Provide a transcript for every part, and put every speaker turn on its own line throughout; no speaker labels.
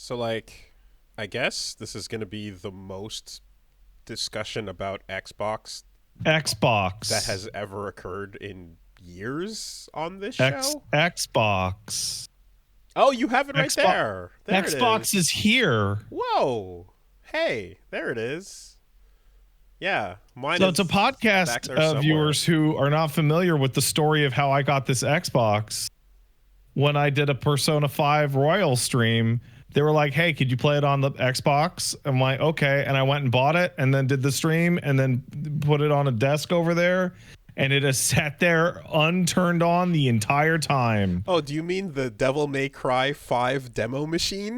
So, like, I guess this is going to be the most discussion about Xbox that
Xbox.
has ever occurred in years on this show.
Xbox.
Oh, you have it right there. There it
Xbox is here.
Whoa. Hey, there it is. Yeah, mine
So
is
it's a podcast
back there somewhere.
viewers who are not familiar with the story of how I got this Xbox. When I did a Persona 5 Royal stream, they were like, hey, could you play it on the Xbox? I'm like, okay. And I went and bought it and then did the stream and then put it on a desk over there. And it has sat there unturned on the entire time.
Oh, do you mean the Devil May Cry 5 demo machine?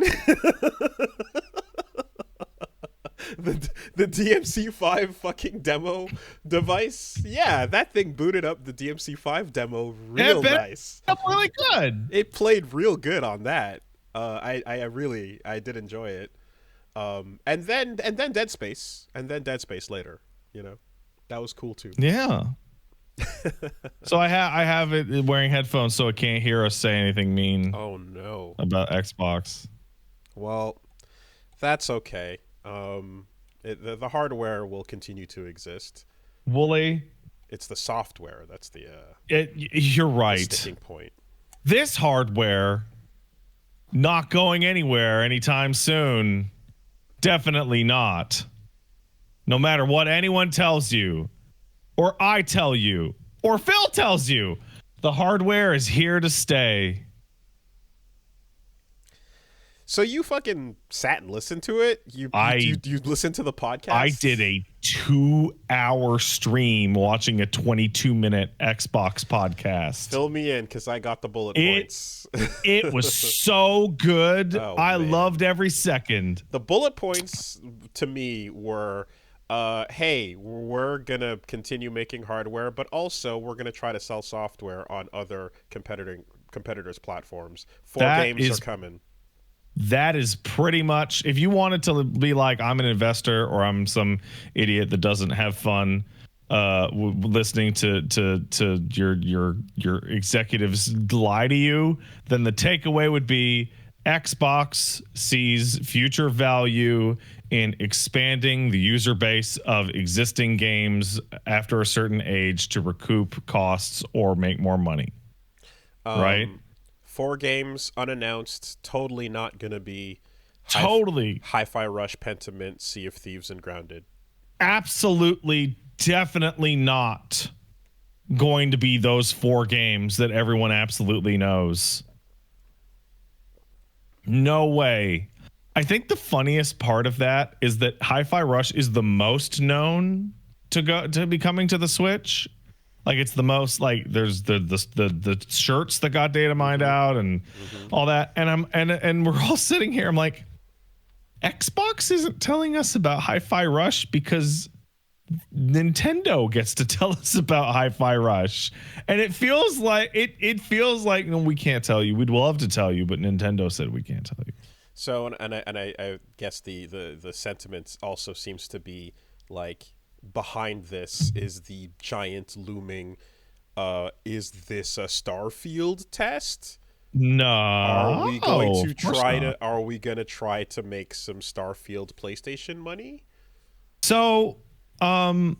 The DMC5 fucking demo device? Yeah, that thing booted up the DMC5 demo real nice.
Really good.
It played real good on that. I did enjoy it. And then Dead Space, and then Dead Space later. You know, that was cool too.
Yeah. So I have it wearing headphones so it can't hear us say anything mean.
Oh no.
About Xbox.
Well, that's okay. The hardware will continue to exist.
Wooly.
It's the software that's the
you're right.
the sticking point.
This hardware not going anywhere anytime soon. Definitely not. No matter what anyone tells you, or I tell you, or Phil tells you, the hardware is here to stay.
So you fucking sat and listened to it? You listened to the podcast?
I did a 2-hour stream watching a 22-minute Xbox podcast.
Fill me in, because I got the bullet points.
It was so good.
Oh,
I
man.
loved every second.
The bullet points to me were, hey, we're going to continue making hardware, but also we're going to try to sell software on other competitors' platforms. Four games are coming.
That is pretty much, if you wanted to be like, I'm an investor or I'm some idiot that doesn't have fun listening to your executives lie to you, then the takeaway would be Xbox sees future value in expanding the user base of existing games after a certain age to recoup costs or make more money. Right?
4 games unannounced, totally not going to be Hi-Fi Rush, Pentiment, Sea of Thieves, and Grounded.
Absolutely, definitely not going to be those 4 games that everyone absolutely knows. No way. I think the funniest part of that is that Hi-Fi Rush is the most known to be coming to the Switch. Like, it's the most, like, there's the shirts that got data mined out and all that. And we're all sitting here. I'm like, Xbox isn't telling us about Hi-Fi Rush because Nintendo gets to tell us about Hi-Fi Rush. And it feels like no, we can't tell you. We'd love to tell you, but Nintendo said we can't tell you.
So, and I guess the sentiment also seems to be like, behind this is the giant looming is this a Starfield test?
No.
Are we going to try to make some Starfield PlayStation money?
So I'm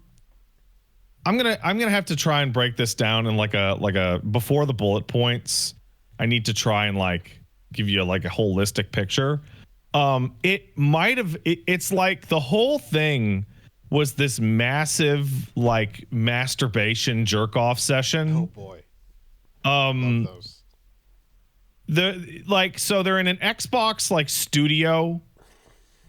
gonna have to try and break this down in like a before the bullet points. I need to try and like give you like a holistic picture. It's like the whole thing was this massive like masturbation jerk off session.
Oh boy. Love those.
So they're in an Xbox like studio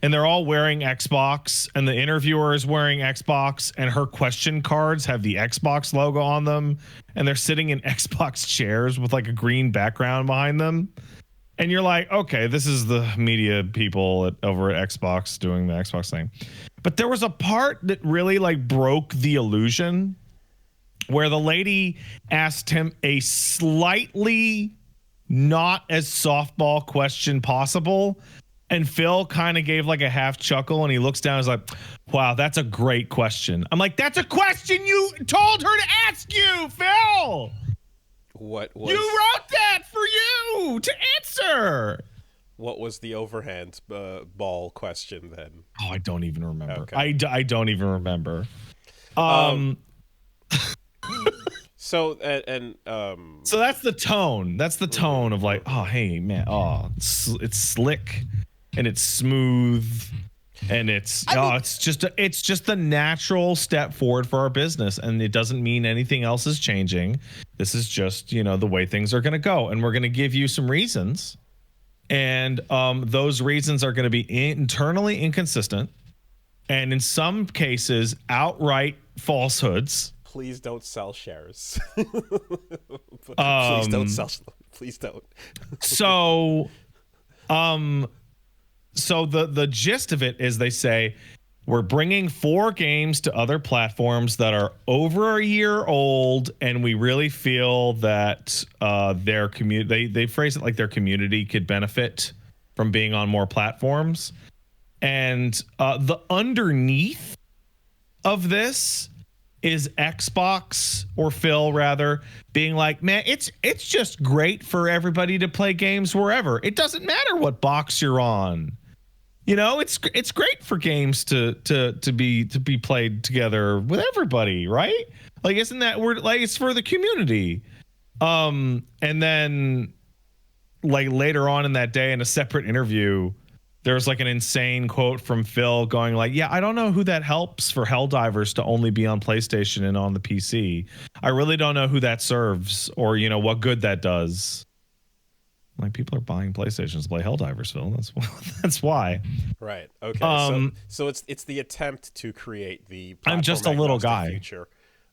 and they're all wearing Xbox and the interviewer is wearing Xbox and her question cards have the Xbox logo on them and they're sitting in Xbox chairs with like a green background behind them. And you're like, okay, this is the media people over at Xbox doing the Xbox thing. But there was a part that really like broke the illusion where the lady asked him a slightly not as softball question possible. And Phil kind of gave like a half chuckle and he looks down and is like, wow, that's a great question. I'm like, that's a question you told her to ask you, Phil.
What was...
You wrote that for you to answer.
What was the overhand ball question then?
Oh, I don't even remember.
Okay.
I don't even remember.
Um.
Um,
So
so that's the tone. That's the tone of like, oh, hey, man, oh, it's slick and it's smooth and it's just the natural step forward for our business, and it doesn't mean anything else is changing. This is just, the way things are going to go, and we're going to give you some reasons, and those reasons are going to be internally inconsistent, and in some cases outright falsehoods.
please don't sell shares. Please don't
Um,
sell. Please don't.
so the gist of it is, they say we're bringing 4 games to other platforms that are over a year old, and we really feel that their community, they phrase it like their community could benefit from being on more platforms. And the underneath of this is Xbox, or Phil rather, being like, man, it's just great for everybody to play games wherever. It doesn't matter what box you're on. It's great for games to be played together with everybody, right? Like, isn't that word, like, it's for the community. And then, like, later on in that day, in a separate interview, there's like an insane quote from Phil going like, yeah, I don't know who that helps for Helldivers to only be on PlayStation and on the PC. I really don't know who that serves, or, what good that does. Like, people are buying PlayStations to play Helldivers, Phil. That's why.
Right. Okay. So it's the attempt to create the
I'm just a little guy.
feature.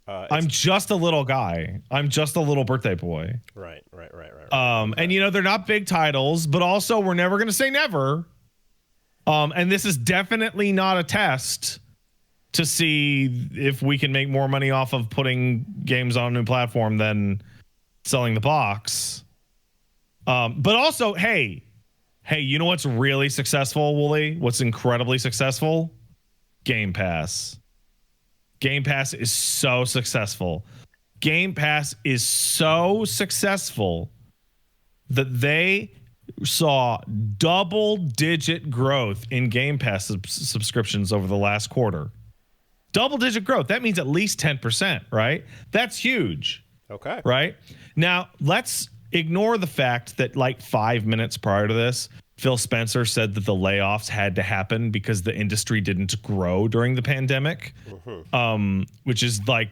I'm just a little guy. I'm just a little birthday boy.
Right.
And they're not big titles, but also we're never going to say never. And this is definitely not a test to see if we can make more money off of putting games on a new platform than selling the box. But also, hey, you know what's really successful, Wooly? What's incredibly successful? Game Pass. Game Pass is so successful. Game Pass is so successful that they saw double-digit growth in Game Pass subscriptions over the last quarter. Double-digit growth. That means at least 10%, right? That's huge.
Okay.
Right? Now, let's ignore the fact that, like, 5 minutes prior to this, Phil Spencer said that the layoffs had to happen because the industry didn't grow during the pandemic, which is, like,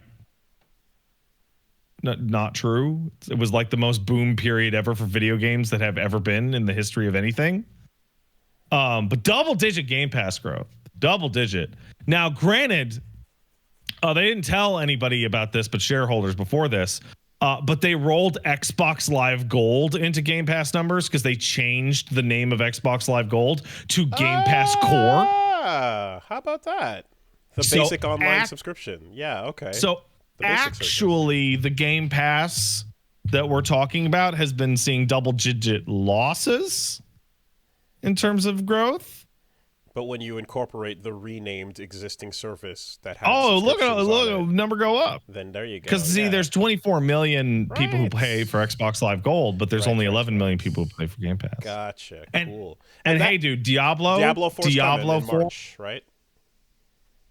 not true. It was like the most boom period ever for video games that have ever been in the history of anything. But double-digit Game Pass growth. Double-digit. Now, granted, they didn't tell anybody about this but shareholders before this, but they rolled Xbox Live Gold into Game Pass numbers because they changed the name of Xbox Live Gold to Game Pass Core.
How about that? The basic online subscription. Yeah, okay.
So actually, the Game Pass that we're talking about has been seeing double-digit losses in terms of growth.
But when you incorporate the renamed existing service that has
look at number go up.
Then there you go.
Because there's 24 million people who pay for Xbox Live Gold, but there's only 11 million people who pay for Game Pass.
Gotcha. Cool.
And hey, dude, Diablo 4
in March, right?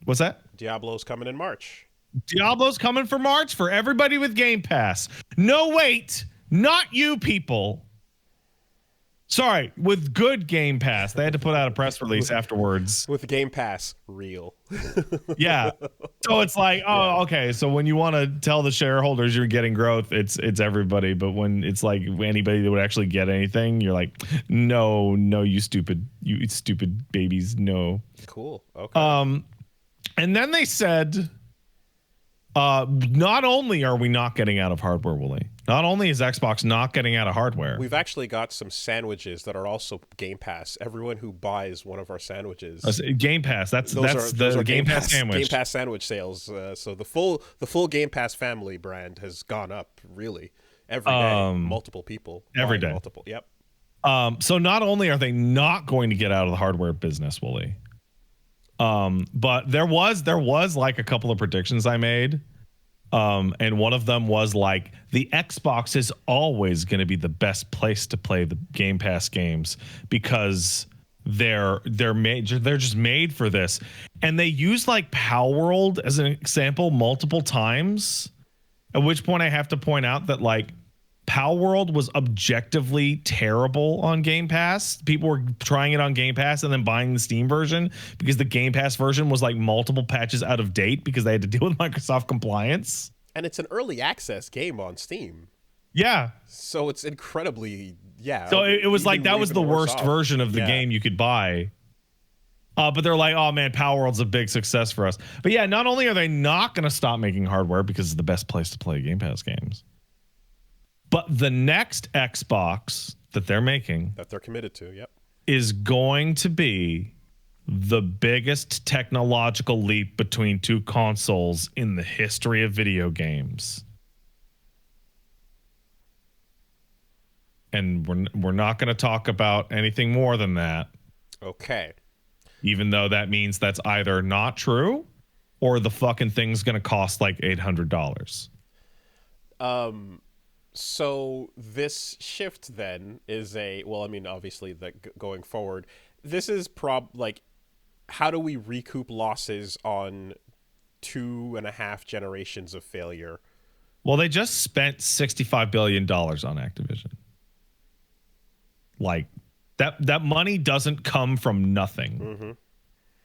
What's that?
Diablo's coming in March.
Diablo's coming for March for everybody with Game Pass. No, wait, not you people. Sorry, with good Game Pass. They had to put out a press release afterwards.
With Game Pass, real.
Yeah. So it's like, okay. So when you want to tell the shareholders you're getting growth, it's everybody. But when it's like anybody that would actually get anything, you're like, no, you stupid babies, no.
Cool. Okay.
And then they said, not only are we not getting out of hardware, Wooly, not only is Xbox not getting out of hardware,
we've actually got some sandwiches that are also Game Pass. Everyone who buys one of our sandwiches,
Game Pass. That's the Game Pass sandwich.
Game Pass sandwich sales. So the full Game Pass family brand has gone up really every day. Multiple people
every day.
Multiple. Yep.
So not only are they not going to get out of the hardware business, Wooly, but there was like a couple of predictions I made And one of them was like, the Xbox is always going to be the best place to play the Game Pass games because they're just made for this. And they use like Power World as an example multiple times, at which point I have to point out that like Power World was objectively terrible on Game Pass. People were trying it on Game Pass and then buying the Steam version because the Game Pass version was like multiple patches out of date because they had to deal with Microsoft compliance.
And it's an early access game on Steam.
Yeah.
So it's incredibly, yeah.
So it was like that was the worst
off.
version of the game you could buy. But they're like, oh man, Power World's a big success for us. But yeah, not only are they not going to stop making hardware because it's the best place to play Game Pass games, but the next Xbox that they're making,
that they're committed to, yep,
is going to be the biggest technological leap between two consoles in the history of video games. And we're not going to talk about anything more than that.
Okay.
Even though that means that's either not true or the fucking thing's going to cost like $800.
So this shift then is obviously going forward, this is like, how do we recoup losses on 2.5 generations of failure?
Well, they just spent $65 billion on Activision. Like that money doesn't come from nothing.
Mm-hmm.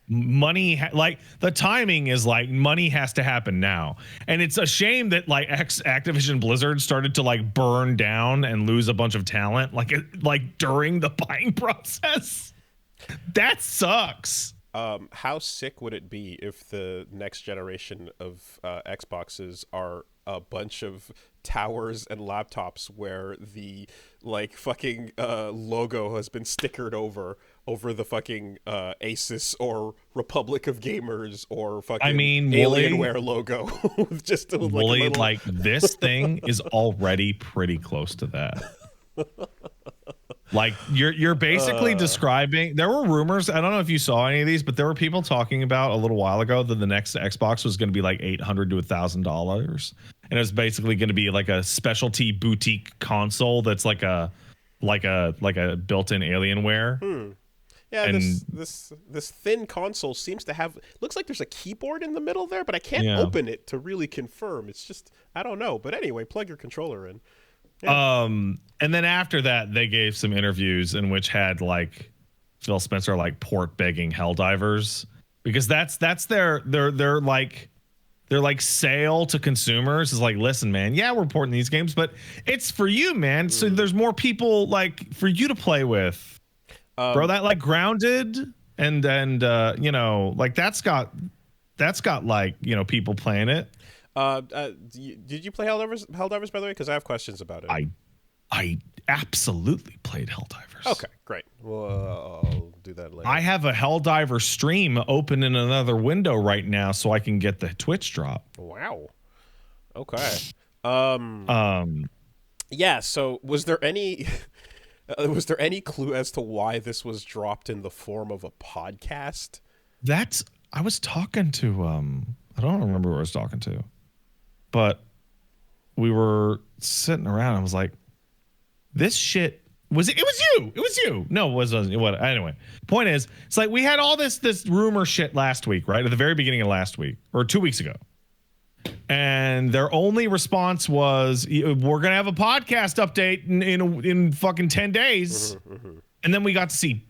Money, like the timing is like money has to happen now. And it's a shame that like Activision Blizzard started to like burn down and lose a bunch of talent like during the buying process. That sucks.
How sick would it be if the next generation of Xboxes are a bunch of towers and laptops where the like fucking logo has been stickered over the fucking Asus or Republic of Gamers or fucking Alienware logo? Just
Wooly, like this thing is already pretty close to that. Like you're basically describing, there were rumors, I don't know if you saw any of these, but there were people talking about a little while ago that the next Xbox was going to be like $800 to $1,000, and it was basically going to be like a specialty boutique console that's like a built-in Alienware.
Yeah, and this thin console seems to have, looks like there's a keyboard in the middle there, but I can't open it to really confirm. It's just, I don't know. But anyway, plug your controller in. Yeah.
And then after that, they gave some interviews in which had like Phil Spencer like port begging Helldivers, because that's their sale to consumers is like, listen, man, yeah, we're porting these games, but it's for you, man. So there's more people like for you to play with, bro. That like Grounded and like that's got like people playing it.
Did you play Helldivers by the way? Because I have questions about it.
I absolutely played Helldivers.
Okay, great. Well, I'll do that later.
I have a Helldiver stream open in another window right now, so I can get the Twitch drop.
Wow. Okay. Yeah. So, was there any clue as to why this was dropped in the form of a podcast?
I was talking to I don't remember who I was talking to, but we were sitting around. I was like, this shit it was you. No, it wasn't. What? Anyway, point is, it's like we had all this rumor shit last week, right? At the very beginning of last week or 2 weeks ago. And their only response was, we're going to have a podcast update in fucking 10 days. And then we got to see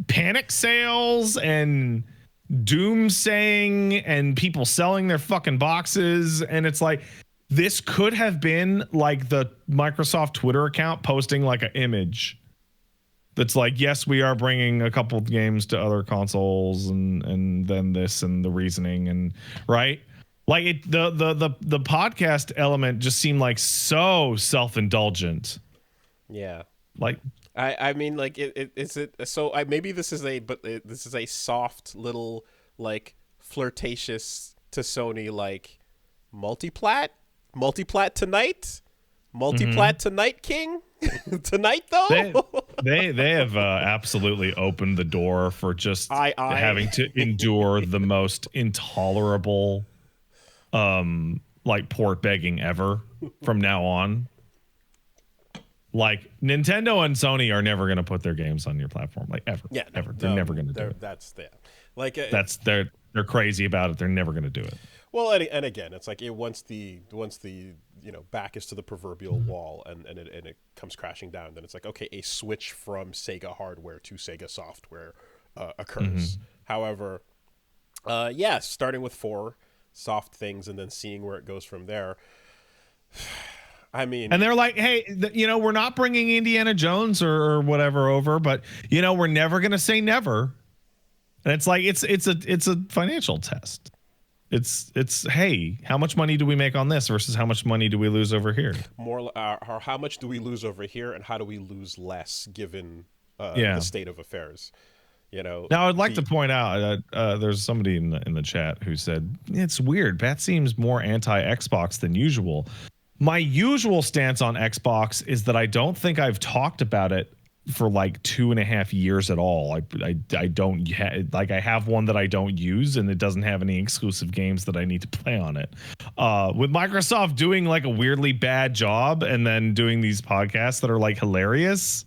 panic sales and doomsaying and people selling their fucking boxes. And it's like, this could have been like the Microsoft Twitter account posting like an image that's like, yes, we are bringing a couple of games to other consoles and then this and the reasoning and right. Like the podcast element just seemed like so self-indulgent.
Yeah.
Like
I mean, like maybe this is this is a soft little like flirtatious to Sony like multiplat tonight, tonight, King. Tonight though,
they have absolutely opened the door for just having to endure the most intolerable like port begging ever from now on. Like Nintendo and Sony are never going to put their games on your platform, like ever.
Yeah, no,
ever. They're never going to do it.
That's like
They're crazy about it. They're never going to do it.
well, and again, it's like once the back is to the proverbial wall and it comes crashing down, then it's like, okay, a switch from Sega hardware to Sega software occurs. However, starting with 4 soft things and then seeing where it goes from there. I mean,
and they're like, hey, we're not bringing Indiana Jones or whatever over, but we're never going to say never. And it's like it's a financial test. It's hey, how much money do we make on this versus how much money do we lose over here?
More how much do we lose over here, and how do we lose less given the state of affairs?
Now I'd like to point out that there's somebody in the chat who said it's weird. Pat seems more anti-Xbox than usual. My usual stance on Xbox is that I don't think I've talked about it for like 2.5 years at all. I don't like, I have one that I don't use and it doesn't have any exclusive games that I need to play on it. With Microsoft doing like a weirdly bad job and then doing these podcasts that are like hilarious.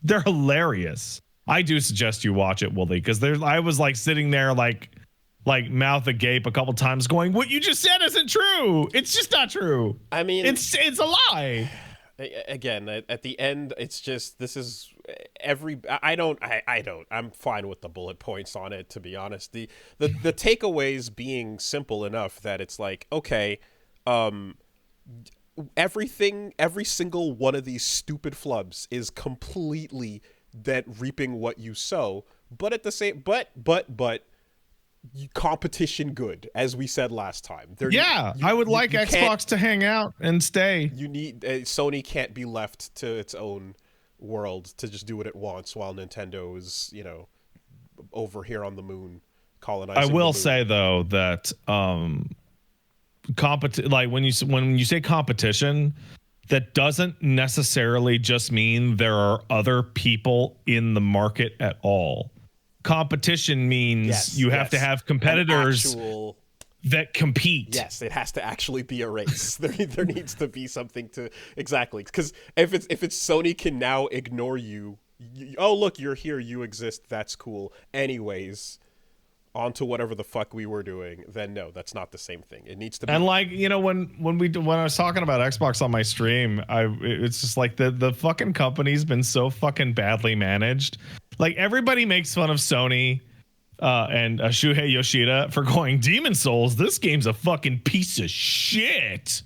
They're hilarious. I do suggest you watch it, Wooly, because I was like sitting there like mouth agape a couple times going, what you just said isn't true. It's just not true.
I mean,
it's a lie.
Again, at the end, it's just, this is I'm fine with the bullet points on it, to be honest. The takeaways being simple enough that it's like, okay, every single one of these stupid flubs is completely that reaping what you sow, but at the same, but competition good, as we said last time.
I would like Xbox to hang out and stay.
You need Sony can't be left to its own world to just do what it wants while Nintendo is over here on the moon colonizing.
I will say though that like when you say competition, that doesn't necessarily just mean there are other people in the market at all. Competition means you have to have competitors that compete.
Yes, it has to actually be a race. there needs to be something to exactly, because if it's Sony can now ignore you, oh look, you're here, you exist, that's cool. Anyways, on to whatever the fuck we were doing, then no, that's not the same thing. It needs to be.
And like, when I was talking about Xbox on my stream, it's just like the fucking company's been so fucking badly managed. Like everybody makes fun of Sony and Shuhei Yoshida for going, Demon Souls, this game's a fucking piece of shit.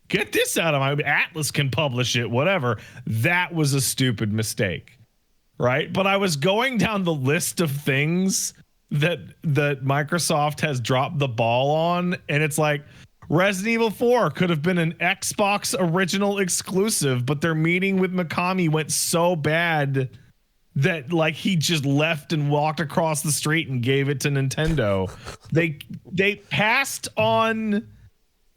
Get this out of my Atlas can publish it, whatever. That was a stupid mistake. Right? But I was going down the list of things that Microsoft has dropped the ball on, and it's like Resident Evil 4 could have been an Xbox original exclusive, but their meeting with Mikami went so bad that like he just left and walked across the street and gave it to Nintendo. They passed on,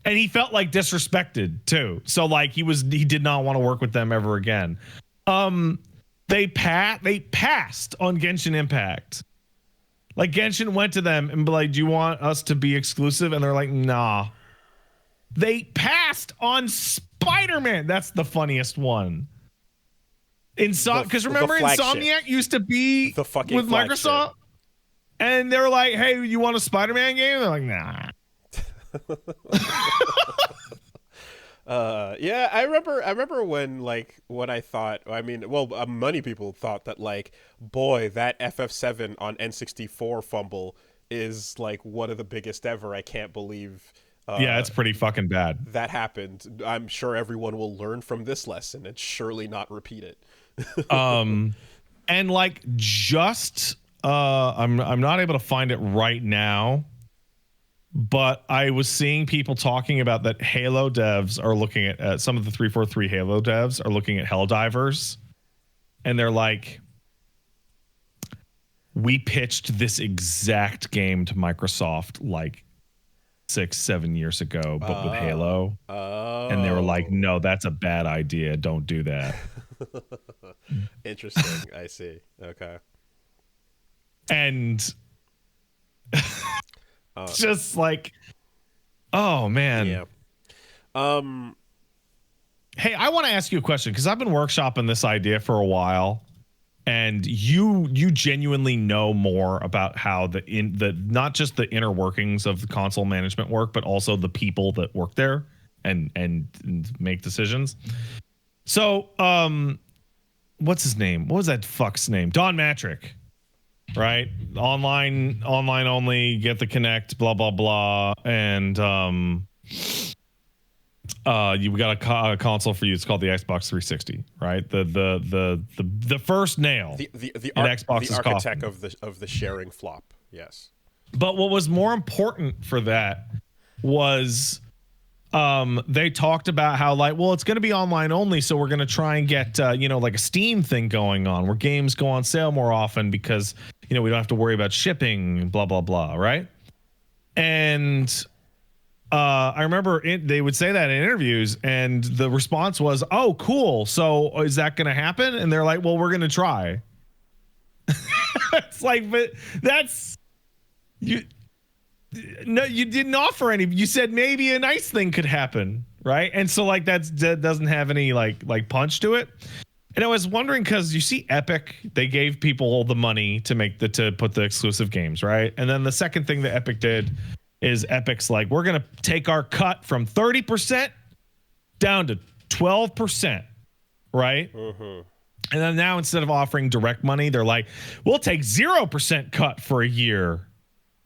and he felt like disrespected too. So like he did not want to work with them ever again. They passed on Genshin Impact. Like Genshin went to them and be like, do you want us to be exclusive? And they're like, nah. They passed on Spider-Man. That's the funniest one. Because remember Insomniac used to be
the fucking
with Microsoft? And they were like, hey, you want a Spider-Man game? They're like, nah.
Yeah, I remember when I thought, many people thought that like, boy, that FF7 on N64 fumble is like one of the biggest ever. I can't believe
yeah, it's pretty fucking bad.
That happened. I'm sure everyone will learn from this lesson and surely not repeat it.
And like just I'm not able to find it right now, but I was seeing people talking about that Halo devs are looking at some of the 343 Halo devs are looking at Helldivers, and they're like, we pitched this exact game to Microsoft like 6-7 years ago, but with Halo. And they were like, no, that's a bad idea, don't do that.
Interesting. I see. Okay.
And just like, oh man.
Yeah. Um,
Hey, I want to ask you a question because I've been workshopping this idea for a while, and you genuinely know more about how the not just the inner workings of the console management work, but also the people that work there and make decisions. So, what's his name? What was that fuck's name? Don Matrick, right? Online only. Get the Connect. Blah blah blah. And you got a console for you. It's called the Xbox 360, right? The first nail
the
in Xbox's
architect
coffin.
of the sharing flop. Yes.
But what was more important for that was they talked about how, like, well, it's going to be online only, so we're going to try and get like a Steam thing going on where games go on sale more often because we don't have to worry about shipping, blah blah blah, right? And I remember they would say that in interviews, and the response was, "Oh, cool. So is that going to happen?" And they're like, "Well, we're going to try." It's like, but that's you. No, you didn't offer any. You said maybe a nice thing could happen, right? And so like that doesn't have any like punch to it. And I was wondering because you see Epic, they gave people all the money to put the exclusive games, right? And then the second thing that Epic did is Epic's like, we're gonna take our cut from 30% down to 12%, right?
Mm-hmm.
And then now instead of offering direct money, they're like, we'll take 0% cut for a year.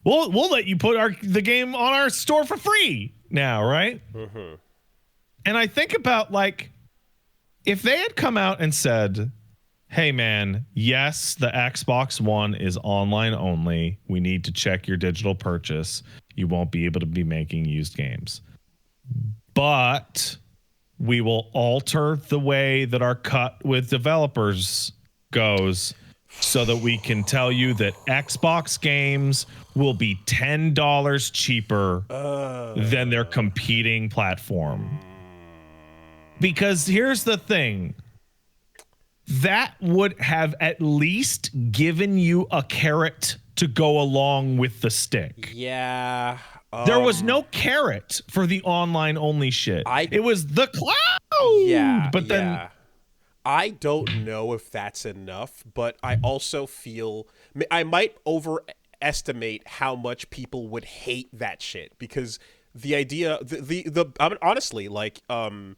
We'll let you put the game on our store for free now, right?
Mm-hmm.
And I think about, like, if they had come out and said, hey man, yes, the Xbox One is online only. We need to check your digital purchase. You won't be able to be making used games. But we will alter the way that our cut with developers goes so that we can tell you that Xbox games will be $10 cheaper than their competing platform. Because here's the thing. That would have at least given you a carrot to go along with the stick.
Yeah.
There was no carrot for the online only shit. It was the cloud.
Yeah.
But then
yeah. I don't know if that's enough, but I also feel I might overestimate how much people would hate that shit because the idea, I mean, honestly, like, the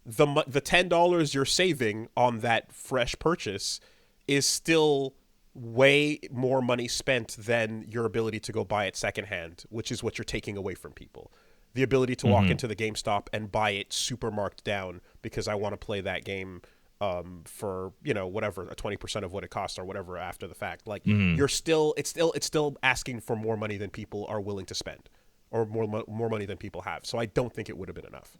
$10 you're saving on that fresh purchase is still way more money spent than your ability to go buy it secondhand, which is what you're taking away from people. The ability to walk into the GameStop and buy it super marked down because I want to play that game for whatever, 20% of what it costs or whatever after the fact. Like it's still asking for more money than people are willing to spend, or more money than people have. So I don't think it would have been enough.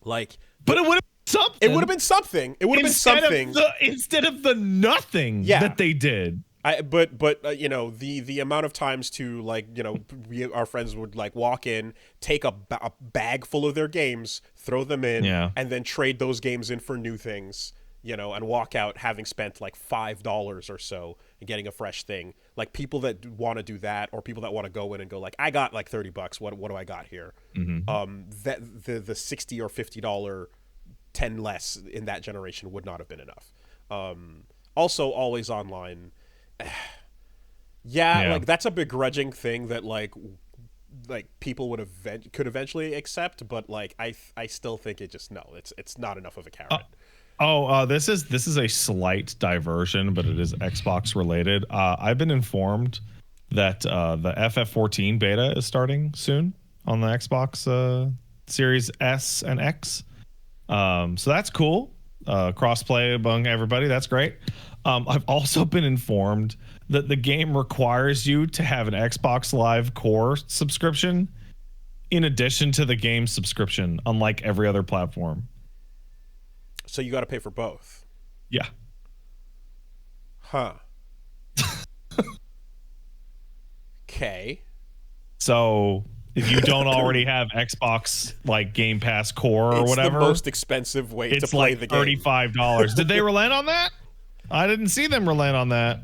Like,
but it would have been something.
It would have been something. It would have been something
instead of the nothing that they did.
But the amount of times to, like, our friends would, like, walk in, take a bag full of their games, throw them in, and then trade those games in for new things, and walk out having spent like $5 or so and getting a fresh thing. Like, people that want to do that, or people that want to go in and go like, I got like $30. What do I got here? That the $60 or $50 10 less in that generation would not have been enough. Also, always online. Like, that's a begrudging thing that like people could eventually accept, but like I still think it's not enough of a carrot.
This is a slight diversion, but it is Xbox related. I've been informed that the FF14 beta is starting soon on the Xbox Series S and X. So that's cool. Crossplay among everybody. That's great. I've also been informed that the game requires you to have an Xbox Live Core subscription in addition to the game subscription, unlike every other platform.
So you got to pay for both.
Yeah.
Huh. Okay.
So if you don't already have Xbox like Game Pass Core or whatever,
it's the most expensive way to play the game.
It's like $35. Did they relent on that? I didn't see them relent on that.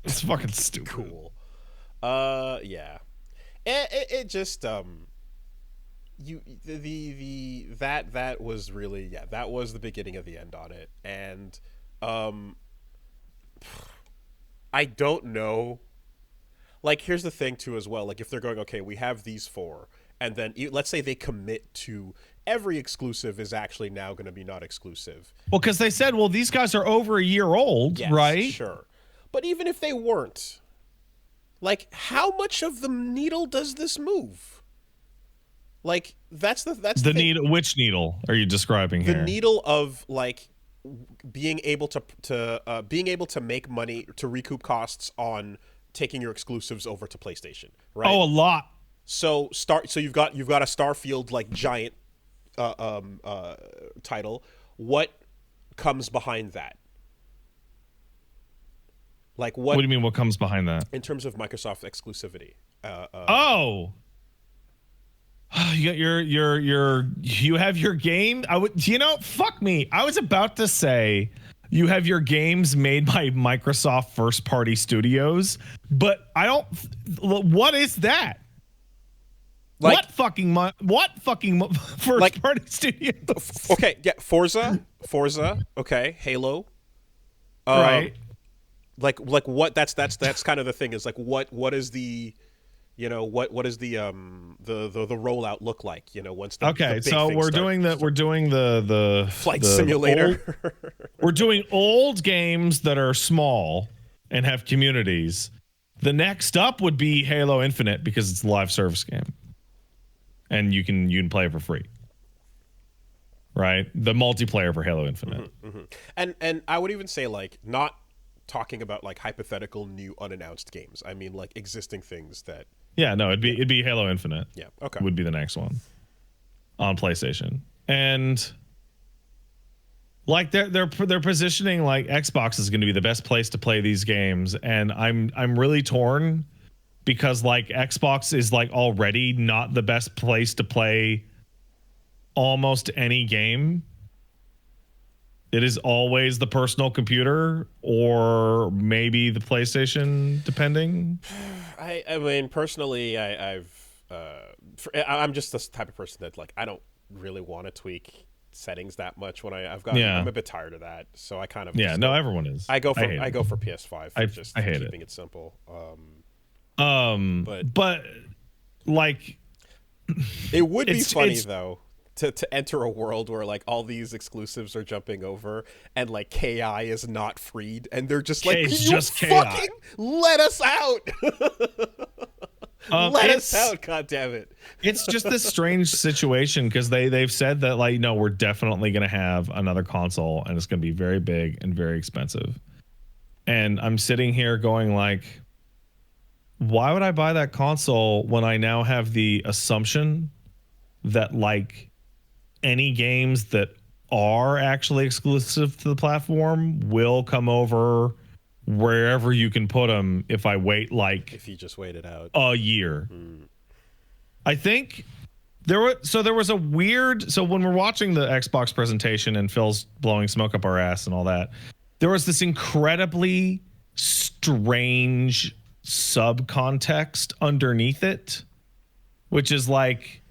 It's fucking stupid.
Cool. Yeah. it just you the that was really, yeah, that was the beginning of the end on it. And um I don't know, like, here's the thing too as well, like if they're going, okay, we have these four, and then let's say they commit to every exclusive is actually now going to be not exclusive.
Well, because they said, well, these guys are over a year old,
Yes,
right?
sure. But even if they weren't, like, how much of the needle does this move? Like, that's the
The
thing.
needle. Which needle are you describing
The
here?
needle of, like, being able to make money to recoup costs on taking your exclusives over to PlayStation, right?
Oh, a lot.
So you've got a Starfield like giant title. What comes behind that? Like,
What do you mean? What comes behind that?
in terms of Microsoft exclusivity?
Oh, you got you have your game. Fuck me. I was about to say you have your games made by Microsoft first party studios, but I don't. What is that?
Like,
What fucking first
like,
party studios?
okay, yeah, Forza, okay, Halo,
Right.
like what? That's kind of the thing, is like what is the, what is the rollout look like? Once the
Okay,
big
so
things
we're doing the
flight
the
simulator.
we're doing old games that are small and have communities. The next up would be Halo Infinite because it's a live service game, and you can play it for free. Right, the multiplayer for Halo Infinite.
And I would even say, like, not talking about like hypothetical new unannounced games. I mean, like, existing things that.
Yeah, no, it'd be Halo Infinite.
Yeah. Okay.
Would be the next one on PlayStation, and like they're positioning like Xbox is going to be the best place to play these games, and I'm really torn because like Xbox is like already not the best place to play almost any game. It is always the personal computer or maybe the PlayStation, depending.
I mean, personally, I'm just this type of person that, like, I don't really want to tweak settings that much when I'm a bit tired of that, so I kind of
Everyone is.
I go for PS5 for just
I hate
keeping it simple.
But like
it would be funny though to enter a world where like all these exclusives are jumping over and like KI is not freed, and they're just like, you fucking let us out. Let us out, god damn it.
It's just this strange situation because they've said that, like, no, we're definitely going to have another console and it's going to be very big and very expensive. And I'm sitting here going like, why would I buy that console when I now have the assumption that like any games that are actually exclusive to the platform will come over wherever you can put them if I wait like
if you just wait it out
a year. I think there was a weird, so when we're watching the Xbox presentation and Phil's blowing smoke up our ass and all that, there was this incredibly strange subcontext underneath it, which is like,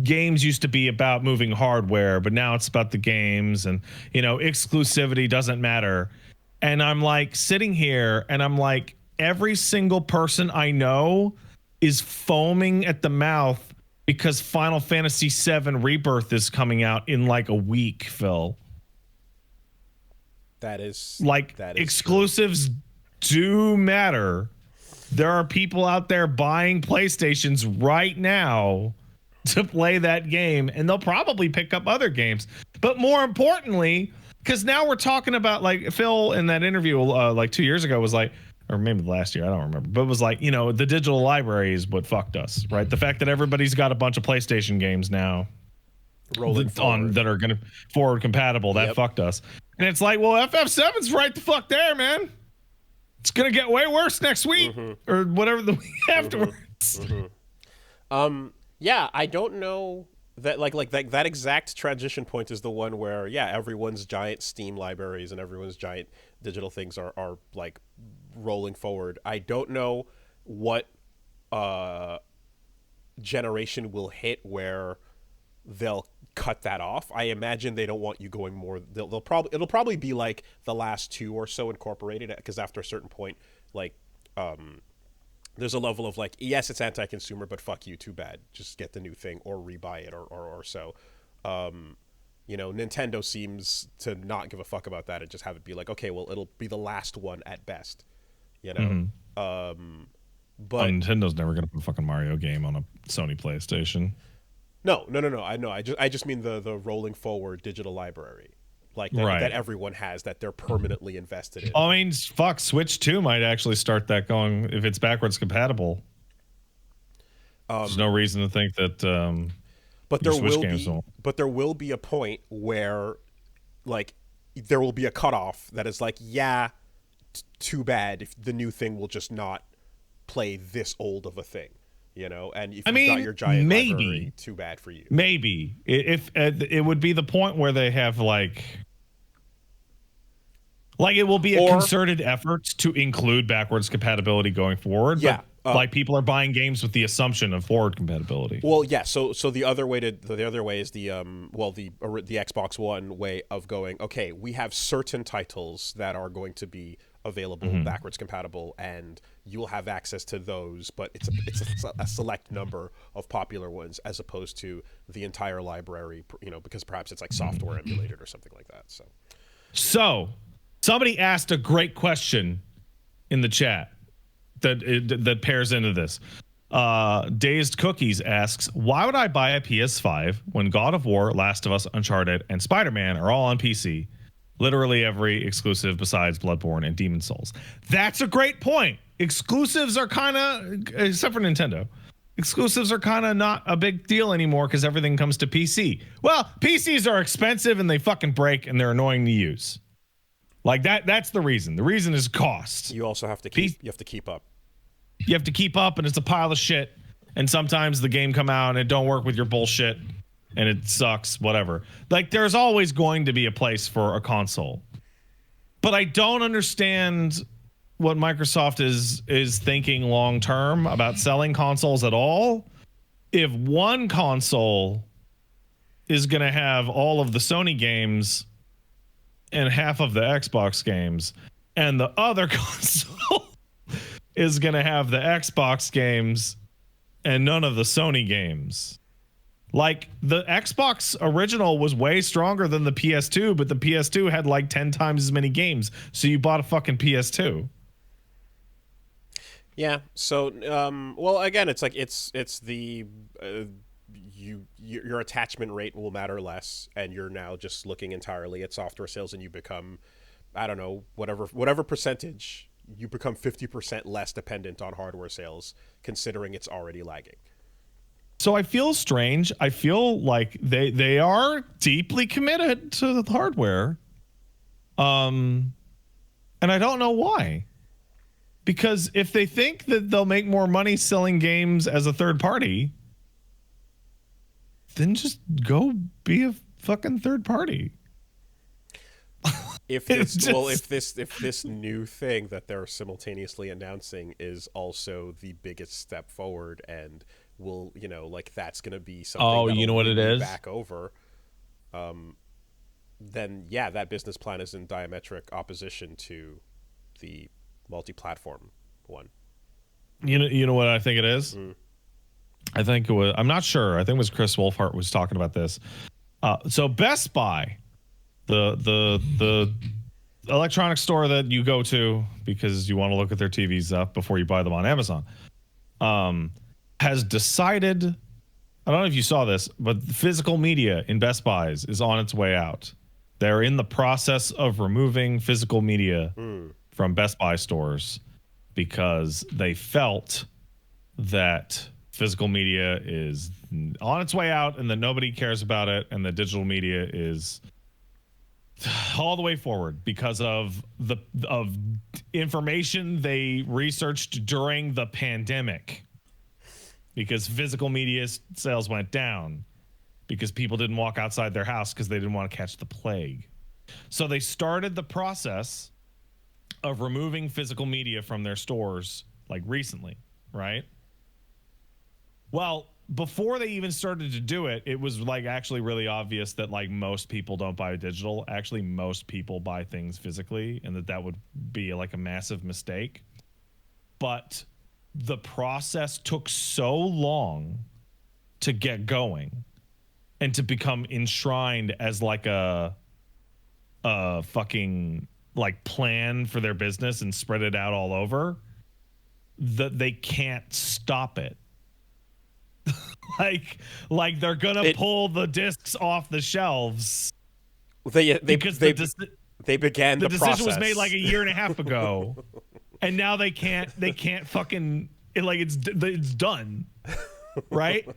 games used to be about moving hardware, but now it's about the games, and exclusivity doesn't matter. And I'm like sitting here and I'm like, every single person I know is foaming at the mouth because Final Fantasy VII Rebirth is coming out in like a week, Phil.
That is
exclusives do matter. There are people out there buying PlayStations right now to play that game, and they'll probably pick up other games. But more importantly, because now we're talking about, like, Phil in that interview like 2 years ago was like, or maybe last year, I don't remember, but it was like, the digital library is what fucked us, right? The fact that everybody's got a bunch of PlayStation games now that are going to forward compatible, that fucked us. And it's like, well, FF7's right the fuck there, man. It's gonna get way worse next week or whatever the week afterwards.
Yeah, I don't know that that exact transition point is the one where everyone's giant Steam libraries and everyone's giant digital things are like rolling forward. I don't know what uh, generation will hit where they'll cut that off. I imagine they don't want you going more. They'll probably it'll probably be like the last two or so incorporated, because after a certain point, like there's a level of like, yes, it's anti-consumer, but fuck you, too bad. Just get the new thing or rebuy it or so. Nintendo seems to not give a fuck about that and just have it be like, okay, well, it'll be the last one at best. You know, but
Nintendo's never gonna put a fucking Mario game on a Sony PlayStation.
no. I know. I just mean the rolling forward digital library, like that everyone has, that they're permanently invested in.
I mean, fuck, Switch 2 might actually start that going if it's backwards compatible. There's no reason to think that.
But there will be a point where, like, there will be a cutoff that is like, yeah, too bad if the new thing will just not play this old of a thing. And if you've got your giant library, too bad for you.
Maybe if it would be the point where they have like it will be a concerted effort to include backwards compatibility going forward.
Yeah,
but like people are buying games with the assumption of forward compatibility.
Well, yeah. So the other way is the Xbox One way of going. Okay, we have certain titles that are going to be available backwards compatible, and you'll have access to those, but it's a select number of popular ones as opposed to the entire library, because perhaps it's like software emulated or something like that.
So somebody asked a great question in the chat that pairs into this. Dazed Cookies asks, why would I buy a PS5 when God of War, Last of Us, Uncharted, and Spider-Man are all on PC? Literally every exclusive besides Bloodborne and Demon Souls. That's a great point. Exclusives are kind of, except for Nintendo, exclusives are kind of not a big deal anymore because everything comes to PC. Well, PCs are expensive and they fucking break and they're annoying to use. Like that's the reason. The reason is cost.
You also have to keep up.
You have to keep up, and it's a pile of shit. And sometimes the game come out and it don't work with your bullshit. And it sucks, whatever. Like, there's always going to be a place for a console. But I don't understand what Microsoft is thinking long term about selling consoles at all. If one console is going to have all of the Sony games and half of the Xbox games, and the other console is going to have the Xbox games and none of the Sony games. Like, the Xbox original was way stronger than the PS2, but the PS2 had like 10 times as many games. So you bought a fucking PS2.
Yeah. So, well, again, it's like it's the your attachment rate will matter less, and you're now just looking entirely at software sales, and you become, I don't know, whatever percentage, you become 50% less dependent on hardware sales, considering it's already lagging.
So I feel strange. I feel like they are deeply committed to the hardware. And I don't know why. Because if they think that they'll make more money selling games as a third party, then just go be a fucking third party.
If this new thing that they're simultaneously announcing is also the biggest step forward, and will, like, that's going to be something.
Oh, you know what it is?
Back over. Then yeah, that business plan is in diametric opposition to the multi-platform one.
You know what I think it is? I think it was. I'm not sure. I think it was Chris Wolfhart was talking about this. So Best Buy, the electronics store that you go to because you want to look at their TVs up before you buy them on Amazon, has decided. I don't know if you saw this, but physical media in Best Buys is on its way out. They're in the process of removing physical media from Best Buy stores because they felt that physical media is on its way out and that nobody cares about it, and the digital media is all the way forward because of the information they researched during the pandemic. Because physical media sales went down because people didn't walk outside their house because they didn't want to catch the plague. So they started the process of removing physical media from their stores like recently, right? Well, before they even started to do it, it was like actually really obvious that like most people don't buy digital. Actually, most people buy things physically, and that would be like a massive mistake. But the process took so long to get going and to become enshrined as like a fucking like plan for their business and spread it out all over that they can't stop it. like they're gonna
It
pull the discs off the shelves
they they
because
they they began
the
the
decision was
process
made like a year and a half ago, and now they can't fucking it's done, right?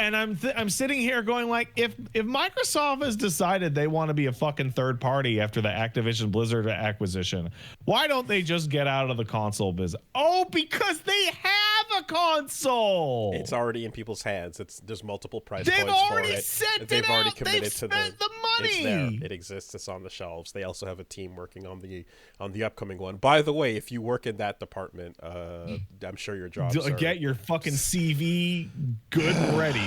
And I'm sitting here going like, if Microsoft has decided they want to be a fucking third party after the Activision Blizzard acquisition, why don't they just get out of the console business? Oh, because they have a console.
It's already in people's hands. There's multiple price
They've
points for
already
it.
sent
They've
it
already
out.
committed
They've
to
spent the money.
It's there. It exists. It's on the shelves. They also have a team working on the upcoming one. By the way, if you work in that department, I'm sure your jobs
Get your fucking CV good and ready.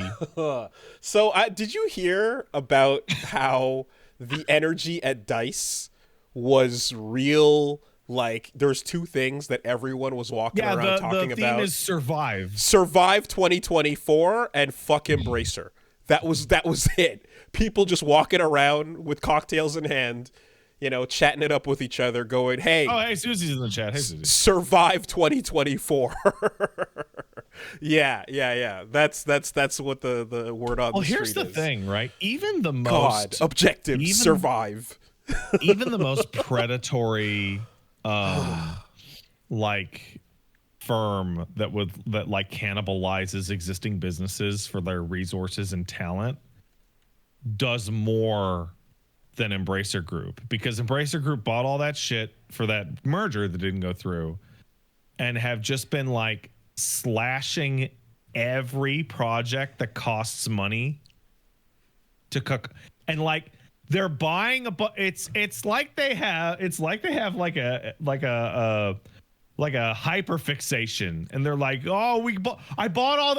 So, did you hear about how the energy at DICE was real? Like, there's two things that everyone was walking around talking
the theme
about.
is survive.
Survive 2024 and fuck Embracer. That was it. People just walking around with cocktails in hand, chatting it up with each other, going, "Hey,
oh hey, Susie's in the chat. Hey, Susie.
Survive 2024." Yeah. That's what the word on the street is.
Well, here's the thing, right? Even the
God,
most
objective, survive.
even the most predatory like firm that like cannibalizes existing businesses for their resources and talent does more than Embracer Group, because Embracer Group bought all that shit for that merger that didn't go through and have just been like slashing every project that costs money to cook, and like they're buying it's like they have like a hyperfixation, and they're like, oh, I bought all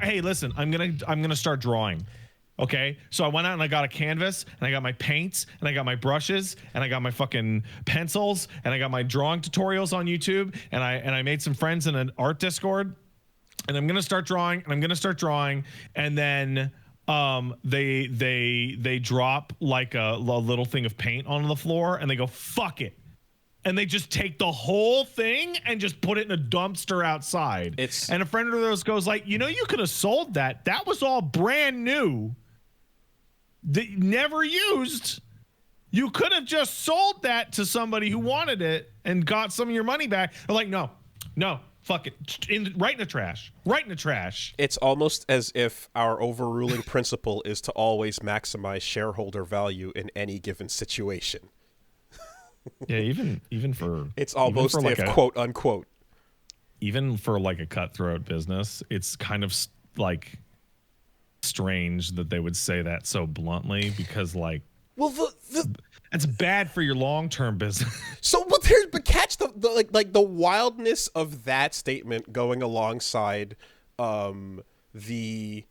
hey, listen, I'm gonna start drawing. Okay, so I went out and I got a canvas, and I got my paints, and I got my brushes, and I got my fucking pencils, and I got my drawing tutorials on YouTube, and I made some friends in an art Discord, and I'm gonna start drawing, and then they drop like a little thing of paint on the floor, and they go, fuck it. And they just take the whole thing and just put it in a dumpster outside. And a friend of theirs goes like, you could have sold that. That was all brand new. Never used. You could have just sold that to somebody who wanted it and got some of your money back. They're like, no, fuck it. Right in the trash.
It's almost as if our overruling principle is to always maximize shareholder value in any given situation.
Yeah, even for
it's almost even for like quote unquote.
Even for like a cutthroat business, it's kind of like strange that they would say that so bluntly, because like,
well,
that's bad for your long-term business.
So, but catch the the wildness of that statement going alongside the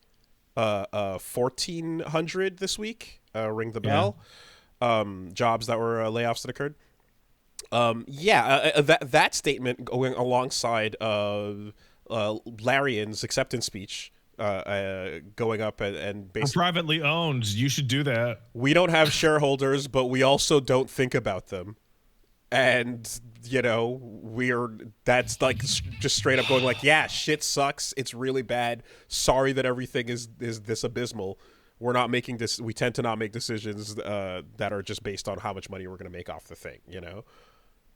1,400 this week. Ring the bell. Yeah. Jobs that were layoffs that occurred. That statement going alongside Larian's acceptance speech. Going up and basically,
we're privately owned. You should do that.
We don't have shareholders, but we also don't think about them. And that's like just straight up going like, yeah, shit sucks. It's really bad. Sorry that everything is this abysmal. We're not making this. We tend to not make decisions that are just based on how much money we're going to make off the thing.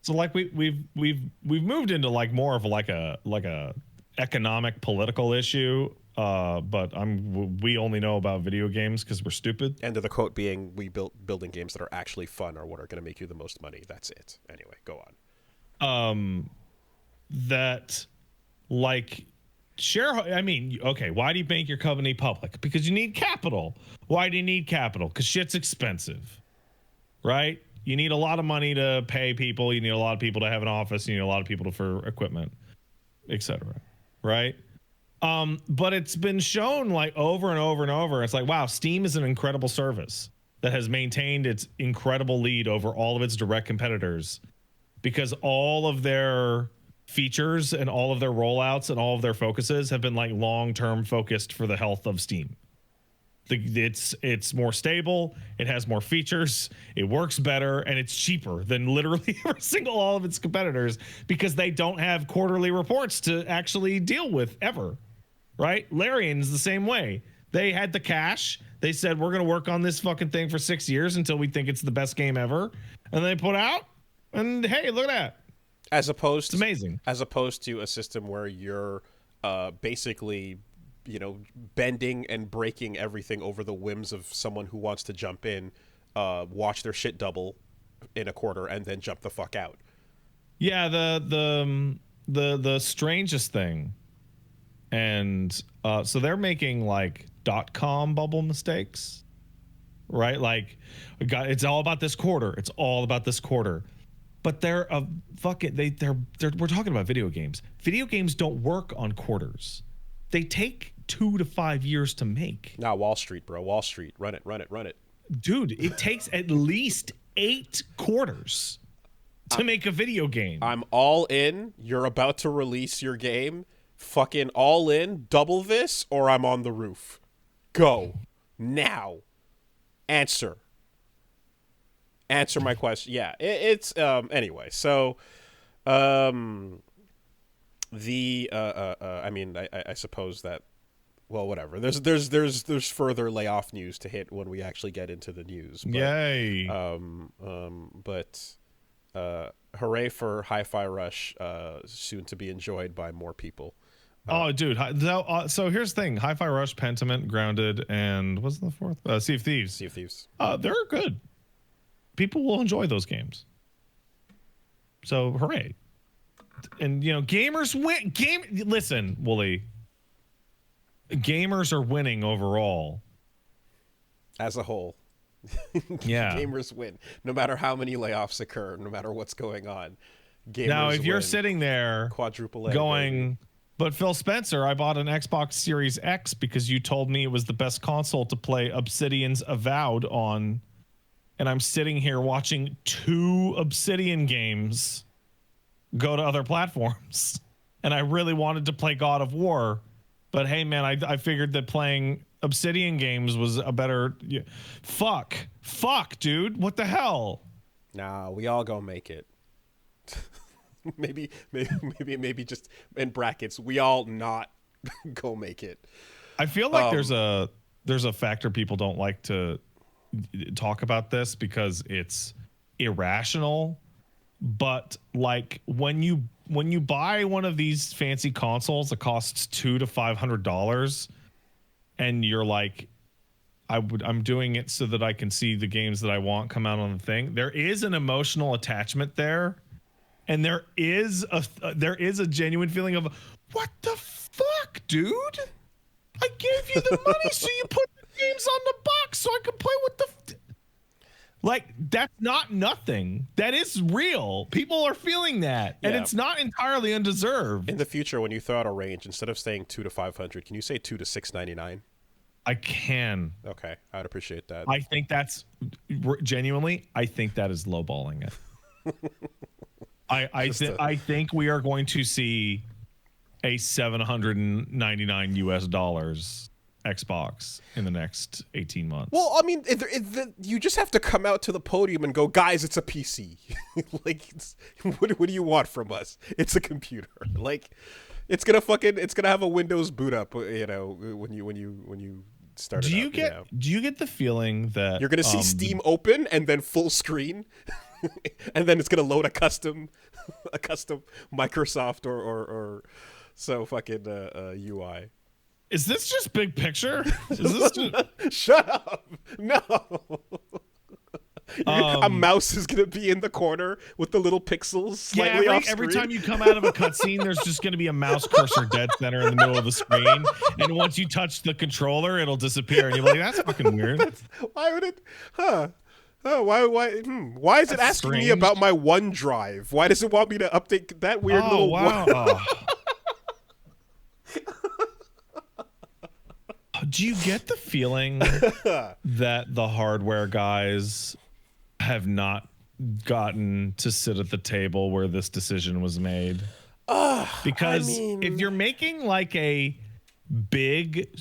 So like we've moved into like more of like a economic political issue. But we only know about video games because we're stupid.
And the quote being, we building games that are actually fun are what are going to make you the most money. That's it. Anyway, go
on. That like okay, why do you make your company public? Because you need capital. Why do you need capital? Because shit's expensive, right? You need a lot of money to pay people. You need a lot of people to have an office. You need a lot of people for equipment, etc. Right? But it's been shown like over and over and over. It's like, wow, Steam is an incredible service that has maintained its incredible lead over all of its direct competitors because all of their features and all of their rollouts and all of their focuses have been like long-term focused for the health of Steam. It's more stable, it has more features, it works better, and it's cheaper than literally all of its competitors because they don't have quarterly reports to actually deal with ever. Right? Larian's the same way. They had the cash. They said, we're going to work on this fucking thing for 6 years until we think it's the best game ever. And they put out, and hey, look at that.
As opposed,
it's amazing.
As opposed to a system where you're basically, bending and breaking everything over the whims of someone who wants to jump in, watch their shit double in a quarter, and then jump the fuck out.
Yeah, the strangest thing. And so they're making like .com bubble mistakes, right? Like, it's all about this quarter. It's all about this quarter. But they're we're talking about video games. Video games don't work on quarters. They take 2 to 5 years to make.
Nah, Wall Street, bro. Wall Street. Run it.
Dude, it takes at least 8 quarters to make a video game.
I'm all in. You're about to release your game. Fucking all in, double this, or I'm on the roof. Go. Now. Answer my question. Yeah, it's anyway, so I mean, I suppose that, well, whatever. There's further layoff news to hit when we actually get into the news. But,
yay.
But hooray for Hi-Fi Rush, soon to be enjoyed by more people.
Oh, dude. So here's the thing. Hi-Fi Rush, Pentiment, Grounded, and what's the fourth? Sea of Thieves.
Sea of Thieves.
They're good. People will enjoy those games. So hooray. And, gamers win. Listen, Wooly. Gamers are winning overall.
As a whole.
Yeah.
Gamers win. No matter how many layoffs occur, no matter what's going on. Gamers
now, if you're
win.
sitting there
Quadruple A,
going...
baby.
But Phil Spencer, I bought an Xbox Series X because you told me it was the best console to play Obsidian's Avowed on. And I'm sitting here watching 2 Obsidian games go to other platforms. And I really wanted to play God of War. But hey, man, I figured that playing Obsidian games was a better... Fuck, dude. What the hell?
Nah, we all gonna make it. maybe just in brackets, we all not go make it.
I feel like there's a factor people don't like to talk about this because it's irrational, but like when you buy one of these fancy consoles that costs $200 to $500 and you're like, I'm doing it so that I can see the games that I want come out on the thing, there is an emotional attachment there. And there is a genuine feeling of, what the fuck, dude? I gave you the money so you put the games on the box so I could play with the... Like, that's not nothing. That is real. People are feeling that. And it's not entirely undeserved.
In the future, when you throw out a range, instead of saying 2 to 500, can you say 2 to 699?
I can.
Okay, I'd appreciate that.
I think that's... Genuinely, I think that is lowballing it. I think we are going to see a $799 US Xbox in the next 18 months.
Well, I mean, you just have to come out to the podium and go, guys, it's a PC. Like, what do you want from us? It's a computer. Like, it's gonna have a Windows boot up. When you start.
Do you get the feeling that
you're gonna see Steam open and then full screen? And then it's gonna load a custom Microsoft or so fucking UI.
Is this just big picture? Is this just...
Shut up! No. A mouse is gonna be in the corner with the little pixels slightly off screen.
Every time you come out of a cutscene, there's just gonna be a mouse cursor dead center in the middle of the screen, and once you touch the controller, it'll disappear, and you're like, "That's fucking weird."
Why would it? Huh? Oh, why is it asking me about my OneDrive? Why does it want me to update that weird little?
Wow. Do you get the feeling that the hardware guys have not gotten to sit at the table where this decision was made? Because if you're making like a big,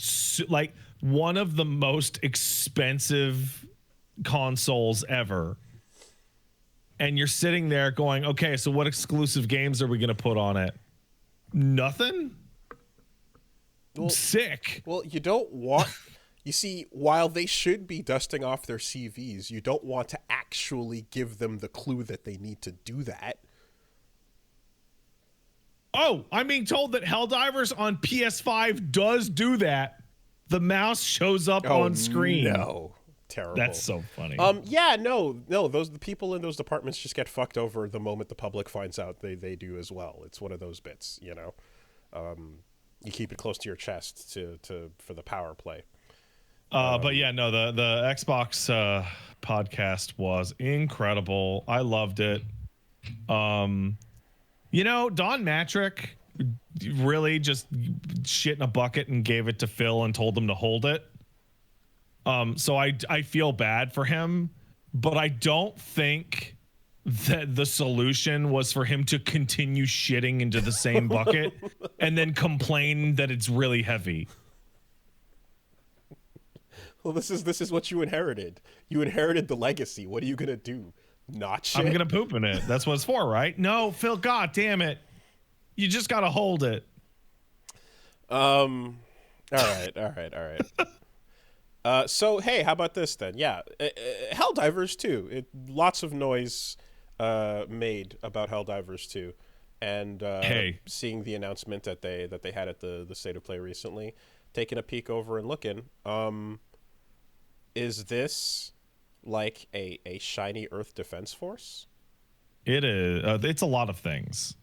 like one of the most expensive consoles ever, and you're sitting there going, okay, so what exclusive games are we going to put on it? Nothing? Sick.
Well, you don't want... You see, while they should be dusting off their CVs, you don't want to actually give them the clue that they need to do that.
Oh, I'm being told that Helldivers on PS5 does do that. The mouse shows up on screen.
No. Terrible.
That's so funny.
Yeah, no, the people in those departments just get fucked over the moment the public finds out they do as well. It's one of those bits, you know. You keep it close to your chest for the power play.
But yeah, no, the Xbox podcast was incredible. I loved it. You know, Don Matrick really just shit in a bucket and gave it to Phil and told him to hold it. So I feel bad for him, but I don't think that the solution was for him to continue shitting into the same bucket and then complain that it's really heavy.
Well, this is what you inherited. You inherited the legacy. What are you gonna do? Not shit?
I'm gonna poop in it. That's what it's for, right? No, Phil, god damn it. You just gotta hold it.
All right. So hey, how about this then? Yeah, Helldivers 2. Lots of noise made about Helldivers 2, and seeing the announcement that they had at the State of Play recently, taking a peek over and looking. Is this like a shiny Earth Defense Force?
It is. It's a lot of things.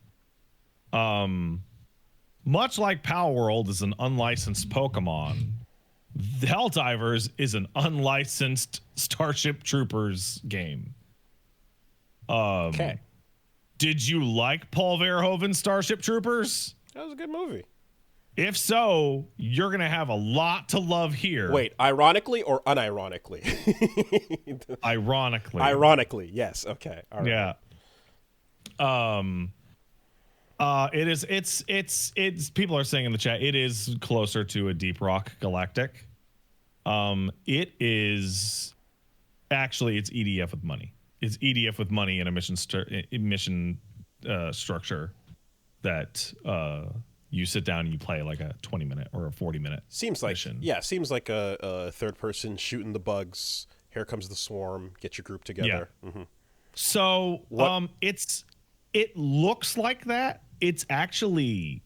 Much like Power World is an unlicensed Pokemon, the Helldivers is an unlicensed Starship Troopers game.
Okay.
Did you like Paul Verhoeven's Starship Troopers?
That was a good movie.
If so, you're going to have a lot to love here.
Wait, ironically or unironically?
Ironically.
Ironically, yes. Okay. All right.
Yeah. It's people are saying in the chat, it is closer to a Deep Rock Galactic. It is actually, it's EDF with money. It's EDF with money in a mission structure that you sit down and you play like a 20-minute or a 40-minute mission.
Seems like a third person shooting the bugs. Here comes the swarm. Get your group together.
Yeah. Mm-hmm. So it looks like that. It's actually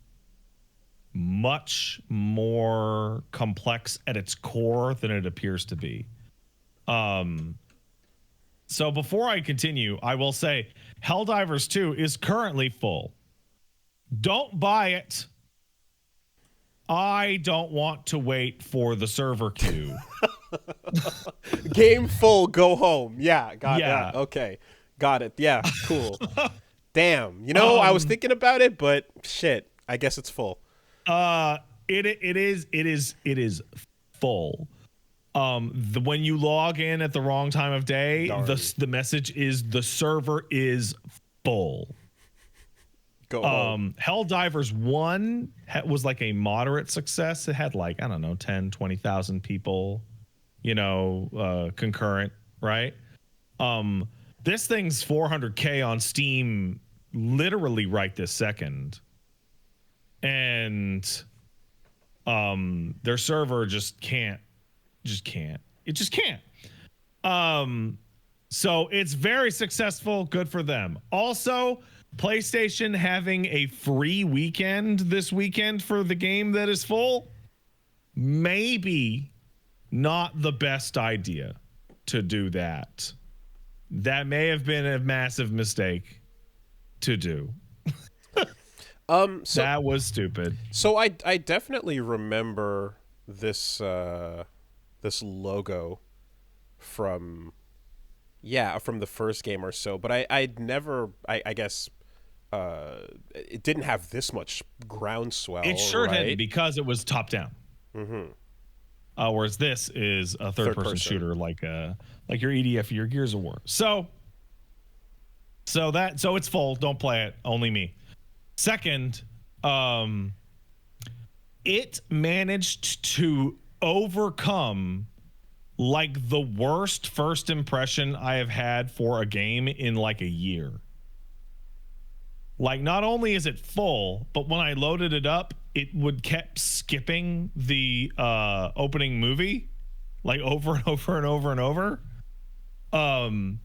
much more complex at its core than it appears to be. So before I continue, I will say Helldivers 2 is currently full. Don't buy it. I don't want to wait for the server queue.
Game full, go home. Yeah, got it. Okay, got it. Yeah, cool. Damn. You know, I was thinking about it, but shit, I guess it's full.
It is full. When you log in at the wrong time of day, the message is the server is full.
Go home.
Helldivers 1 was like a moderate success. It had like, I don't know, 10, 20,000 people, concurrent, right? This thing's 400K on Steam literally right this second. And their server just can't. It just can't. So it's very successful. Good for them. Also, PlayStation having a free weekend this weekend for the game that is full, maybe not the best idea to do that. That may have been a massive mistake to do. That was stupid.
So I definitely remember this this logo from the first game or so, but I'd never I guess it didn't have this much groundswell.
It sure didn't, because it was top down.
Mm-hmm.
Whereas this is a third person shooter, like your EDF, your Gears of War. So it's full. Don't play it. Only me. Second, it managed to overcome like the worst first impression I have had for a game in like a year. Like, not only is it full, but when I loaded it up, it would kept skipping the opening movie like over and over and over and over. And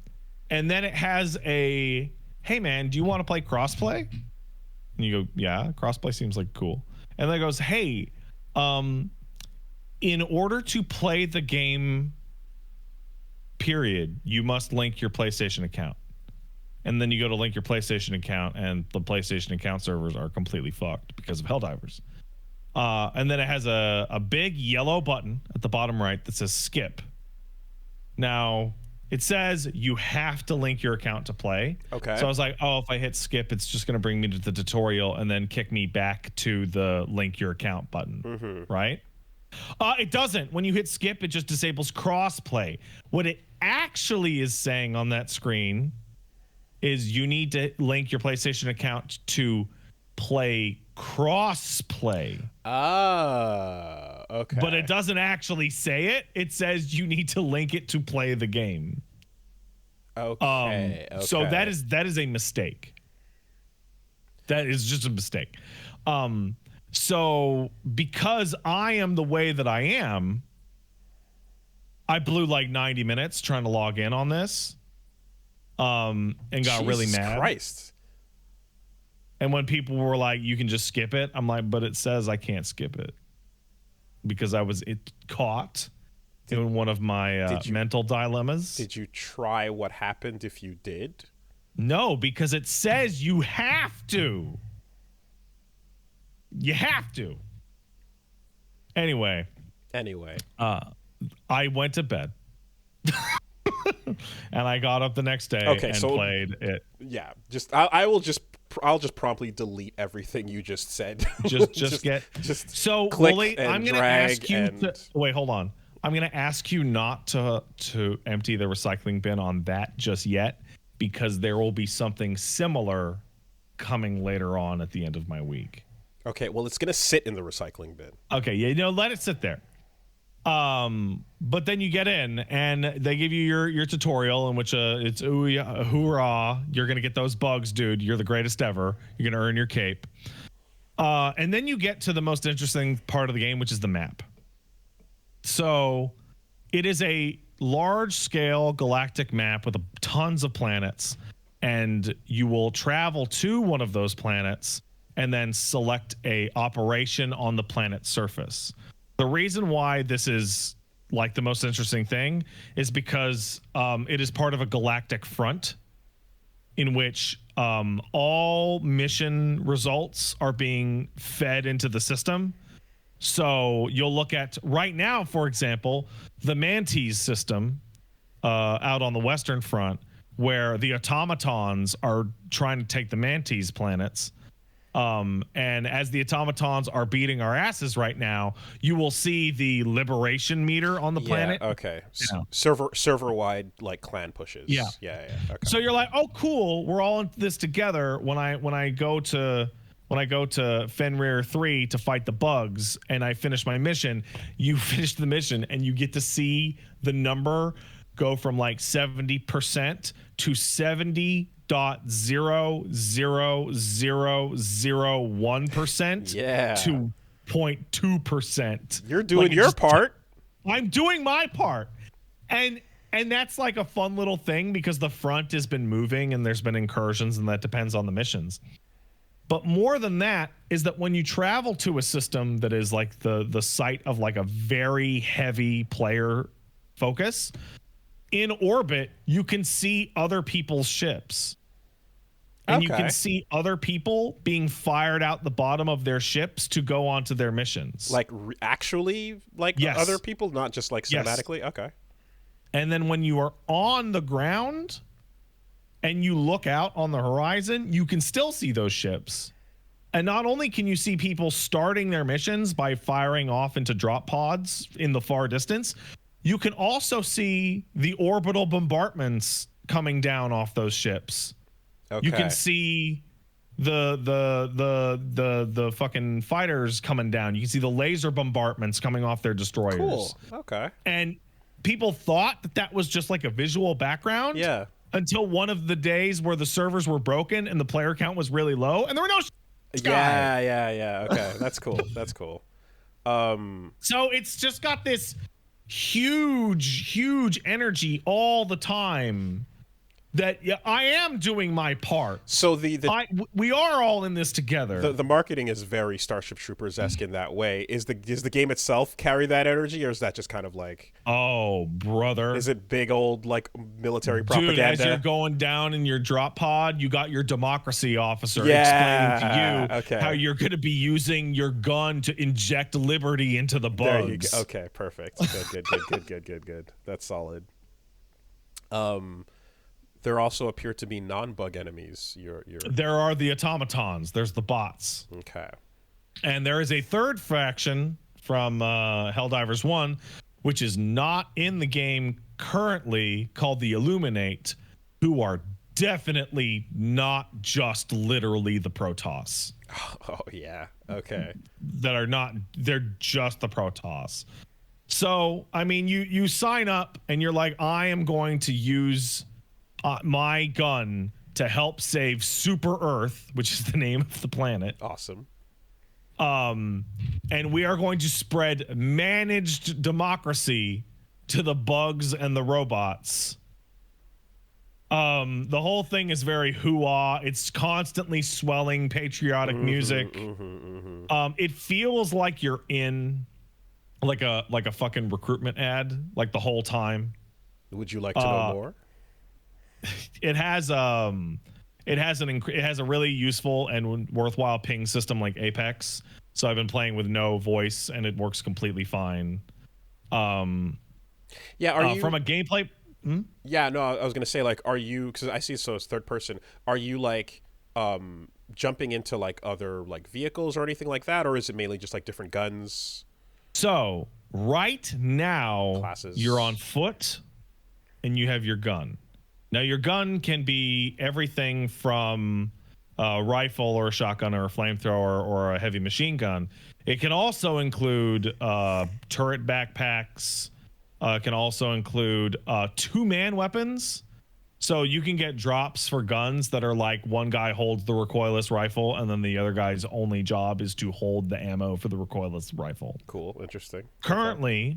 then it has a, hey man, do you want to play crossplay? And you go, yeah, crossplay seems like cool. And then it goes, hey, in order to play the game, period, you must link your PlayStation account. And then you go to link your PlayStation account, and the PlayStation account servers are completely fucked because of Helldivers. And then it has a big yellow button at the bottom right that says skip. Now, it says you have to link your account to play.
Okay.
So I was like, oh, if I hit skip, it's just going to bring me to the tutorial and then kick me back to the link your account button, right? It doesn't. When you hit skip, it just disables crossplay. What it actually is saying on that screen is you need to link your PlayStation account to play cross-play.
Okay.
But it doesn't actually say it. It says you need to link it to play the game.
Okay.
So that is a mistake. That is just a mistake. So because I am the way that I am, I blew like 90 minutes trying to log in on this. And got really mad.
Jesus Christ.
And when people were like, you can just skip it, I'm like, but it says I can't skip it because I was caught in one of my mental dilemmas.
Did you try what happened if you did?
No, because it says you have to. You have to. Anyway. I went to bed. And I got up the next day and played it.
Yeah, I'll just promptly delete everything you just said.
So
click
Wooly,
and
I'm gonna
drag
ask you to wait, hold on. I'm gonna ask you not to empty the recycling bin on that just yet, because there will be something similar coming later on at the end of my week.
Okay, well, it's gonna sit in the recycling bin.
Okay, yeah, let it sit there. But then you get in and they give you your tutorial in which it's ooh yeah, hoorah, you're gonna get those bugs, dude. You're the greatest ever. You're gonna earn your cape. And then you get to the most interesting part of the game, which is the map. So it is a large-scale galactic map with tons of planets, and you will travel to one of those planets and then select a operation on the planet's surface. The reason why this is like the most interesting thing is because it is part of a galactic front in which all mission results are being fed into the system. So you'll look at right now, for example, the Mantis system out on the Western Front, where the automatons are trying to take the Mantis planets. And as the automatons are beating our asses right now, you will see the liberation meter on the planet.
Okay. Server wide, like clan pushes.
Yeah.
Okay.
So you're like, oh, cool. We're all in this together. When I go to Fenrir 3 to fight the bugs and I finish my mission, you finish the mission and you get to see the number go from like 70% to 70.00001% to 0.2%.
You're doing your part.
I'm doing my part. And that's like a fun little thing because the front has been moving and there's been incursions, and that depends on the missions. But more than that is that when you travel to a system that is like the site of like a very heavy player focus, in orbit, you can see other people's ships. And you can see other people being fired out the bottom of their ships to go onto their missions.
Like actually like other people, not just like cinematically? Yes. Okay.
And then when you are on the ground and you look out on the horizon, you can still see those ships. And not only can you see people starting their missions by firing off into drop pods in the far distance, you can also see the orbital bombardments coming down off those ships.
Okay.
You can see the fucking fighters coming down. You can see the laser bombardments coming off their destroyers.
Cool. Okay.
And people thought that that was just like a visual background.
Yeah.
Until one of the days where the servers were broken and the player count was really low, and there were no.
Yeah. Okay, that's cool. That's cool.
So it's just got this huge energy all the time. That I am doing my part.
So
we are all in this together.
The marketing is very Starship Troopers-esque in that way. Is the game itself carry that energy, or is that just kind of like,
oh brother,
is it big old like military propaganda?
Dude, as you're going down in your drop pod, you got your democracy officer explaining to you how you're going to be using your gun to inject liberty into the bugs.
There you go. Okay, perfect. Good. That's solid. There also appear to be non-bug enemies.
There are the automatons. There's the bots.
Okay.
And there is a third faction from Helldivers 1, which is not in the game currently, called the Illuminate, who are definitely not just literally the Protoss.
Oh, yeah. Okay.
They're just the Protoss. So, I mean, you sign up and you're like, I am going to use my gun to help save Super Earth, which is the name of the planet.
Awesome.
And we are going to spread managed democracy to the bugs and the robots. The whole thing is very hoo-ah. It's constantly swelling patriotic music. It feels like you're in like a fucking recruitment ad like the whole time.
Would you like to know more?
It has a really useful and worthwhile ping system like Apex. So I've been playing with no voice and it works completely fine.
Yeah, are you
from a gameplay?
Yeah, no, I was gonna say, like, are you? Because I see it's third person. Are you like jumping into like other like vehicles or anything like that, or is it mainly just like different guns?
So right now,
Classes.
You're on foot, and you have your gun. Now, your gun can be everything from a rifle or a shotgun or a flamethrower or a heavy machine gun. It can also include turret backpacks. It can also include two-man weapons. So you can get drops for guns that are like one guy holds the recoilless rifle and then the other guy's only job is to hold the ammo for the recoilless rifle.
Cool. Interesting.
Currently,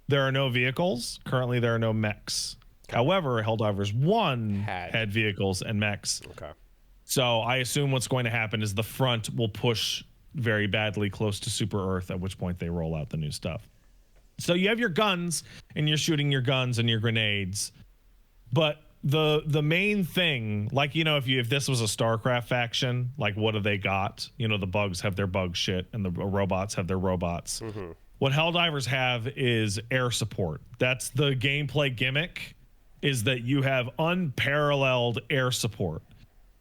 there are no vehicles. Currently, there are no mechs. However, Helldivers 1 had vehicles and mechs.
Okay.
So I assume what's going to happen is the front will push very badly close to Super Earth, at which point they roll out the new stuff. So you have your guns, and you're shooting your guns and your grenades. But the main thing, like, you know, if this was a StarCraft faction, like, what have they got? You know, the bugs have their bug shit, and the robots have their robots. Mm-hmm. What Helldivers have is air support. That's the gameplay gimmick, is that you have unparalleled air support.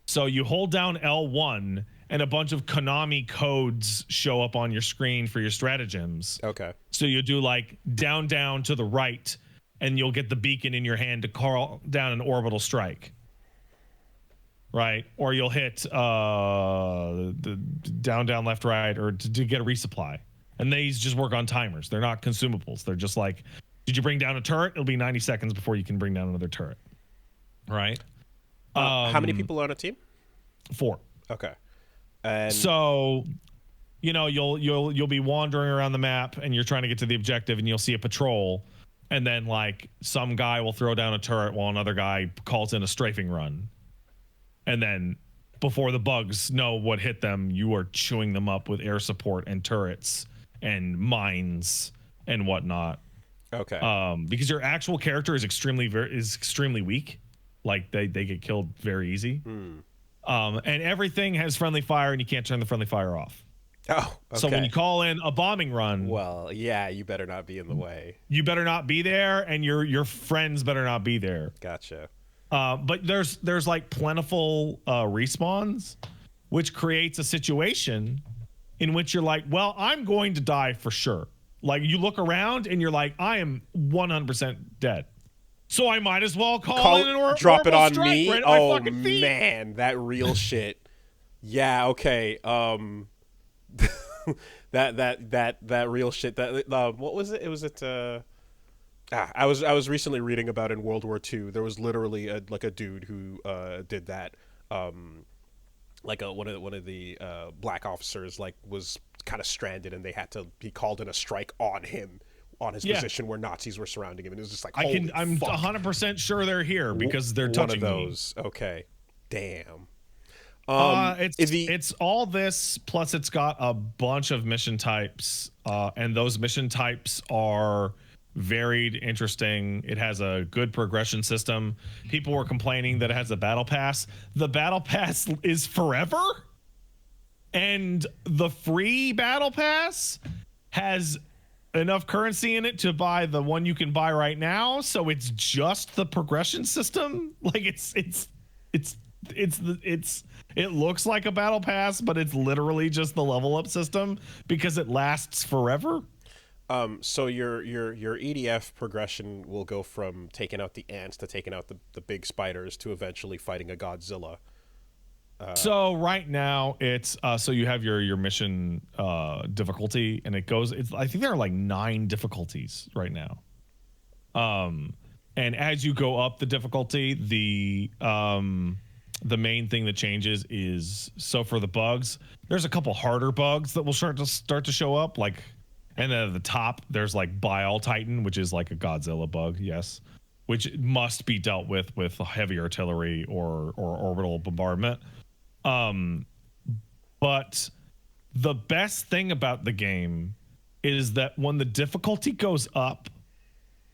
So you hold down L1 and a bunch of Konami codes show up on your screen for your stratagems.
Okay. So
you do like down to the right and you'll get the beacon in your hand to call down an orbital strike. Right? Or you'll hit the down, left, right, or to get a resupply. And these just work on timers. They're not consumables. They're just like, did you bring down a turret? It'll be 90 seconds before you can bring down another turret. Right?
How many people are on a team?
4.
Okay. And
so, you know, you'll be wandering around the map and you're trying to get to the objective and you'll see a patrol and then like some guy will throw down a turret while another guy calls in a strafing run. And then before the bugs know what hit them, you are chewing them up with air support and turrets and mines and whatnot.
Okay.
Because your actual character is extremely weak. Like they get killed very easy. And everything has friendly fire and you can't turn the friendly fire off.
Oh, okay.
So when you call in a bombing run,
well, yeah, you better not be in the way.
You better not be there, and your friends better not be there.
Gotcha.
But there's like plentiful respawns. which creates a situation in which you're like, well, I'm going to die for sure. Like you look around and you're like, I am 100% dead. So I might as well call in an
drop it
orbital
on
strike
me.
right at my
Oh
fucking feet.
man, that real shit. Yeah, okay. That real shit. That what was it? It was I was recently reading about in World War II. There was literally a dude who did that. Like one of the black officers like was kind of stranded, and he called in a strike on him, on his position where Nazis were surrounding him, and it was just like,
I'm
fuck.
100% sure they're here because they're touching
one of those.
me.
Okay, damn.
It's all this plus it's got a bunch of mission types, and those mission types are varied, interesting. It has a good progression system. People were complaining that it has a battle pass. The battle pass is forever, and the free battle pass has enough currency in it to buy the one you can buy right now. So it's just the progression system. Like it looks like a battle pass, but it's literally just the level up system because it lasts forever.
So your EDF progression will go from taking out the ants to taking out the big spiders to eventually fighting a Godzilla.
So right now it's so you have your mission difficulty, and I think there are like 9 difficulties right now. And as you go up the difficulty, the main thing that changes is, so for the bugs, there's a couple harder bugs that will start to show up, like, and then at the top there's like Bile Titan, which is like a Godzilla bug, yes, which must be dealt with heavy artillery or orbital bombardment. But the best thing about the game is that when the difficulty goes up,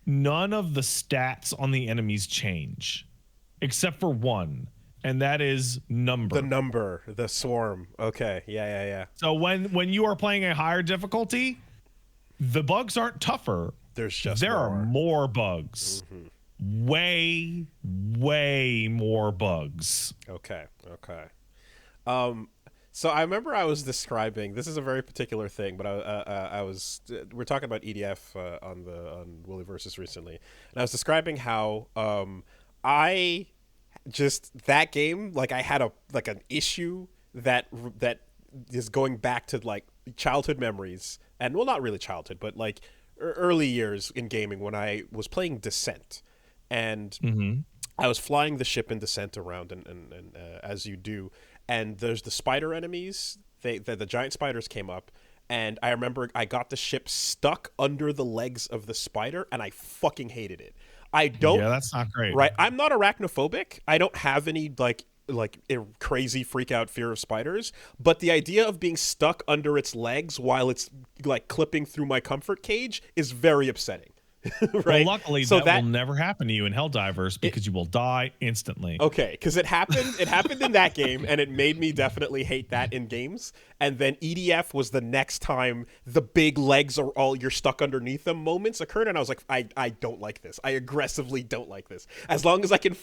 none of the stats on the enemies change except for one, and that is number.
The swarm. Okay. Yeah.
So when you are playing a higher difficulty, the bugs aren't tougher. There are more bugs. Way more bugs.
Okay. So I remember I was describing, this is a very particular thing, but we're talking about EDF on Willy Versus recently, and I was describing how that game, like, I had an issue that is going back to like childhood memories, and well, not really childhood, but like early years in gaming when I was playing Descent, and I was flying the ship in Descent around, and as you do. And there's the spider enemies. The giant spiders came up, and I remember I got the ship stuck under the legs of the spider, and I fucking hated it.
Yeah, that's not great.
Right, I'm not arachnophobic. I don't have any like a crazy freak out fear of spiders, but the idea of being stuck under its legs while it's like clipping through my comfort cage is very upsetting. Right?
Well, luckily that will never happen to you in Helldivers because you will die instantly.
Okay, because it happened in that game, and it made me definitely hate that in games. And then EDF was the next time the big legs are all you're stuck underneath them moments occurred, and I was like, I don't like this. I aggressively don't like this. As long as I can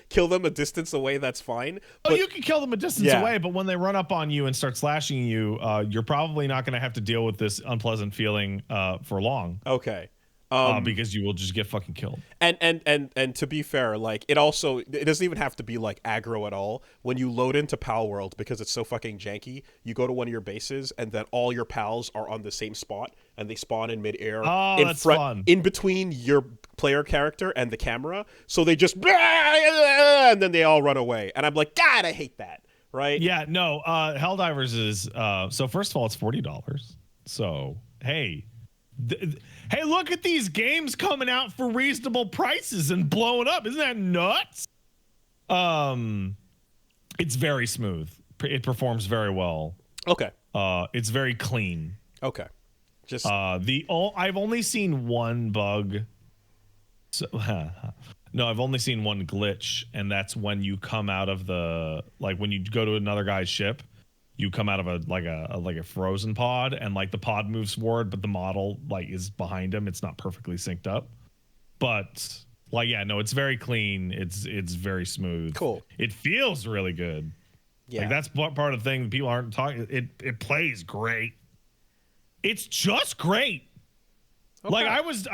kill them a distance away, that's fine.
But you can kill them a distance away, but when they run up on you and start slashing you, you're probably not going to have to deal with this unpleasant feeling for long.
Okay.
Because you will just get fucking killed.
And to be fair, like it doesn't even have to be like aggro at all. When you load into Pal World, because it's so fucking janky, you go to one of your bases and then all your pals are on the same spot and they spawn in midair.
Oh, that's fun.
In between your player character and the camera. So they just and then they all run away. And I'm like, God, I hate that. Right?
Yeah, no, Helldivers is so first of all, it's $40. So hey. Hey, look at these games coming out for reasonable prices and blowing up. Isn't that nuts? It's very smooth. It performs very well.
Okay.
It's very clean.
Okay. Just
I've only seen one bug. So, no, I've only seen one glitch, and that's when you come out of when you go to another guy's ship. You come out of a frozen pod, and like the pod moves forward, but the model like is behind him. It's not perfectly synced up, but like, yeah, no, it's very clean. It's very smooth.
Cool.
It feels really good. Like,
Yeah.
that's what part of the thing people aren't talking. It plays great. It's just great. Like,
Okay.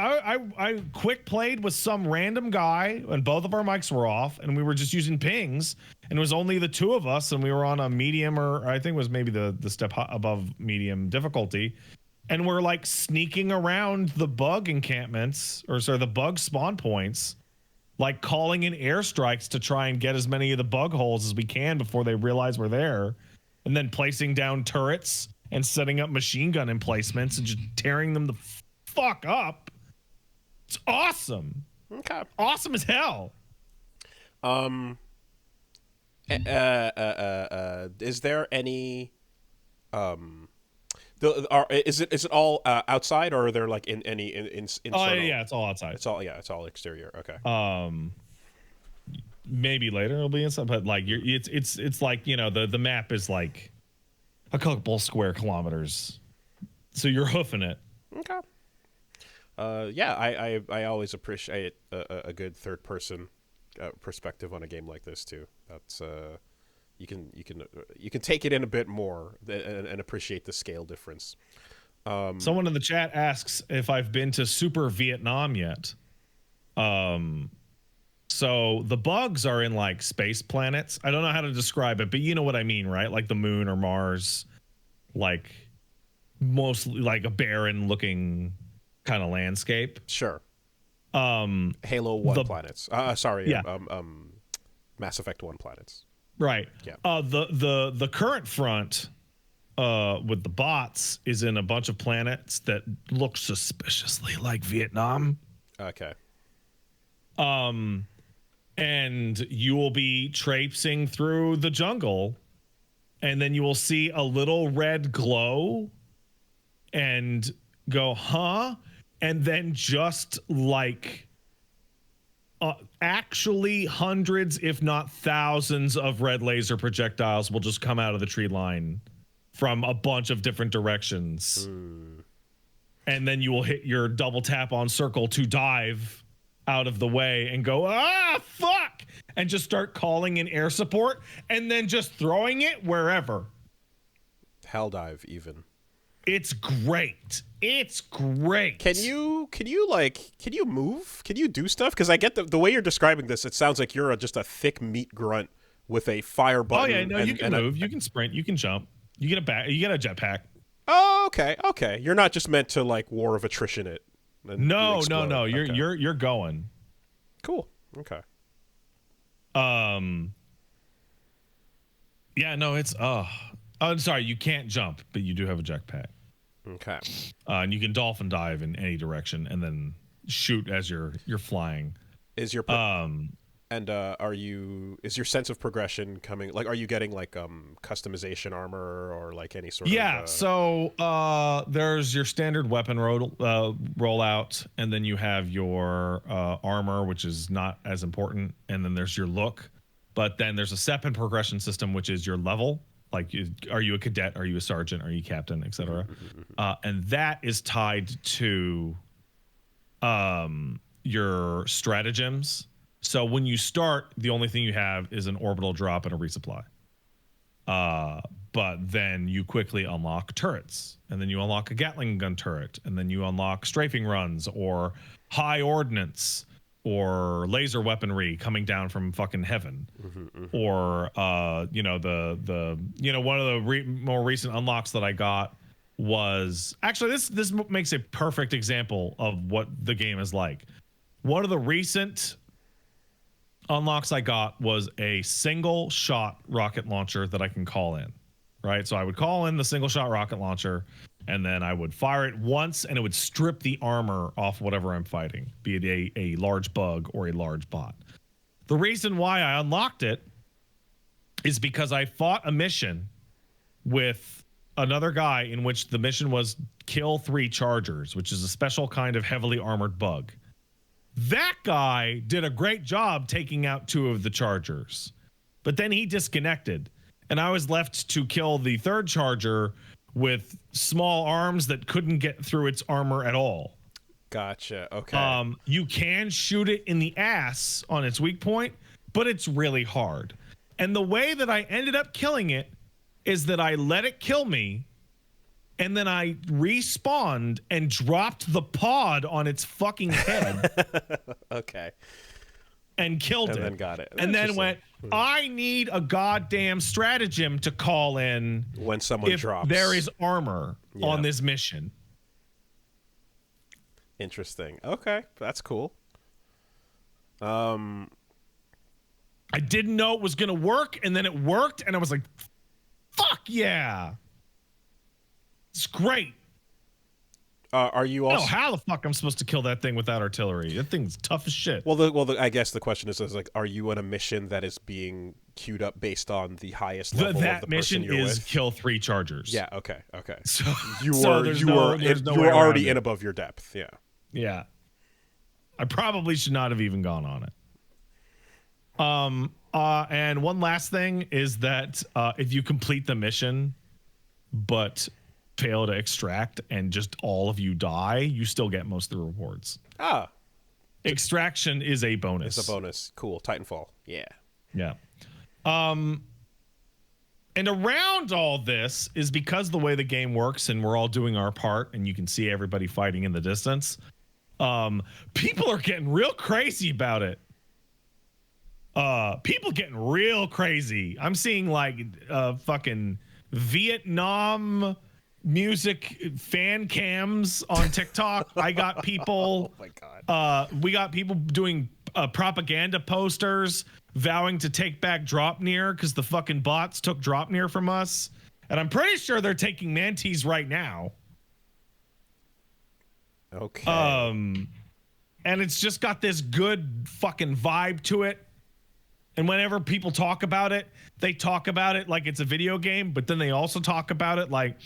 I quick played with some random guy, and both of our mics were off, and we were just using pings, and it was only the two of us, and we were on a medium, or I think it was maybe the step above medium difficulty, and we're like sneaking around the bug encampments, or sorry, the bug spawn points, like calling in airstrikes to try and get as many of the bug holes as we can before they realize we're there, and then placing down turrets and setting up machine gun emplacements and just tearing them the fuck up. It's awesome.
Okay.
Awesome as hell.
Is there any is it all outside, or are there like in any
Oh
internal?
yeah, it's all outside.
It's all exterior. Okay.
Maybe later it'll be inside, but like it's like, you know, the map is like a couple square kilometers, so you're hoofing it.
Okay. Yeah, I always appreciate a good third person perspective on a game like this too. That's you can take it in a bit more and appreciate the scale difference.
Someone in the chat asks if I've been to Super Vietnam yet. So the bugs are in like space planets. I don't know how to describe it, but you know what I mean, right? Like the moon or Mars, like mostly like a barren looking kind of landscape.
Sure. Halo 1 planets. Sorry.
Yeah.
Mass Effect 1 planets.
Right.
Yeah.
The current front with the bots is in a bunch of planets that look suspiciously like Vietnam.
Okay.
And you will be traipsing through the jungle, and then you will see a little red glow and go, huh? And then just like actually hundreds, if not thousands of red laser projectiles will just come out of the tree line from a bunch of different directions. And then you will hit your double tap on circle to dive out of the way and go, fuck, and just start calling in air support and then just throwing it wherever.
Helldive even.
It's great. It's great.
Can you move? Can you do stuff? Because I get the way you're describing this, it sounds like you're just a thick meat grunt with a fire button.
Oh yeah, no, you can move, you can sprint, you can jump, you get a jetpack.
Oh, okay. You're not just meant to like war of attrition it.
No. You're going.
Cool. Okay.
Yeah, no, it's I'm sorry, you can't jump, but you do have a jetpack.
Okay.
And you can dolphin dive in any direction and then shoot as you're flying.
Is your is your sense of progression coming, like, are you getting like customization armor or like any sort of
so there's your standard weapon rollout, and then you have your armor, which is not as important, and then there's your look, but then there's a second progression system, which is your level. Like, are you a cadet? Are you a sergeant? Are you captain, etc.? And that is tied to your stratagems. So when you start, the only thing you have is an orbital drop and a resupply. But then you quickly unlock turrets, and then you unlock a Gatling gun turret, and then you unlock strafing runs or high ordnance or laser weaponry coming down from fucking heaven. Or one of the more recent unlocks that I got was actually this makes a perfect example of what the game is like. One of the recent unlocks I got was a single shot rocket launcher that I can call in, right? So I would call in the single shot rocket launcher, and then I would fire it once, and it would strip the armor off whatever I'm fighting, be it a large bug or a large bot. The reason why I unlocked it is because I fought a mission with another guy in which the mission was kill 3 chargers, which is a special kind of heavily armored bug. That guy did a great job taking out 2 of the chargers, but then he disconnected, and I was left to kill the 3rd charger with small arms that couldn't get through its armor at all.
Gotcha. Okay.
You can shoot it in the ass on its weak point, but it's really hard. And the way that I ended up killing it is that I let it kill me, and then I respawned and dropped the pod on its fucking head
Okay.
and killed
And
it.
then got it.
And then
Interesting.
went, I need a goddamn stratagem to call in
When someone
if
drops.
there is armor
Yeah.
on this mission.
Interesting. Okay, that's cool.
I didn't know it was going to work, and then it worked, and I was like, fuck yeah. It's great.
Are you
I
also?
don't know how the fuck I'm supposed to kill that thing without artillery. That thing's tough as shit.
I guess the question is like, are you on a mission that is being queued up based on the highest level of the
That
person
mission
you're
is
with?
kill 3 chargers.
Yeah. Okay. Okay.
So,
You
so
were
there's
you
no-
were
there's no
you
way
were
around
already
it.
in above your depth. Yeah.
Yeah. I probably should not have even gone on it. And one last thing is that if you complete the mission but fail to extract and just all of you die, you still get most of the rewards.
Ah,
Extraction is a bonus.
it's a bonus. Cool. Titanfall. Yeah.
Yeah. And around all this is because the way the game works and we're all doing our part and you can see everybody fighting in the distance. People are getting real crazy about it. People getting real crazy. I'm seeing like fucking Vietnam music fan cams on TikTok. I got people.
Oh my god.
We got people doing propaganda posters vowing to take back Dropnir because the fucking bots took Dropnir from us, and I'm pretty sure they're taking Mantis right now.
Okay.
And it's just got this good fucking vibe to it. And whenever people talk about it, they talk about it like it's a video game, but then they also talk about it like,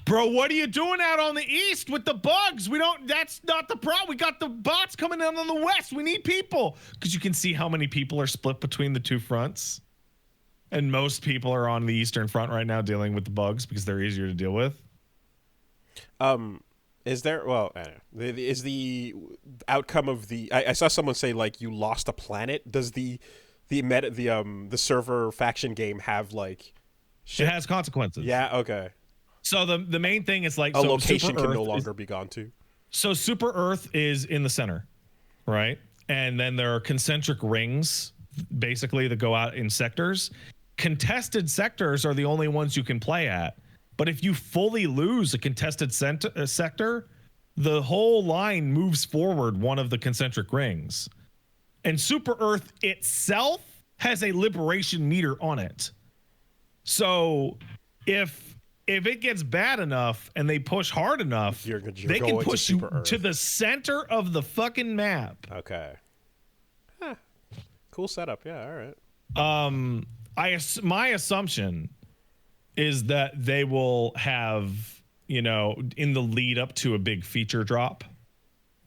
bro, what are you doing out on the east with the bugs? That's not the problem. We got the bots coming in on the west. We need people. Because you can see how many people are split between the two fronts. And most people are on the eastern front right now dealing with the bugs because they're easier to deal with.
Is there? Well, I don't know. Is the outcome of the? I saw someone say like you lost a planet. Does the server faction game have like?
It has consequences.
Yeah. Okay.
So the main thing is like
A location
Super
can
Earth
no longer be gone to.
So Super Earth is in the center, right? And then there are concentric rings, basically, that go out in sectors. Contested sectors are the only ones you can play at. But if you fully lose a contested sector, the whole line moves forward one of the concentric rings. And Super Earth itself has a liberation meter on it. So if it gets bad enough and they push hard enough,
You're
they
going
can
to
push you
Super Earth.
to the center of the fucking map.
Okay. Huh. Cool setup. Yeah. All right.
My assumption is that they will have, in the lead up to a big feature drop,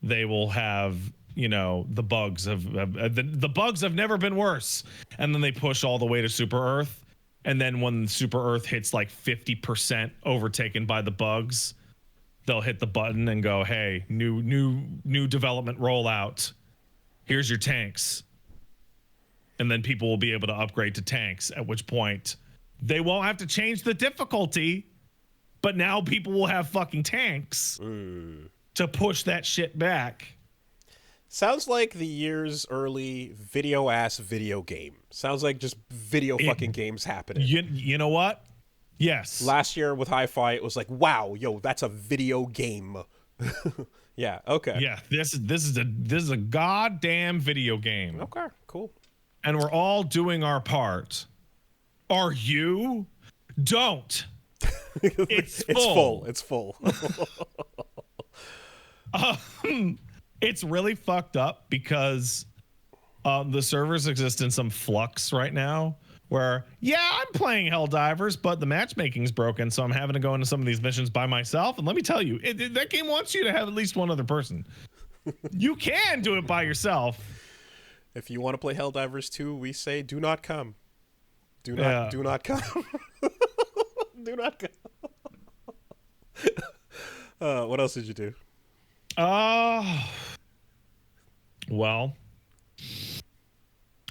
they will have, the bugs the bugs have never been worse. And then they push all the way to Super Earth. And then when Super Earth hits like 50% overtaken by the bugs, they'll hit the button and go, hey, new development rollout. Here's your tanks. And then people will be able to upgrade to tanks, at which point they won't have to change the difficulty, but now people will have fucking tanks to push that shit back.
Sounds like the year's early video game. Sounds like just fucking games happening.
You know what? Yes.
Last year with Hi-Fi, it was like, wow, yo, that's a video game. Yeah. Okay.
Yeah. This is a goddamn video game.
Okay. Cool.
And we're all doing our part. Are you? Don't. It's full.
It's full.
It's really fucked up because the servers exist in some flux right now where, yeah, I'm playing Helldivers, but the matchmaking's broken, so I'm having to go into some of these missions by myself. And let me tell you, that game wants you to have at least one other person. You can do it by yourself.
If you want to play Helldivers 2, we say do not come. Do not come. Do not come. What else did you do?
Well,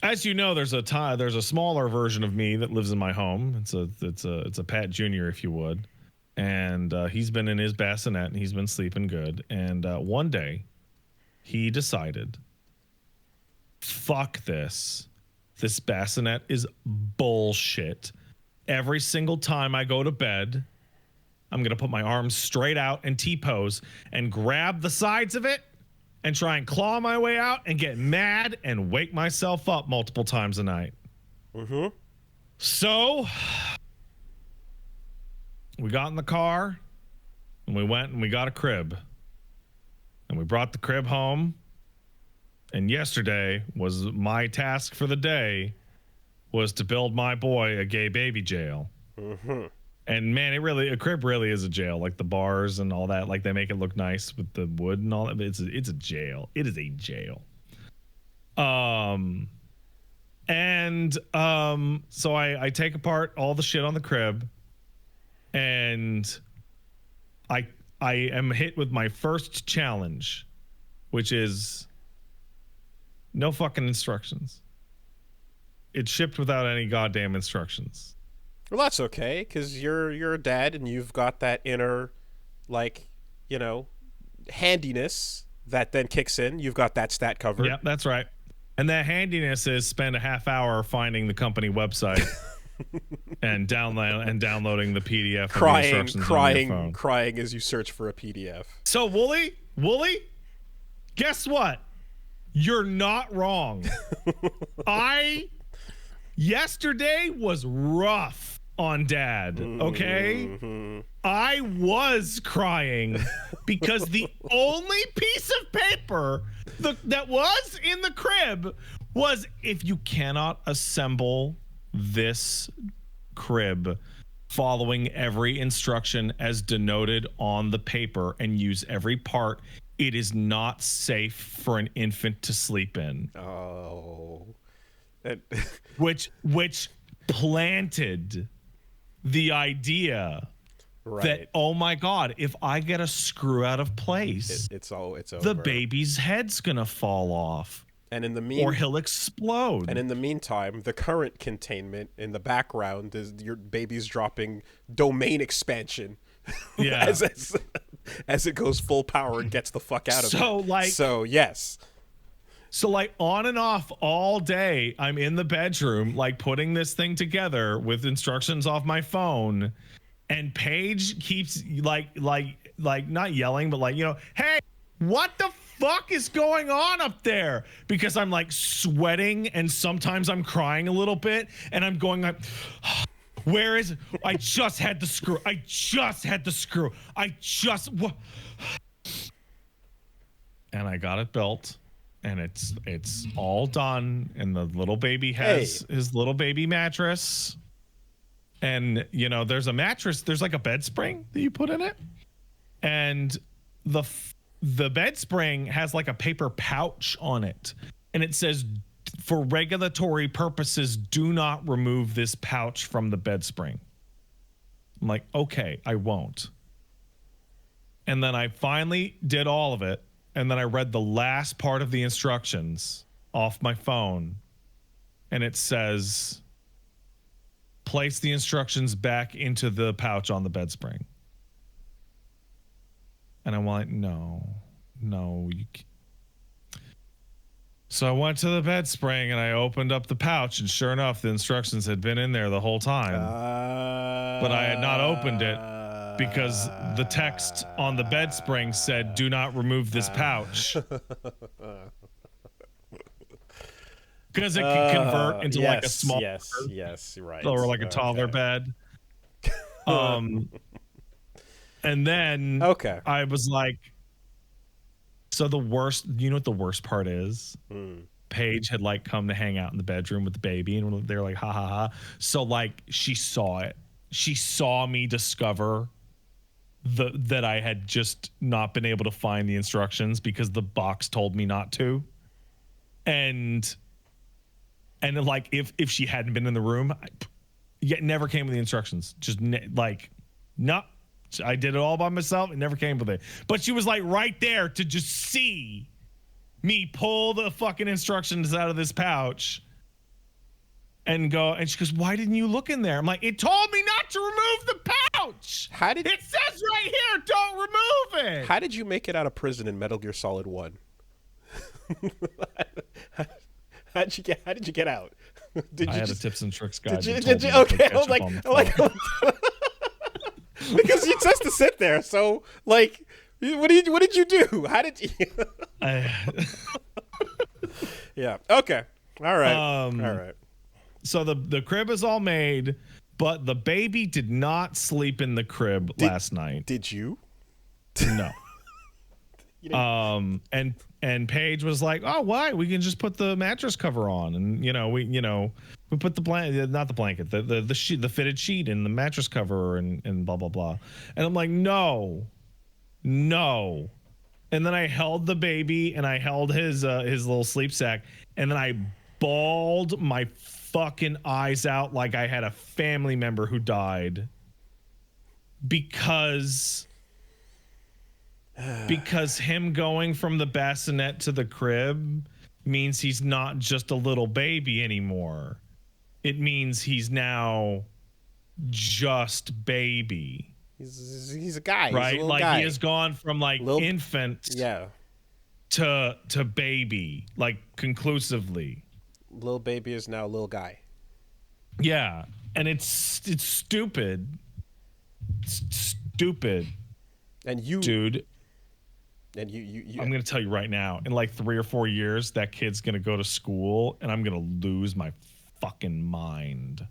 as you know, there's a smaller version of me that lives in my home. It's a Pat Jr., if you would, and he's been in his bassinet and he's been sleeping good. And one day, he decided, "Fuck this! This bassinet is bullshit. Every single time I go to bed, I'm gonna put my arms straight out and T-pose and grab the sides of it." And try and claw my way out and get mad and wake myself up multiple times a night.
Mm-hmm.
So we got in the car and we went and we got a crib. And we brought the crib home. And yesterday was my task for the day was to build my boy a gay baby jail.
Mm-hmm.
And man, a crib really is a jail. Like the bars and all that, like they make it look nice with the wood and all that. But it's a jail. It is a jail. So I take apart all the shit on the crib, and I am hit with my first challenge, which is no fucking instructions. It's shipped without any goddamn instructions.
Well, that's okay, because you're a dad and you've got that inner, like, handiness that then kicks in. You've got that stat covered.
Yep, that's right. And that handiness is spend a half hour finding the company website and downloading the PDF of the instructions on your phone.
Crying as you search for a PDF.
So Wooly, guess what? You're not wrong. Yesterday was rough on Dad, okay?
Mm-hmm.
I was crying because the only piece of paper that was in the crib was, if you cannot assemble this crib following every instruction as denoted on the paper and use every part, it is not safe for an infant to sleep in.
Oh.
which planted the idea that, oh my God, if I get a screw out of place,
it's over.
The baby's head's gonna fall off.
And
or he'll explode.
And in the meantime, the current containment in the background is your baby's dropping domain expansion.
Yeah.
as it goes full power and gets the fuck out of it. So yes.
So like on and off all day, I'm in the bedroom, like putting this thing together with instructions off my phone, and Paige keeps like not yelling, but like, hey, what the fuck is going on up there? Because I'm like sweating and sometimes I'm crying a little bit and I'm going like, where is it? I just had the screw. And I got it built. And it's all done, and the little baby has his little baby mattress, and there's a mattress. There's like a bed spring that you put in it, and the bed spring has like a paper pouch on it, and it says, "For regulatory purposes, do not remove this pouch from the bed spring." I'm like, okay, I won't. And then I finally did all of it. And then I read the last part of the instructions off my phone, and it says, place the instructions back into the pouch on the bed spring. And I'm like, no, you can't. So I went to the bed spring and I opened up the pouch, and sure enough, the instructions had been in there the whole time. But I had not opened it because the text on the bed spring said, do not remove this pouch. Because it can convert into like a small
yes, right.
or like a taller bed. And then I was like, so the worst, what the worst part is? Paige had like come to hang out in the bedroom with the baby, and they're like, ha ha ha. So like she saw it. She saw me discover that I had just not been able to find the instructions because the box told me not to. And like if she hadn't been in the room, yet never came with the instructions. Just no. I did it all by myself. It never came with it. But she was like right there to just see me pull the fucking instructions out of this pouch and go, and she goes, why didn't you look in there? I'm like, it told me not to remove the pouch. It says right here, don't remove it.
How did you make it out of prison in Metal Gear Solid 1? How did you get out?
I had a tips and tricks guide.
Did you? Okay, I'm like because it says to sit there. So like, what did you do? How did you? Yeah. Okay. All right. All right.
So the crib is all made, but the baby did not sleep in the crib last night.
Did you?
No. And Paige was like, "Oh, why? We can just put the mattress cover on, and we put the blanket, not the blanket, the sheet, the fitted sheet, and the mattress cover, and blah blah blah." And I'm like, "No." And then I held the baby, and I held his little sleep sack, and then I bawled my fucking eyes out like I had a family member who died because him going from the bassinet to the crib means he's not just a little baby anymore. It means he's now just baby.
He's a guy,
right?
He's a
like
guy.
He has gone from like infant, to baby, like conclusively.
Little baby is now little guy.
Yeah, and it's stupid. It's stupid.
And you,
dude.
And you
I'm gonna tell you right now, in like 3 or 4 years, that kid's gonna go to school, and I'm gonna lose my fucking mind.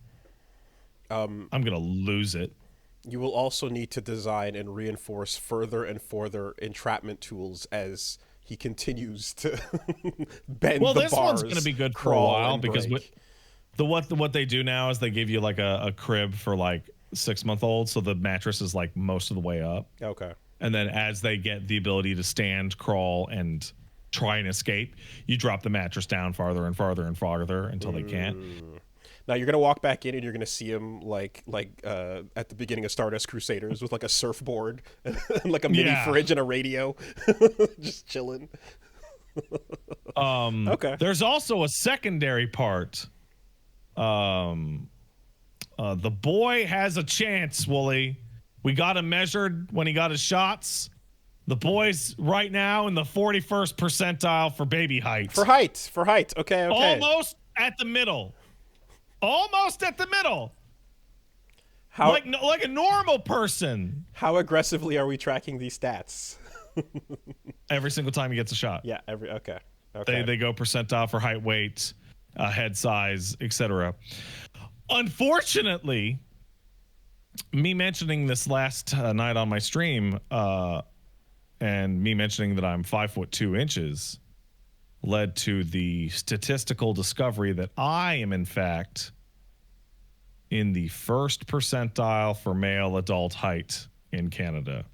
I'm gonna lose it.
You will also need to design and reinforce further and further entrapment tools as he continues to bend the bars.
Well, this one's gonna be good for a while because what they do now is they give you like a crib for like 6-month-olds, so the mattress is like most of the way up.
Okay.
And then as they get the ability to stand, crawl, and try and escape, you drop the mattress down farther and farther and farther until they can't.
Now you're gonna walk back in and you're gonna see him like at the beginning of Stardust Crusaders with like a surfboard and like a mini fridge and a radio, just chilling. Okay.
There's also a secondary part. The boy has a chance, Wooly. We got him measured when he got his shots. The boy's right now in the 41st percentile for baby height.
For height. Okay.
Almost at the middle.
How,
like a normal person.
How aggressively are we tracking these stats?
Every single time he gets a shot.
Yeah. Okay.
They go percentile for height, weight, head size, etc. Unfortunately, me mentioning this last night on my stream, and me mentioning that I'm 5'2" led to the statistical discovery that I am in fact in the 1st percentile for male adult height in Canada.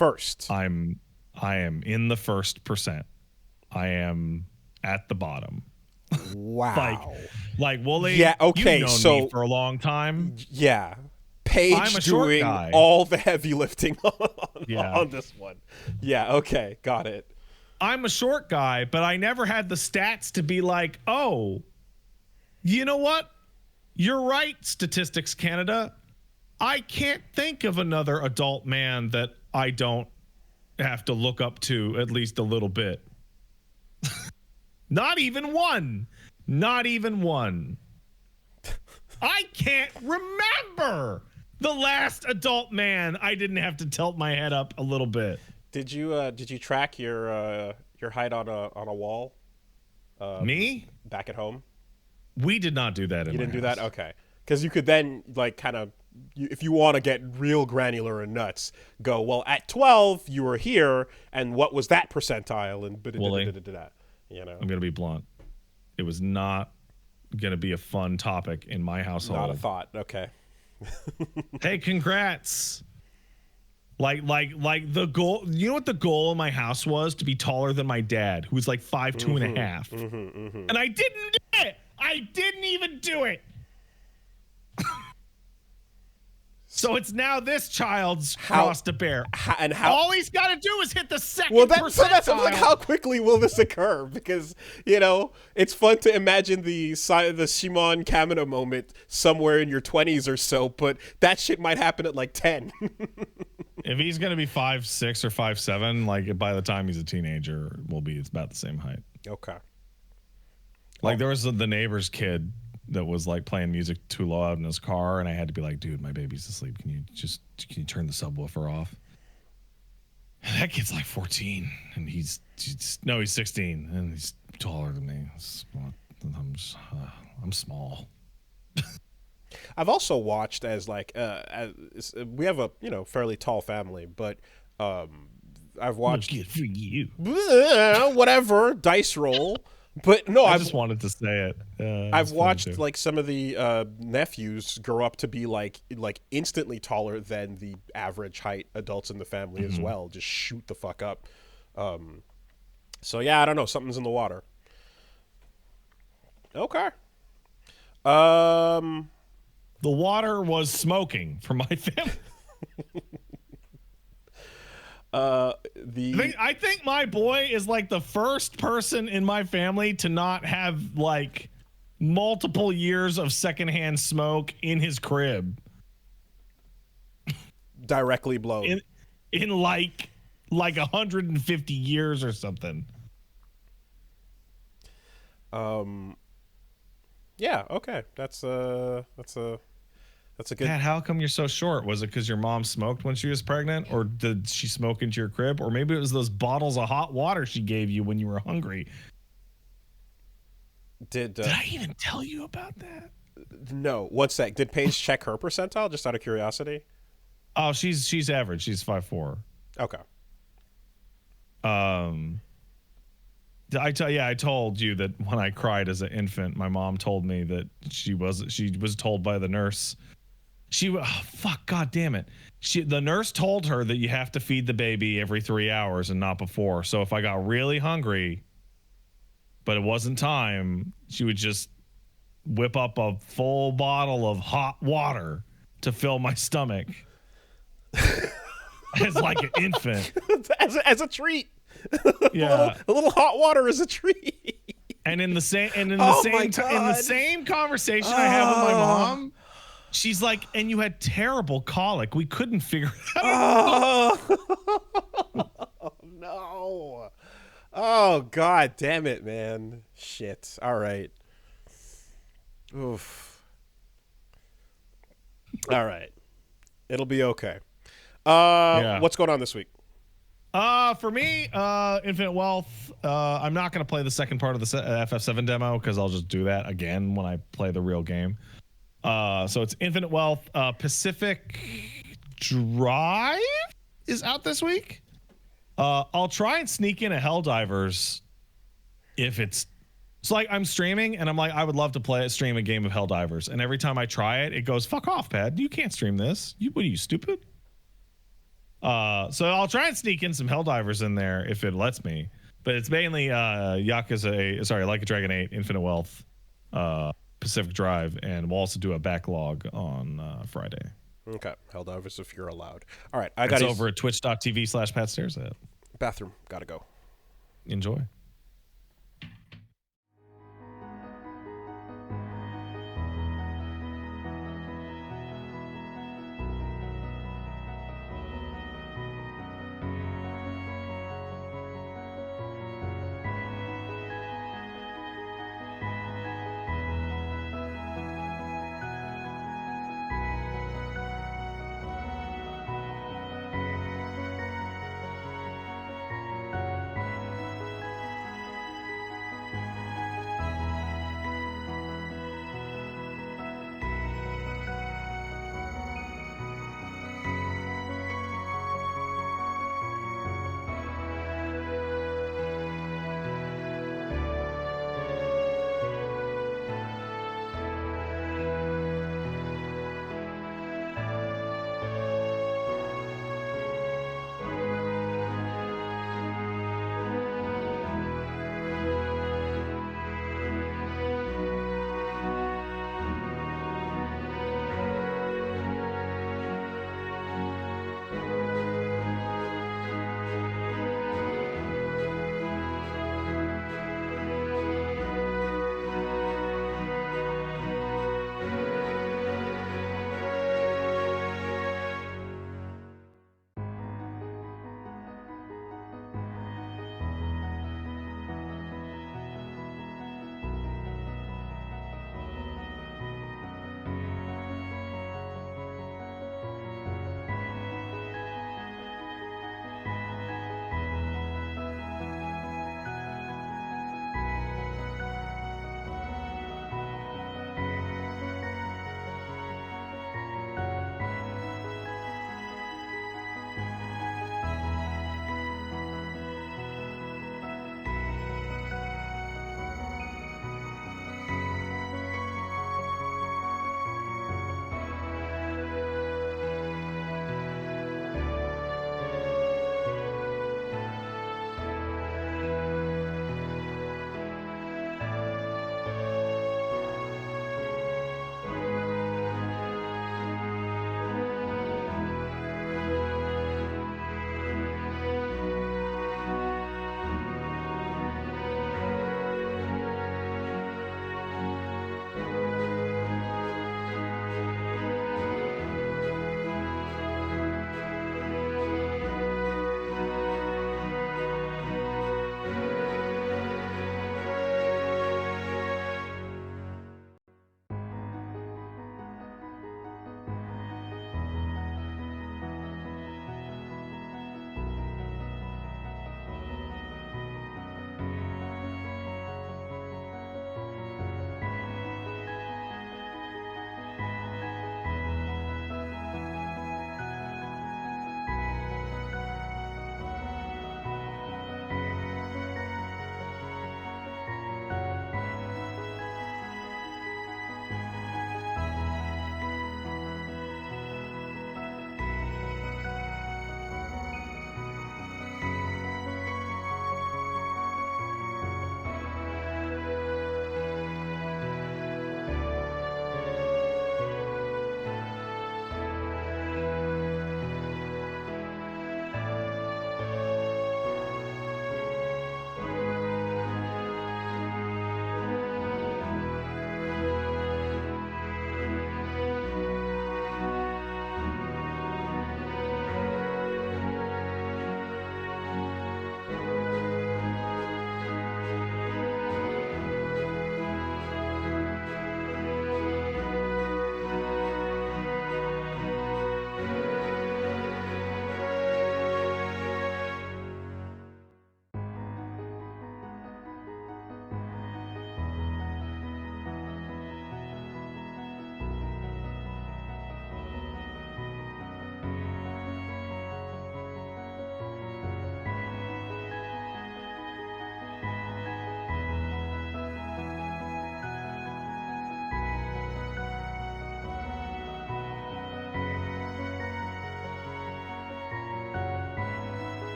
I am in the 1st%. I am at the bottom.
Wow.
like Wooly.
Yeah. Okay.
You've known me for a long time.
Yeah. Paige doing all the heavy lifting on this one. Yeah. Okay. Got it.
I'm a short guy, but I never had the stats to be like, oh, you know what? You're right, Statistics Canada. I can't think of another adult man that I don't have to look up to at least a little bit. Not even one. I can't remember the last adult man I didn't have to tilt my head up a little bit.
Did you track your height on a wall?
Me?
Back at home?
We did not do that.
You didn't do that? Okay. Because you could then like kind of, if you want to get real granular and nuts, go, well, at 12 you were here, and what was that percentile? And you know,
I'm gonna be blunt. It was not gonna be a fun topic in my household.
Not a thought. Okay.
Hey, congrats. Like the goal, you know what the goal in my house was? To be taller than my dad, who was like 5'2" and a half. And I didn't do it. I didn't even do it. So it's now this child's
How-
cross to bear.
How
All he's got to do is hit the second
well,
percentile.
I'm like, how quickly will this occur? Because it's fun to imagine the Shimon Kamina moment somewhere in your 20s or so, but that shit might happen at like 10.
If he's going to be 5'6" or 5'7", like by the time he's a teenager, it's about the same height.
Okay.
Like there was the neighbor's kid that was like playing music too loud in his car, and I had to be like, dude, my baby's asleep. Can you turn the subwoofer off? And that kid's like 14, and he's 16, and he's taller than me. I'm small.
I've also watched as we have a fairly tall family, but I've watched
Good for you.
whatever dice roll. But no,
I just wanted to say it.
I've watched like some of the nephews grow up to be like instantly taller than the average height adults in the family as well. Just shoot the fuck up. So yeah, I don't know. Something's in the water. Okay.
The water was smoking for my family. I think my boy is like the first person in my family to not have like multiple years of secondhand smoke in his crib.
Directly blown.
In like 150 years or something.
Yeah, okay. That's a good.
Dad, how come you're so short? Was it because your mom smoked when she was pregnant, or did she smoke into your crib, or maybe it was those bottles of hot water she gave you when you were hungry? Did I even tell you about that?
No. One sec. Did Paige check her percentile just out of curiosity?
Oh, she's average. She's 5'4".
Okay.
I told you that when I cried as an infant, my mom told me that she was told by the nurse. God damn it. The nurse told her that you have to feed the baby every 3 hours and not before. So if I got really hungry, but it wasn't time, she would just whip up a full bottle of hot water to fill my stomach. As like an infant.
as a treat.
Yeah.
A little hot water is a treat.
And in the same conversation I have with my mom, she's like, and you had terrible colic. We couldn't figure it out.
Oh, no. Oh, God damn it, man. Shit. All right. Oof. All right. It'll be okay. What's going on this week?
For me, Infinite Wealth, I'm not going to play the second part of the FF7 demo because I'll just do that again when I play the real game. So it's Infinite Wealth. Pacific Drive is out this week. I'll try and sneak in a Helldivers if it's like I'm streaming and I'm like, I would love to stream a game of Helldivers. And every time I try it, it goes, fuck off, Pad. You can't stream this. What are you, stupid? So I'll try and sneak in some Helldivers in there if it lets me. But it's mainly Like a Dragon 8, Infinite Wealth, Pacific Drive, and we'll also do a backlog on Friday.
Okay, Helldivers if you're allowed. All right,
It's over at twitch.tv/PatStares.
Bathroom, gotta go.
Enjoy.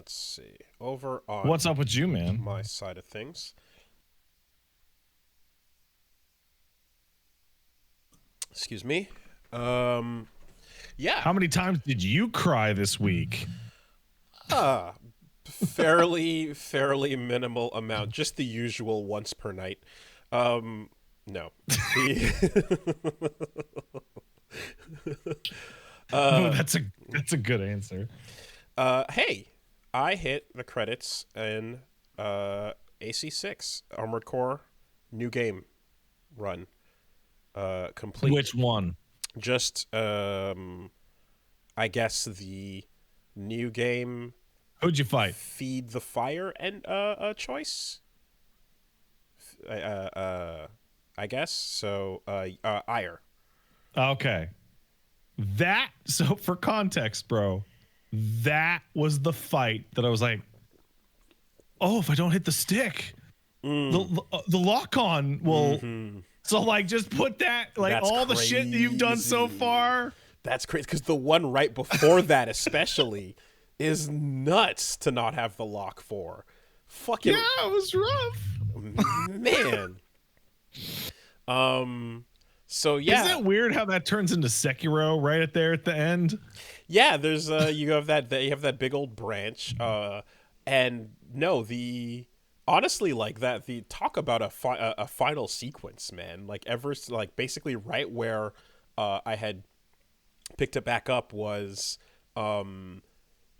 let's see. Over on
What's up with you, man?
my side of things. Excuse me. Yeah.
How many times did you cry this week?
Fairly minimal amount, just the usual once per night. No.
Oh, that's a good answer.
Hey, I hit the credits in AC6 Armored Core new game run. Complete.
Which one?
Just I guess the new game
Who'd you fight?
Feed the Fire and choice. I guess so. Ire.
Okay. So for context, bro, that was the fight that I was like, oh, if I don't hit the stick, the lock on will. So like, just put that, like,
That's
all the shit that you've done so
crazy.
far.
That's crazy because the one right before that, especially, is nuts to not have the lock for. Fucking
Yeah, it was rough.
man. So yeah,
Isn't it weird how that turns into Sekiro right at the end?
yeah. There's you have that big old branch. And no, the honestly like that the talk about a final sequence, man. Like basically right where I had picked it back up was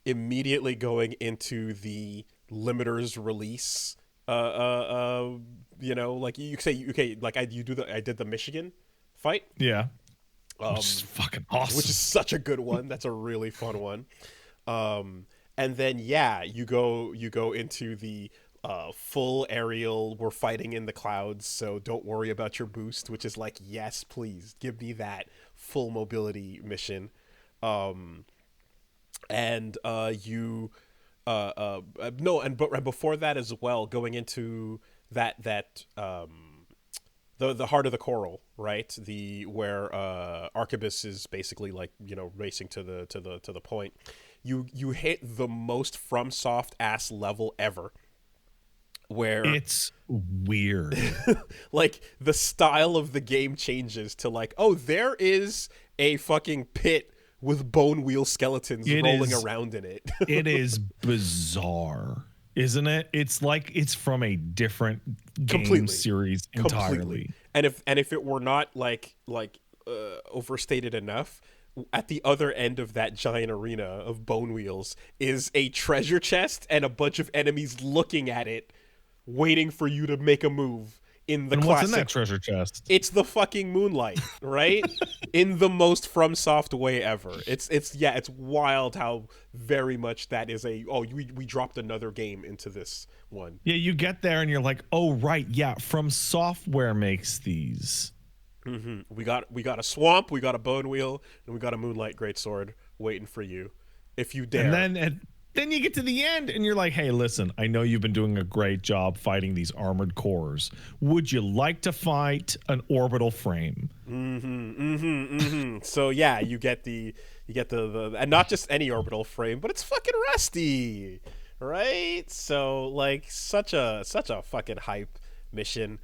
immediately going into the limiters release. Like you say, okay, like I did the Michigan fight,
Yeah. Which is fucking awesome.
which is such a good one. That's a really fun one. And then yeah, you go into the full aerial. We're fighting in the clouds, so don't worry about your boost. Which is like, yes, please give me that full mobility mission. And you no, and but right before that as well, going into that the heart of the coral, right? The where Arquebus is basically like, racing to the point. You hit the most FromSoft ass level ever, where
It's weird.
like the style of the game changes to like, oh, there is a fucking pit with bone wheel skeletons rolling around in it.
It is bizarre, isn't it? It's like it's from a different game
Completely.
series entirely.
Completely. And if it were not like overstated enough, at the other end of that giant arena of bone wheels is a treasure chest and a bunch of enemies looking at it, waiting for you to make a move. In the
And
classic,
what's in that treasure chest?
it's the fucking moonlight, right? In the most FromSoft way ever. It's wild how very much that is we dropped another game into this one.
Yeah, you get there and you're like, oh right, yeah, From Software makes these.
We got a swamp, we got a bone wheel, and we got a moonlight greatsword waiting for you, if you dare.
And then you get to the end and you're like, hey, listen, I know you've been doing a great job fighting these armored cores. Would you like to fight an orbital frame?
So yeah, you get the and not just any orbital frame, but it's fucking rusty, right? So like such a fucking hype mission.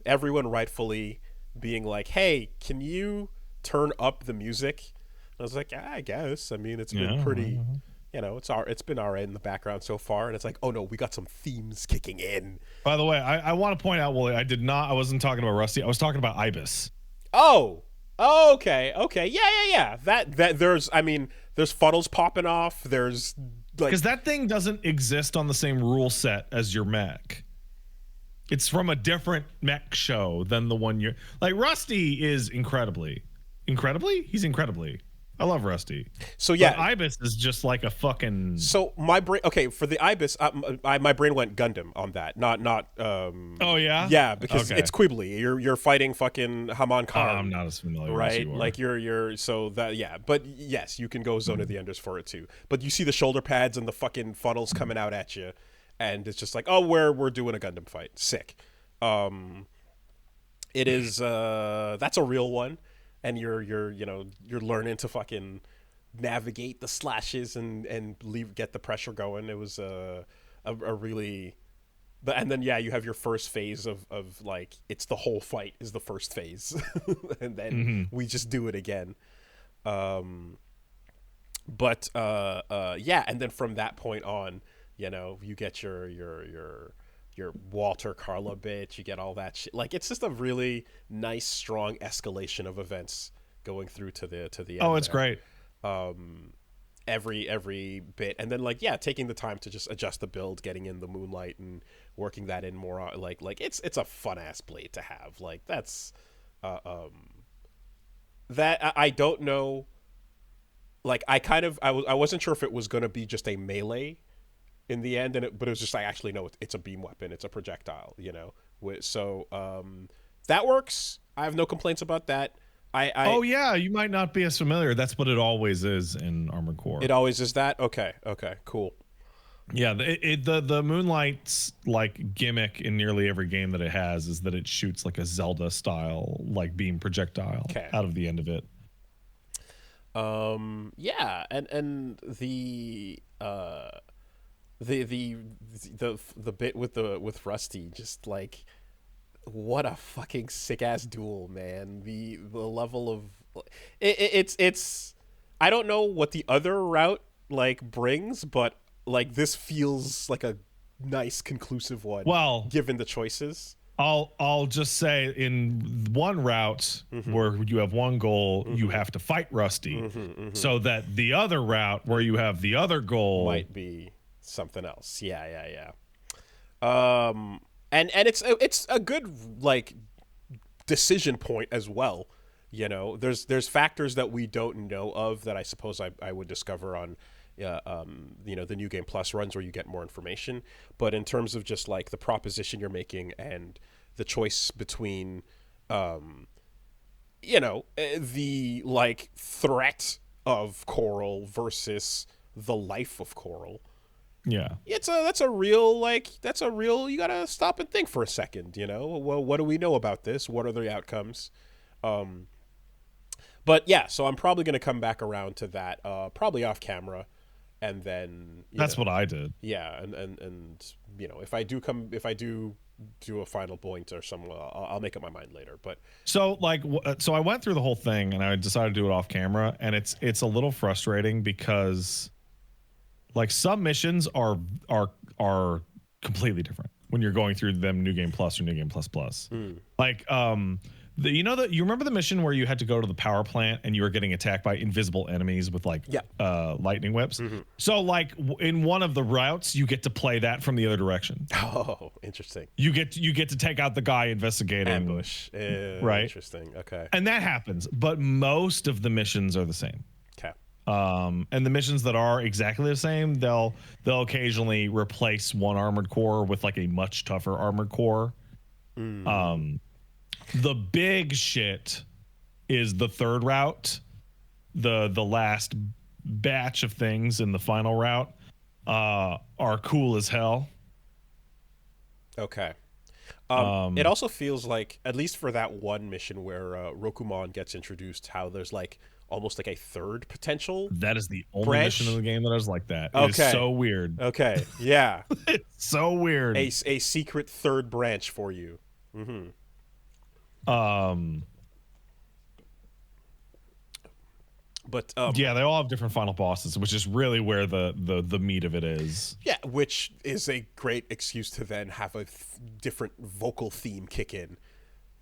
Everyone rightfully being like, hey, can you turn up the music? I was like, I guess. I mean, it's been pretty, it's been all right in the background so far. And it's like, oh no, we got some themes kicking in.
By the way, I want to point out, Wooly, I wasn't talking about Rusty. I was talking about Ibis.
Oh, okay. Yeah. That there's funnels popping off. There's like,
because that thing doesn't exist on the same rule set as your mech. It's from a different mech show than the one you're like. Rusty is incredibly. He's incredibly. I love Rusty.
So yeah,
but Ibis is just like a fucking.
So my brain, okay, for the Ibis, my brain went Gundam on that, not.
Oh yeah.
Yeah, because it's Quibbly. You're fighting fucking Haman Khan.
I'm not as familiar,
right?
As you are.
Like you're so that but yes, you can go Zone of the Enders for it too. But you see the shoulder pads and the fucking funnels coming out at you, and it's just like, oh, we're doing a Gundam fight. Sick. It is that's a real one. And you're learning to fucking navigate the slashes and get the pressure going. It was a really, but and then yeah, you have your first phase of like it's the whole fight is the first phase, and then we just do it again. Um, but yeah, and then from that point on, you get your Walter Carla bitch, you get all that shit. Like it's just a really nice, strong escalation of events going through to the
Oh,
end
it's
there.
great.
Um, every bit, and then like yeah, taking the time to just adjust the build, getting in the moonlight and working that in more like it's a fun ass blade to have. Like that's uh, um that I don't know. Like I wasn't sure if it was gonna be just a melee in the end, but it was just like actually no, it's a beam weapon, it's a projectile, So that works. I have no complaints about that. I
Oh yeah, you might not be as familiar. That's what it always is in Armored Core.
It always is that. Okay, cool.
Yeah, the Moonlight's like gimmick in nearly every game that it has is that it shoots like a Zelda style like beam projectile
Okay.
out of the end of it.
Yeah, and the bit with Rusty, just like what a fucking sick ass duel, man. The level of it's I don't know what the other route like brings, but like this feels like a nice conclusive one
Well,
given the choices.
I'll just say in one route where you have one goal, you have to fight Rusty, so that the other route where you have the other goal
Might be something else. Yeah. And it's a good like decision point as well. There's factors that we don't know of that I suppose I would discover on the New Game Plus runs where you get more information. But in terms of just like the proposition you're making and the choice between the like threat of Coral versus the life of Coral,
yeah.
that's a real, you gotta stop and think for a second. Well, what do we know about this? What are the outcomes? But yeah, so I'm probably gonna come back around to that, probably off camera, and then
That's what I did.
yeah, and if I do a final point or something, I'll make up my mind later. But
So like so I went through the whole thing and I decided to do it off camera, and it's a little frustrating because like some missions are completely different when you're going through them New Game Plus or New Game Plus Plus. Like you remember the mission where you had to go to the power plant and you were getting attacked by invisible enemies with like lightning whips. So like in one of the routes you get to play that from the other direction.
oh, interesting.
You get to take out the guy investigating
Ambush.
right?
Interesting. Okay.
And that happens, but most of the missions are the same.
Okay.
And the missions that are exactly the same, they'll occasionally replace one armored core with like a much tougher armored core. The big shit is the third route. The last batch of things in the final route are cool as hell.
Okay. It also feels like, at least for that one mission where Rokumon gets introduced, how there's like almost like a third potential.
That is the only
branch?
mission in the game that I was like that.
Okay.
It is so weird.
Okay. Yeah.
It's so weird.
a secret third branch for you. But
yeah, they all have different final bosses, which is really where the meat of it is.
yeah, which is a great excuse to then have a different vocal theme kick in.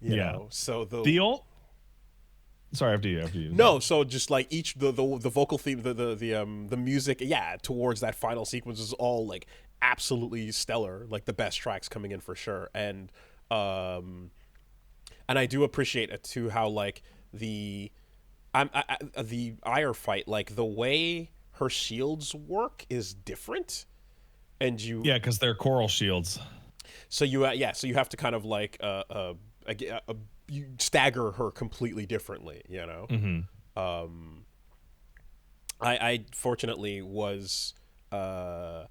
You know? So
sorry, after you.
No, so just like each the vocal theme, the music, yeah, towards that final sequence is all like absolutely stellar, like the best tracks coming in for sure. And I do appreciate it too how like the Ire fight, like the way her shields work is different, and
because they're coral shields.
So you have to kind of like you stagger her completely differently, I fortunately was I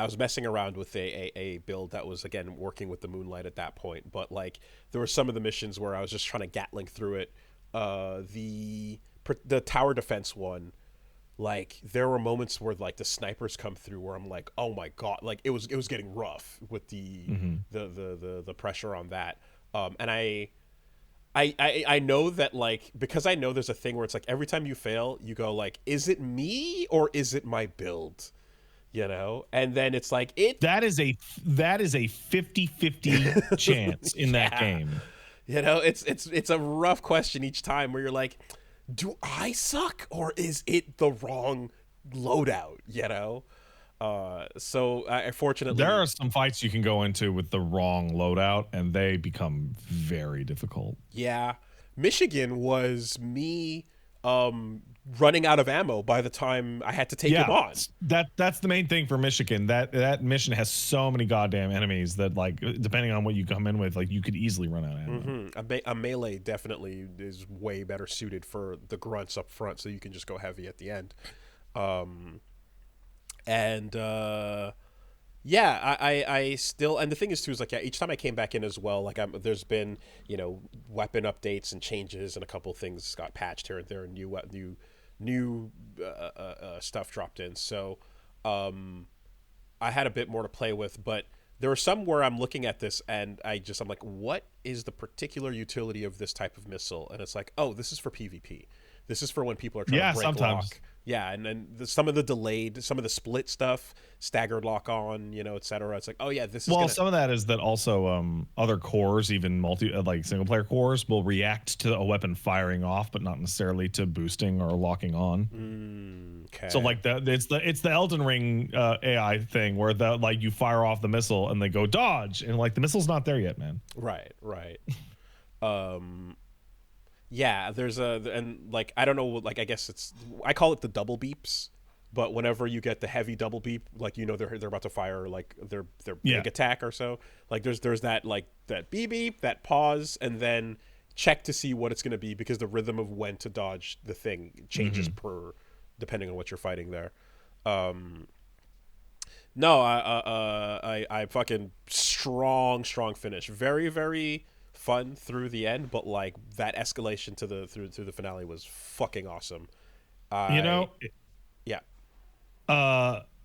was messing around with a build that was again working with the moonlight at that point, but like there were some of the missions where I was just trying to gatling through it. The tower defense one, like there were moments where like the snipers come through where I'm like, oh my god, like it was getting rough with the pressure on that. And I know that, like, because I know there's a thing where it's like every time you fail, you go like, is it me or is it my build? You know? And then it's like
that is a 50-50 chance in that
yeah.
game.
You know, it's a rough question each time where you're like, do I suck or is it the wrong loadout? You know? So I fortunately
There are some fights you can go into with the wrong loadout, and they become very difficult.
yeah. Michigan was me running out of ammo by the time I had to take him
Yeah,
on.
that's the main thing for Michigan. That mission has so many goddamn enemies that, like, depending on what you come in with, like, you could easily run out of ammo.
A melee definitely is way better suited for the grunts up front, so you can just go heavy at the end. And yeah, I still, and the thing is too is like, yeah, each time I came back in as well, like there's been, you know, weapon updates and changes, and a couple things got patched here and there, and new stuff dropped in. So I had a bit more to play with, but there are some where I'm looking at this and I'm like, what is the particular utility of this type of missile? And it's like, oh, this is for PvP. This is for when people are trying to break
sometimes.
lock. Yeah, and then some of the delayed, some of the split stuff, staggered lock on, you know, etc. It's like, oh yeah, this is
Well,
gonna.
some of that is that also other cores, even like single player cores, will react to a weapon firing off, but not necessarily to boosting or locking on.
Okay.
So like it's the Elden Ring AI thing where like you fire off the missile and they go dodge, and like the missile's not there yet, man.
Right. Yeah, and like I don't know, like I guess I call it the double beeps, but whenever you get the heavy double beep, like you know they're about to fire like their big attack or so. Like there's that like that beep beep, that pause, and then check to see what it's going to be because the rhythm of when to dodge the thing changes depending on what you're fighting there. No, I fucking strong finish, very very fun through the end, but like that escalation to the through the finale was fucking awesome. Yeah.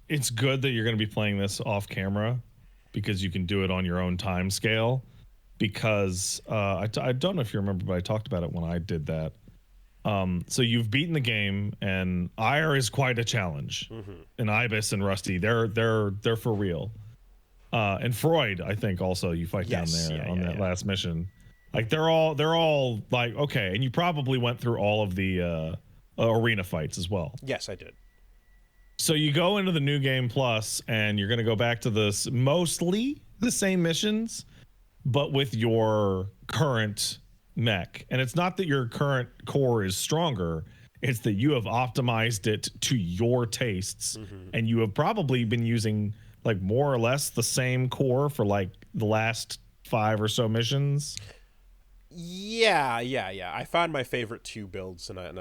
It's good that you're going to be playing this off camera because you can do it on your own time scale. Because I don't know if you remember, but I talked about it when I did that. So you've beaten the game, and Ire is quite a challenge. And Ibis and Rusty, they're for real. And Freud, I think also you fight down there on that last mission. Like they're all like okay, and you probably went through all of the arena fights as well.
Yes, I did.
So you go into the new game plus, and you're going to go back to this mostly the same missions, but with your current mech. And it's not that your current core is stronger; it's that you have optimized it to your tastes, and you have probably been using like more or less the same core for like the last 5 or so missions.
Yeah. I found my favorite 2 builds, and I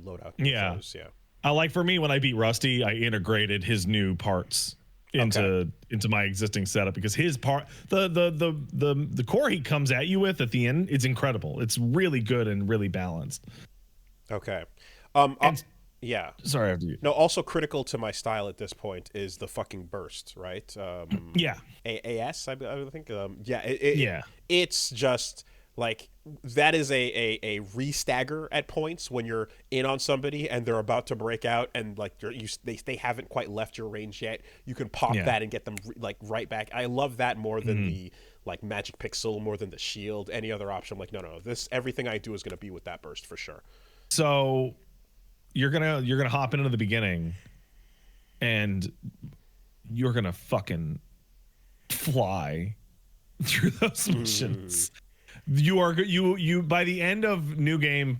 load out those. Yeah.
Like for me, when I beat Rusty, I integrated his new parts into my existing setup because his part, the core he comes at you with at the end, is incredible. It's really good and really balanced.
Okay. Yeah.
Sorry, after you.
No, also critical to my style at this point is the fucking burst, right?
Yeah.
AS, I think. It's just like that is a re-stagger at points when you're in on somebody and they're about to break out and like they haven't quite left your range yet. You can pop that and get them like right back. I love that more than the like magic pixel, more than the shield. Any other option? I'm like no, this everything I do is gonna be with that burst for sure.
So you're gonna hop into the beginning and you're gonna fucking fly through those missions. You by the end of new game,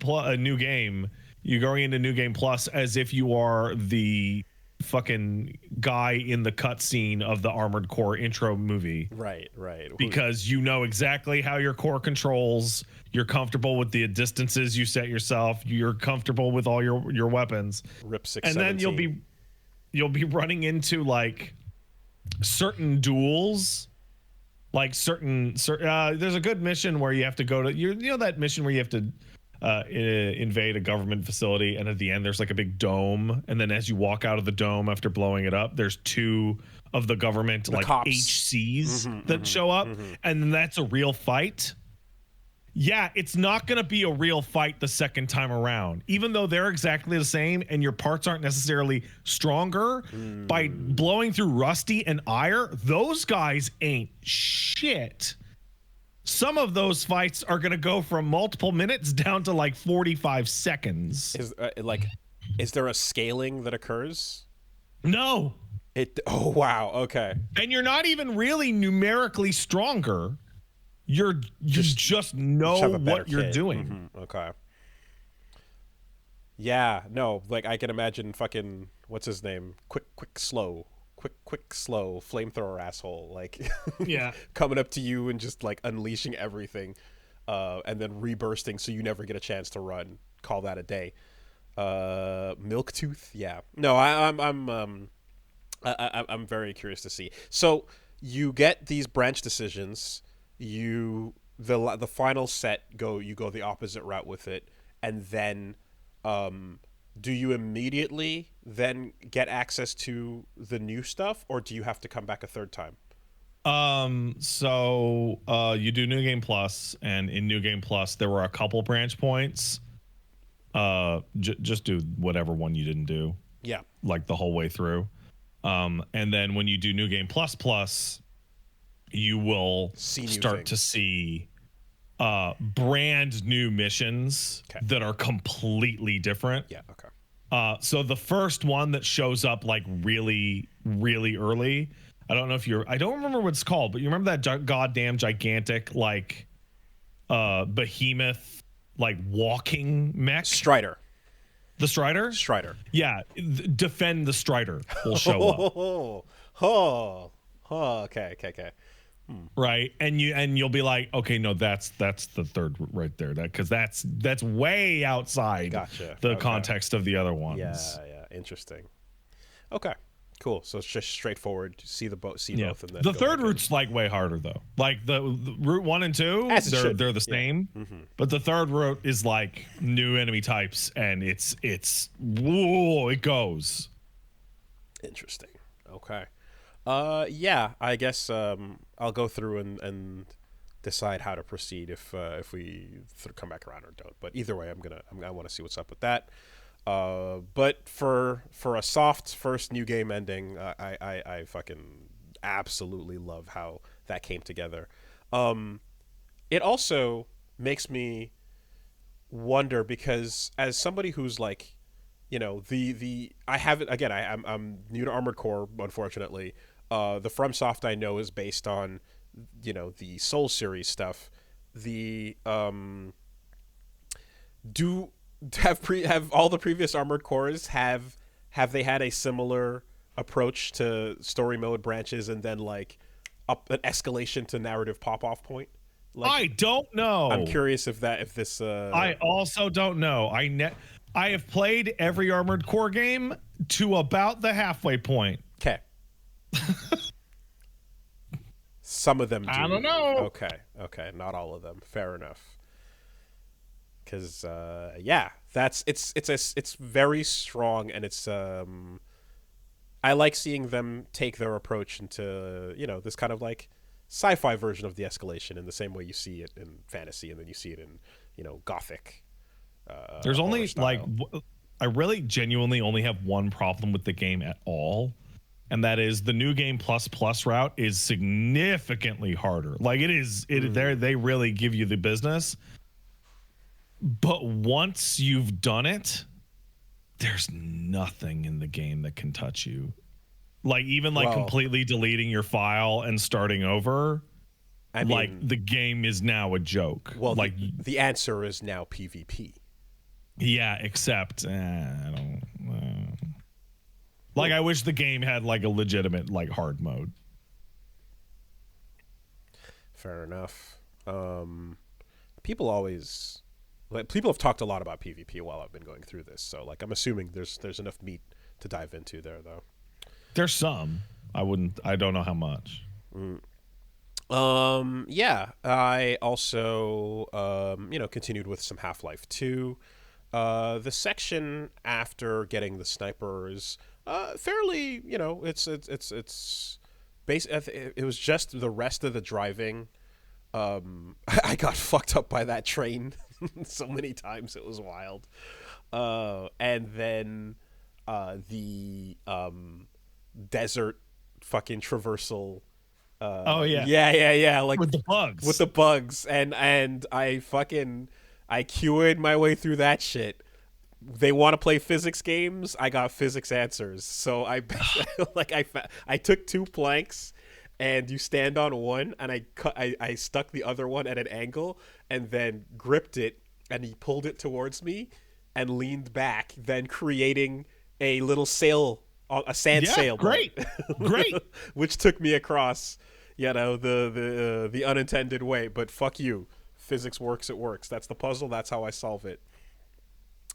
you're going into new game plus as if you are the fucking guy in the cutscene of the Armored Core intro movie.
Right.
Because you know exactly how your core controls. You're comfortable with the distances you set yourself. You're comfortable with all your weapons.
Rip 617.
And then you'll be running into like certain duels. Like certain there's a good mission where you have to go to that mission where you have to invade a government facility, and at the end there's like a big dome, and then as you walk out of the dome after blowing it up, there's two of the government
The
like
cops.
HCs that show up, and then that's a real fight. Yeah, it's not going to be a real fight the second time around, even though they're exactly the same and your parts aren't necessarily stronger. By blowing through Rusty and Ire, those guys ain't shit. Some of those fights are going to go from multiple minutes down to like 45 seconds.
Is there a scaling that occurs?
No.
Oh, wow. Okay.
And you're not even really numerically stronger. You just know what you're doing.
Okay. Yeah, no, like I can imagine fucking what's his name? Quick, slow, flamethrower asshole, like
Yeah.
coming up to you and just like unleashing everything, and then rebursting so you never get a chance to run. Call that a day. Milktooth, yeah. No, I'm very curious to see. So you get these branch decisions. The final set you go the opposite route with it, and then do you immediately then get access to the new stuff, or do you have to come back a third time?
So you do New Game Plus, and in New Game Plus there were a couple branch points. Just do whatever one you didn't do.
Yeah.
Like the whole way through. And then when you do New Game Plus, you will start to see brand new missions that are completely different.
Yeah, okay.
So the first one that shows up like really, really early, I don't remember what it's called, but you remember that goddamn gigantic like behemoth like walking mech?
Strider.
The Strider?
Strider.
Yeah, defend the Strider will show up.
Okay.
Right, and you'll be like, okay, no, that's the third right there, because that's way outside the context of the other ones.
Yeah, interesting. Okay, cool. So it's just straightforward. See both, and then
the third route's like way harder though. Like the route 1 and 2, they're the same, but the third route is like new enemy types, and whoa, it goes.
Interesting. Okay. Yeah, I guess I'll go through and decide how to proceed if we come back around or don't. But either way, I want to see what's up with that. But for a soft first new game ending, I fucking absolutely love how that came together. It also makes me wonder, because as somebody who's like, you know, I haven't, again, I'm new to Armored Core, unfortunately. The FromSoft I know is based on, you know, the Soul series stuff. Have all the previous Armored Cores have they had a similar approach to story mode branches and then like up an escalation to narrative pop off point? Like,
I don't know.
I'm curious if this.
I also don't know. I have played every Armored Core game to about the halfway point.
Okay. Some of them do.
I don't know.
Okay, not all of them. Fair enough. Because yeah, it's very strong, and it's I like seeing them take their approach into, you know, this kind of like sci-fi version of the escalation in the same way you see it in fantasy, and then you see it in, you know, gothic.
There's only like, I really genuinely only have one problem with the game at all, and that is the New Game Plus route is significantly harder. Like they really give you the business. But once you've done it, there's nothing in the game that can touch you. Like even like completely deleting your file and starting over. I mean, like the game is now a joke.
Well,
like
the answer is now PvP.
Yeah, except I don't. Like I wish the game had like a legitimate like hard mode.
Fair enough. People have talked a lot about PvP while I've been going through this, so like I'm assuming there's enough meat to dive into there, though.
There's some. I don't know how much.
Yeah, I also continued with some Half-Life 2. The section after getting the snipers, fairly, it's it was just the rest of the driving. I got fucked up by that train so many times, it was wild. And then the desert fucking traversal.
Oh yeah,
Yeah, like
with the
with
bugs.
the bugs, and I QA'd my way through that shit. They want to play physics games. I got physics answers. So I I took two planks, and you stand on one, and I stuck the other one at an angle, and then gripped it, and he pulled it towards me, and leaned back, then creating a little sail, a sand
Yeah,
sailboat,
great, great.
which took me across, the unintended way. But fuck you, physics works. It works. That's the puzzle. That's how I solve it.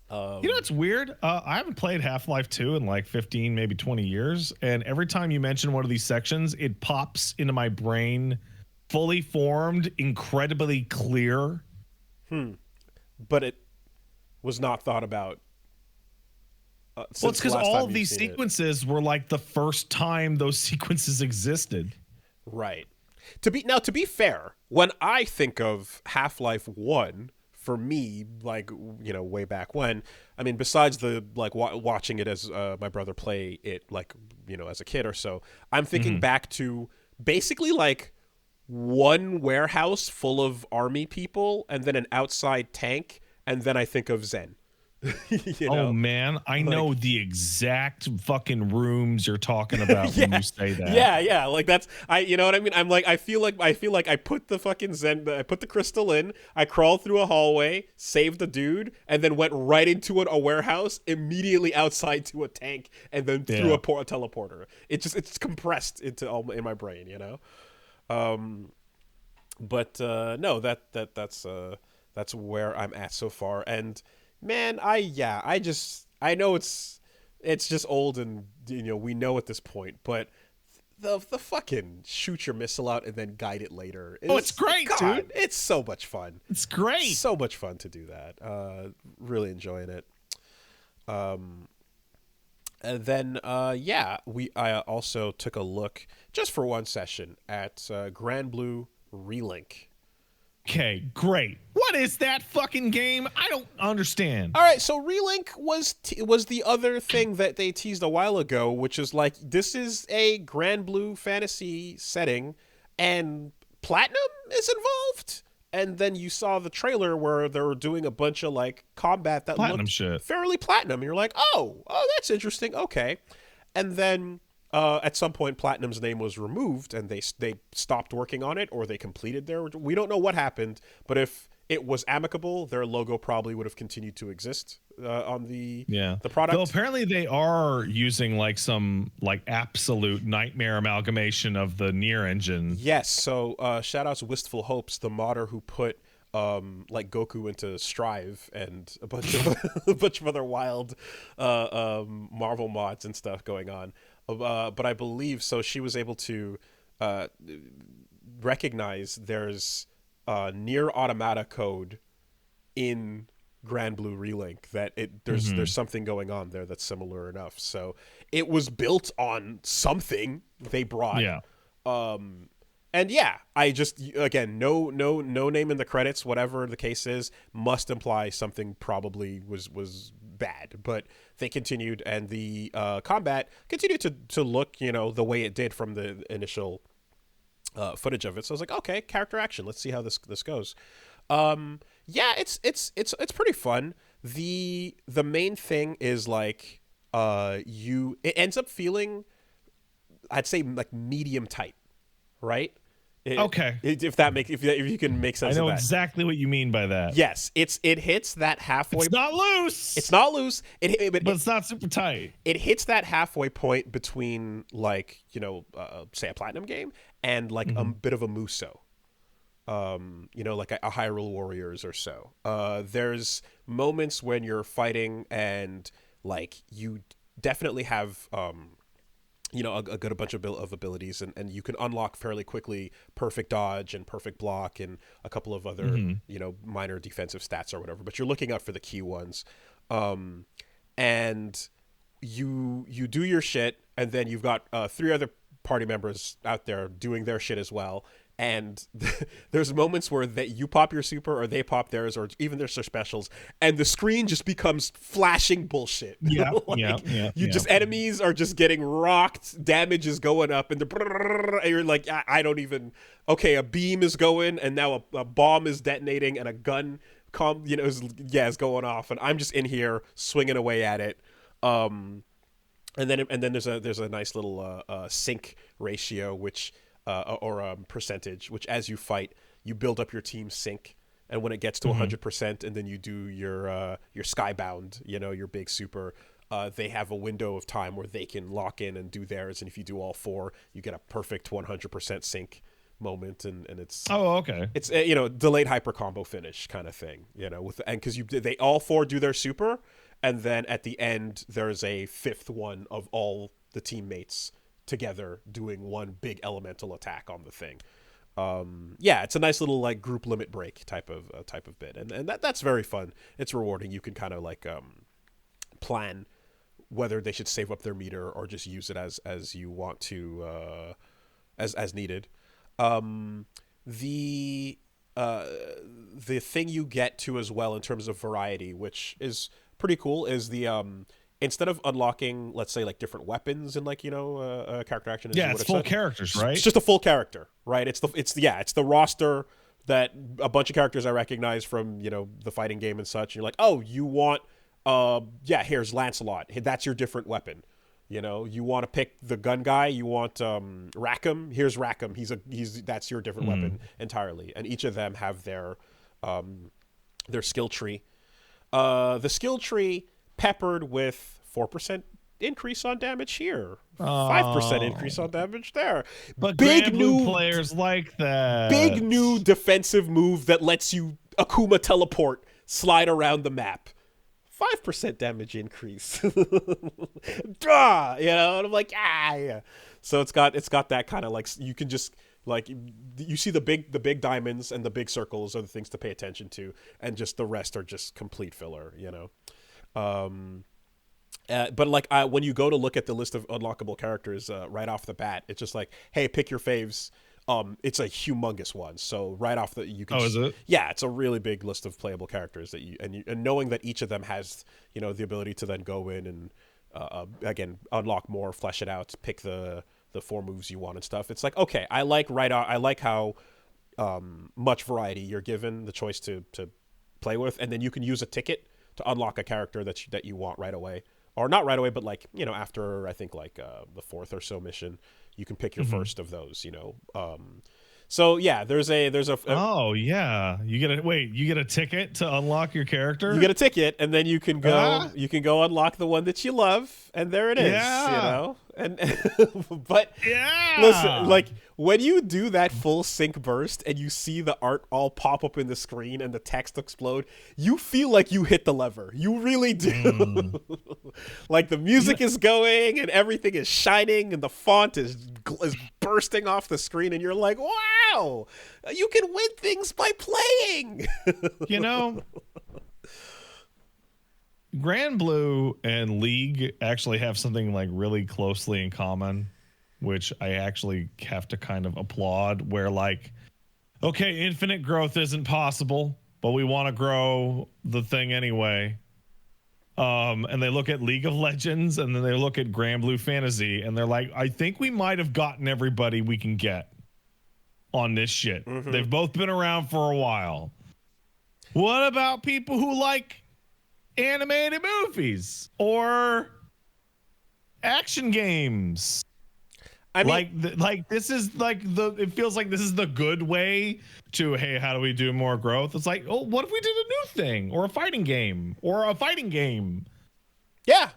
You know, it's weird. I haven't played Half-Life 2 in like 15, maybe 20 years. And every time you mention one of these sections, it pops into my brain fully formed, incredibly clear.
But it was not thought about
Well, it's
since the
because
last
all
time
of
you've
these
seen it.
sequences were like the first time those sequences existed.
Right. To be fair, when I think of Half-Life 1, for me, like, way back when, I mean, besides the like watching it as my brother play it, like, as a kid or so, I'm thinking
Mhm.
back to basically like one warehouse full of army people and then an outside tank, and then I think of Zen. you
Oh
know
man, I know
like
the exact fucking rooms you're talking about when
yeah,
you say that.
yeah. Like that's you know what I mean. I'm like I feel like I put the fucking Zen, I put the crystal in. I crawled through a hallway, saved the dude, and then went right into a warehouse, immediately outside to a tank, and then through
Yeah.
a teleporter. It's compressed into all in my brain, Um, but no, that's where I'm at so far. And man, I know it's just old, and we know at this point, but the fucking shoot your missile out and then guide it later
Oh, it's
is,
great, dude.
God, it's so much fun.
It's great.
So much fun to do that. Really enjoying it. And then I also took a look just for one session at Grand Blue Relink.
Okay, great. What is that fucking game? I don't understand.
All right, so Relink was the other thing that they teased a while ago, which is like, this is a Grand Blue fantasy setting, and Platinum is involved. And then you saw the trailer where they were doing a bunch of like combat that
Platinum
looked
shit.
fairly Platinum. And you're like, oh, that's interesting. Okay, and then at some point, Platinum's name was removed, and they stopped working on it, or they completed their. We don't know what happened, but if it was amicable, their logo probably would have continued to exist on
Yeah.
the
Though
product.
apparently they are using like some like absolute nightmare amalgamation of the Nier engine.
Yes. So shout out to Wistful Hopes, the modder who put like Goku into Strive and a bunch of a bunch of other wild Marvel mods and stuff going on. But I believe so. She was able to uh, recognize there's near automata code in Grand Blue Relink, that there's something going on there that's similar enough. So it was built on something they brought.
Yeah.
And yeah, I just, again, no name in the credits, whatever the case is, must imply something probably was bad. But they continued, and the combat continued to look, the way it did from the initial footage of it. So I was like, okay, character action. Let's see how this goes. Yeah, it's pretty fun. The main thing is like it ends up feeling, I'd say, like medium tight, right?
Okay.
If you can make
I
sense of
know
that.
exactly what you mean by that.
Yes, it hits that halfway.
It's not loose.
It's not loose.
But it's not super tight.
It hits that halfway point between, like, say a Platinum game and like a bit of a Muso. Like a Hyrule Warriors or so. There's moments when you're fighting, and like you definitely have a good bunch of abilities, and you can unlock fairly quickly perfect dodge and perfect block and a couple of other
Mm-hmm.
minor defensive stats or whatever. But you're looking out for the key ones, um, and you do your shit, and then you've got three other party members out there doing their shit as well. And there's moments where you pop your super or they pop theirs or even their specials, and the screen just becomes flashing bullshit.
Yeah, yeah,
Like
yeah,
you
yeah.
just enemies are just getting rocked, damage is going up, and and you're like, I don't even. Okay, a beam is going, and now a bomb is detonating, and a gun is going off, and I'm just in here swinging away at it. And then there's a nice little sync ratio, which or percentage, which as you fight, you build up your team sync, and when it gets to
Mm-hmm.
100%, and then you do your skybound, your big super. They have a window of time where they can lock in and do theirs, and if you do all four, you get a perfect 100% sync moment, and it's
Oh, okay.
it's delayed hyper combo finish kind of thing, and because they all four do their super, and then at the end there's a fifth one of all the teammates together doing one big elemental attack on the thing. Yeah, it's a nice little like group limit break type of bit, and that's very fun. It's rewarding. You can kind of like plan whether they should save up their meter or just use it as you want to, as needed. Um, the the thing you get to as well in terms of variety, which is pretty cool, is the instead of unlocking, let's say, like different weapons and like character action is
Yeah,
what
it's
it
full
said.
characters,
It's
right?
just a full character, right? It's the roster that a bunch of characters I recognize from the fighting game and such. And you're like, oh, you want yeah, here's Lancelot. That's your different weapon. You want to pick the gun guy. You want Rackham. Here's Rackham. That's your different
Mm.
weapon entirely. And each of them have their skill tree. The skill tree peppered with 4% increase on damage here, 5% increase
Oh,
on damage there.
but
Big
Grand Blue
new,
players like
big
that.
new defensive move that lets you Akuma teleport, slide around the map. 5% damage increase. Duh, and I'm like, yeah. So it's got that kind of like, you can just like, you see the big diamonds and the big circles are the things to pay attention to, and just the rest are just complete filler. Um, but like when you go to look at the list of unlockable characters right off the bat, it's just like, hey, pick your faves. It's a humongous one. So right off the you can
Oh, is
just,
it?
yeah, it's a really big list of playable characters that and knowing that each of them has the ability to then go in and again unlock more, flesh it out, pick the four moves you want and stuff. It's like, okay, I like how much variety you're given the choice to play with, and then you can use a ticket to unlock a character that you want right away, or not right away, but like after I think like the fourth or so mission, you can pick your
Mm-hmm.
first of those. So yeah, there's a
Oh, yeah. You get a ticket to unlock your
you
character?
get a ticket, and then
Ah,
you can go unlock the one that you love, and there it is.
yeah.
And but listen,
Yeah.
like when you do that full sync burst and you see the art all pop up in the screen and the text explode, you feel like you hit the lever. You really do.
Mm.
Like the music is going and everything is shining and the font is bursting off the screen, and you're like, wow, you can win things by playing.
You know, Grand Blue and League actually have something like really closely in common, which I actually have to kind of applaud. Where like, okay, infinite growth isn't possible, but we want to grow the thing anyway. And they look at League of Legends and then they look at Grand Blue Fantasy and they're like, I think we might have gotten everybody we can get on this shit.
Mm-hmm.
They've both been around for a while. What about people who like animated movies or action games?
I mean,
Like this is like it feels like this is the good way to, hey, how do we do more growth? It's like, oh, what if we did a new thing or a fighting game or a fighting game?
yeah.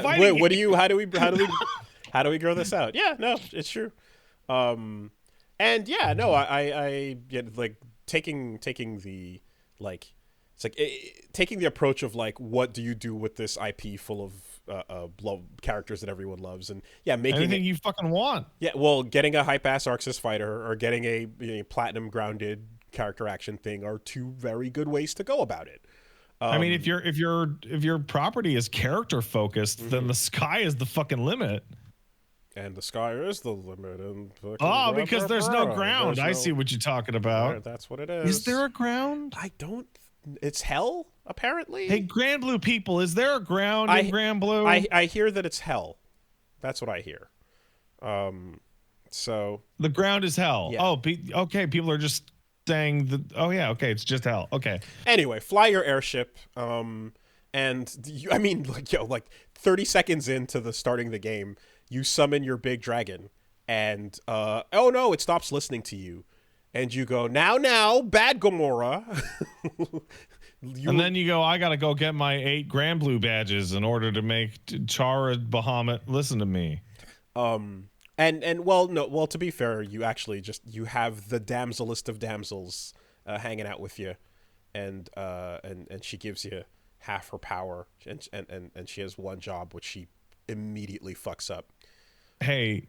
Fighting
What do you? How do we grow this out? Yeah, no, it's true. And yeah, no, I get like taking the like, it's like taking the approach of like, what do you do with this IP full of characters that everyone loves, and yeah, making
Anything
it,
you fucking want.
yeah, well, getting a hype ass Arxis fighter or getting a platinum grounded character action thing are two very good ways to go about it.
I mean, if your property is character focused, then
Mhm.
the sky is the fucking limit.
And the sky is the limit, and
Oh, because there's no ground.
there's
I
no.
see what you're talking
There,
about.
that's what it
Is
is.
there a ground?
I don't. It's hell, apparently.
Hey, Grand Blue people, is there a ground in Grand Blue?
I hear that it's hell. That's what I hear. So
The ground is hell.
Yeah.
Oh, okay. People are just saying that. Oh yeah, okay. It's just hell. Okay.
anyway, fly your airship. And I mean, like 30 seconds into the starting the game, you summon your big dragon, and oh no, it stops listening to you, and you go now, bad Gamora.
And then you go, I gotta go get my 8 Grand Blue badges in order to make Chara Bahamut listen to me.
And well, no, well, to be fair, you actually you have the damselist of damsels hanging out with you, and she gives you half her power, and she has one job which she immediately fucks up.
Hey,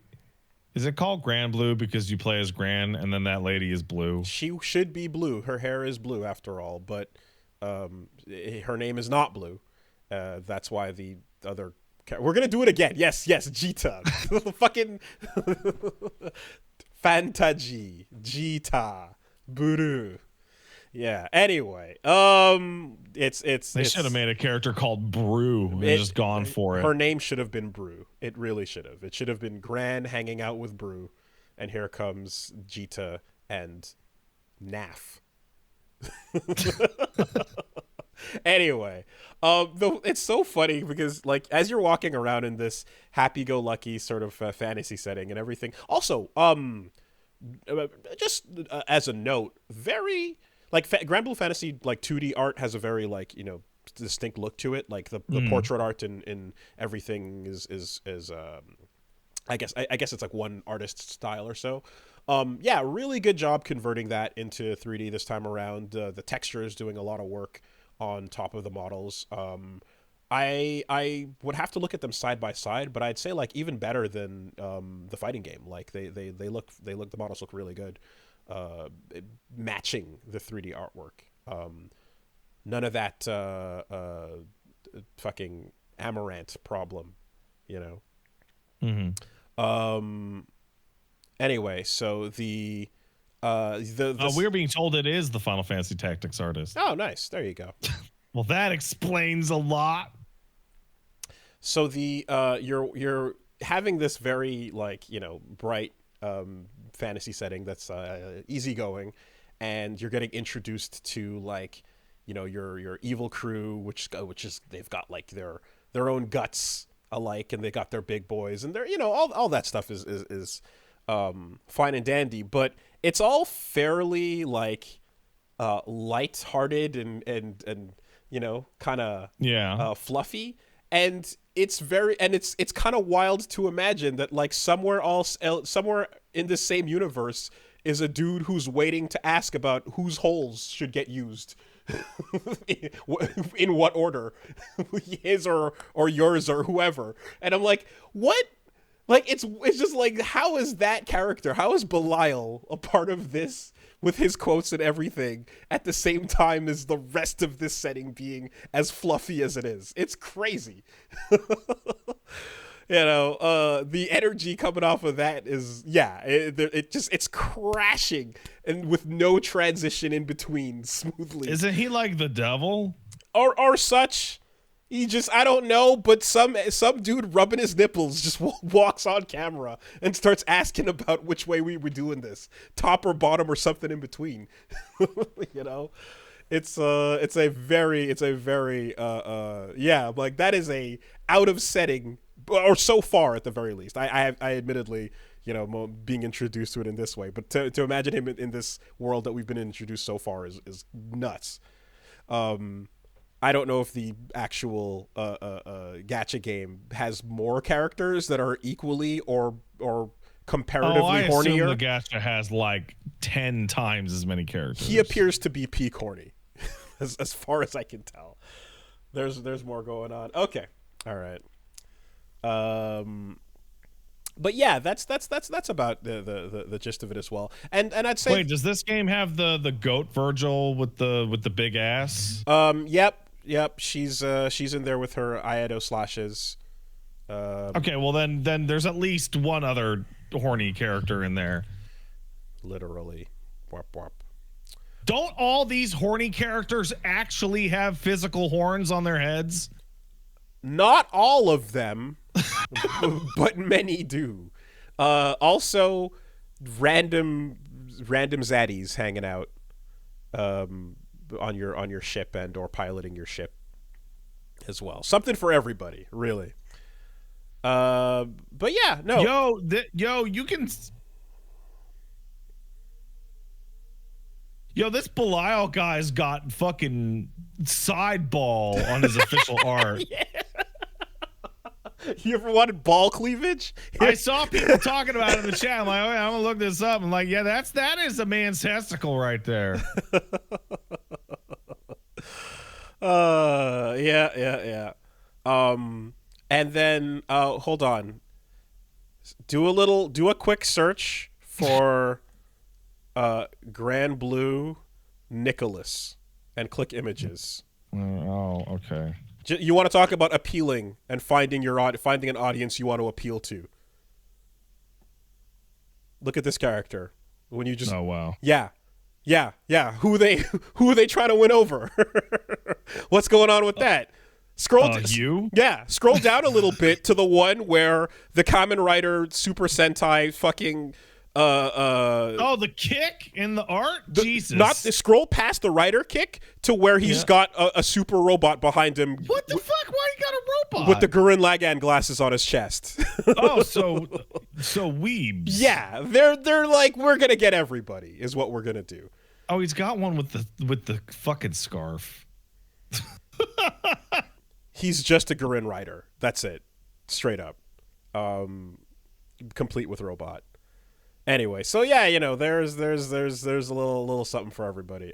is it called Grand Blue because you play as Gran and then that lady is blue?
She should be blue. Her hair is blue after all, but her name is not blue. That's why the other. We're gonna do it again. Yes, Jita. Fucking Fantaji, Jita, Buru. Yeah. Anyway,
They should have made a character called Brew and just gone for it.
Her name should have been Brew. It really should have. It should have been Gran hanging out with Brew, and here comes Jita and Naf. Anyway, it's so funny because like as you're walking around in this happy-go-lucky sort of fantasy setting and everything. Also, just as a note, very like Grand Blue Fantasy like 2D art has a very like distinct look to it. Like the portrait art in everything is I guess it's like one artist's style or so. Yeah, really good job converting that into 3D this time around. The texture is doing a lot of work on top of the models. I would have to look at them side by side, but I'd say like even better than the fighting game. Like they look the models look really good, matching the 3D artwork. None of that fucking Amaranth problem, Anyway, so the
we're being told it is the Final Fantasy Tactics artist.
Oh, nice. There you go.
Well, that explains a lot.
So the you're having this very like bright fantasy setting that's easygoing, and you're getting introduced to like your evil crew, which is they've got like their own guts alike, and they got their big boys, and they're all that stuff is fine and dandy, but it's all fairly like light-hearted and kind of fluffy, and it's kind of wild to imagine that like somewhere in this same universe is a dude who's waiting to ask about whose holes should get used. In what order, his or yours or whoever, and I'm like, what? Like it's just like, how is that character? How is Belial a part of this with his quotes and everything at the same time as the rest of this setting being as fluffy as it is? It's crazy. The energy coming off of that is it's crashing and with no transition in between smoothly.
Isn't he like the devil?
Or such. He just, I don't know, but some dude rubbing his nipples just walks on camera and starts asking about which way we were doing this, top or bottom or something in between. It's a very like that is a out of setting, or so far at the very least. I admittedly being introduced to it in this way, but to imagine him in this world that we've been introduced so far is nuts. I don't know if the actual gacha game has more characters that are equally or comparatively hornier.
I assume the gacha has like 10 times as many characters.
He appears to be peak horny, as far as I can tell. There's more going on. Okay, all right. Um, but yeah, that's about the gist of it as well. And I'd say,
Wait, does this game have the goat Virgil with the big ass?
yep, she's in there with her Iato slashes.
Okay, well then there's at least one other horny character in there.
Literally, warp warp.
Don't all these horny characters actually have physical horns on their heads?
Not all of them, but many do. Also, random zaddies hanging out on your ship and or piloting your ship as well. Something for everybody, really. But yeah, no.
You can. Yo, this Belial guy's got fucking sideball on his official art.
Yeah. You ever wanted ball cleavage?
I saw people talking about it in the chat. I'm like, oh, yeah, I'm gonna look this up. I'm like, yeah, that is a man's testicle right there.
Yeah. And then hold on. Do a quick search for Grand Blue Nicholas and click images.
Oh, okay.
You want to talk about appealing and finding an audience you want to appeal to. Look at this character. When you just
Oh wow.
Yeah. Who are they trying to win over? What's going on with that?
You?
Yeah, scroll down a little bit to the one where the Kamen Rider Super Sentai fucking
the kick in the art? Jesus.
Not scroll past the rider kick to where he's got a super robot behind him.
What the fuck? Why you got a robot?
With the Gurren Lagann glasses on his chest.
Oh, so weebs.
Yeah, they're like, we're gonna get everybody is what we're gonna do.
Oh, he's got one with the fucking scarf.
He's just a Gurren Rider. That's it. Straight up. Complete with robot. Anyway, so yeah, there's a little something for everybody.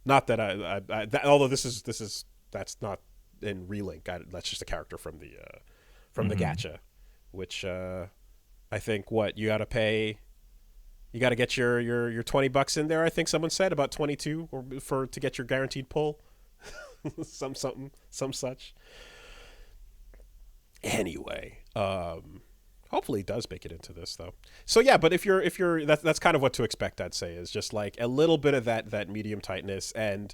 Not that although that's not in Relink. That's just a character from the the gacha, which I think you got to pay. You got to get your $20 in there. I think someone said about 22 to get your guaranteed pull. some such. Anyway, hopefully it does make it into this though. So yeah, but if you're that's kind of what to expect. I'd say is just like a little bit of that medium tightness and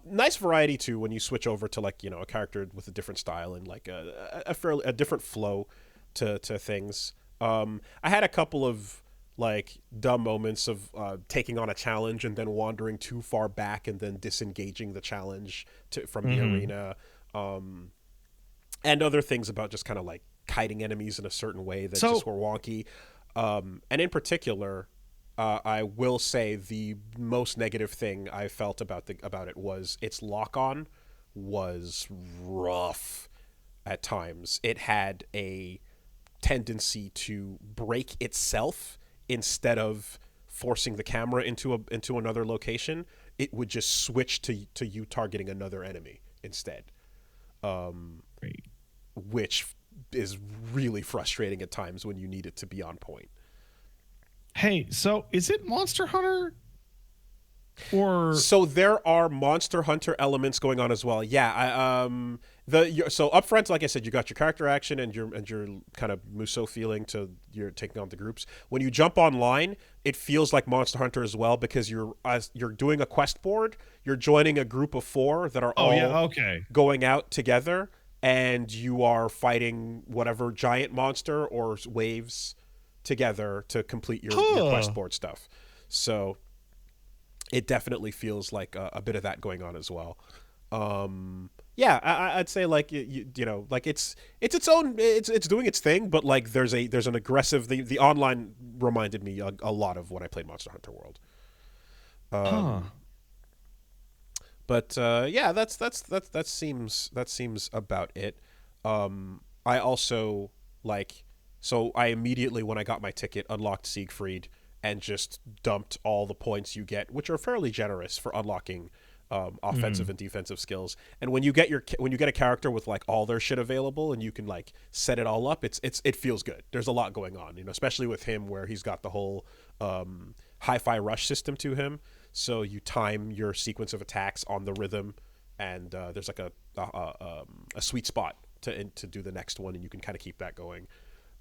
nice variety too when you switch over to like a character with a different style and like a different flow to things. I had a couple of like dumb moments of taking on a challenge and then wandering too far back and then disengaging the challenge from the arena, and other things about just kind of like kiting enemies in a certain way that just were wonky. And in particular, I will say the most negative thing I felt about it was its lock-on was rough at times. It had a tendency to break itself instead of forcing the camera into another location. It would just switch to you targeting another enemy instead, which is really frustrating at times when you need it to be on point.
Hey, so is it Monster Hunter? Or
so there are Monster Hunter elements going on as well. Yeah, so up front, like I said, you got your character action and your kind of Musou feeling to you're taking on the groups. When you jump online, it feels like Monster Hunter as well because you're doing a quest board. You're joining a group of 4 that are all going out together, and you are fighting whatever giant monster or waves together to complete your quest board stuff. So it definitely feels like a bit of that going on as well. Yeah, I'd say like like it's its own, it's doing its thing, but like there's an aggressive. The online reminded me a lot of when I played Monster Hunter World. But yeah, that seems about it. I also I immediately when I got my ticket unlocked Siegfried and just dumped all the points you get, which are fairly generous for unlocking offensive and defensive skills. And when you get a character with like all their shit available and you can like set it all up, it feels good. There's a lot going on, especially with him where he's got the whole hi-fi rush system to him. So you time your sequence of attacks on the rhythm, and there's like a sweet spot to do the next one, and you can kind of keep that going.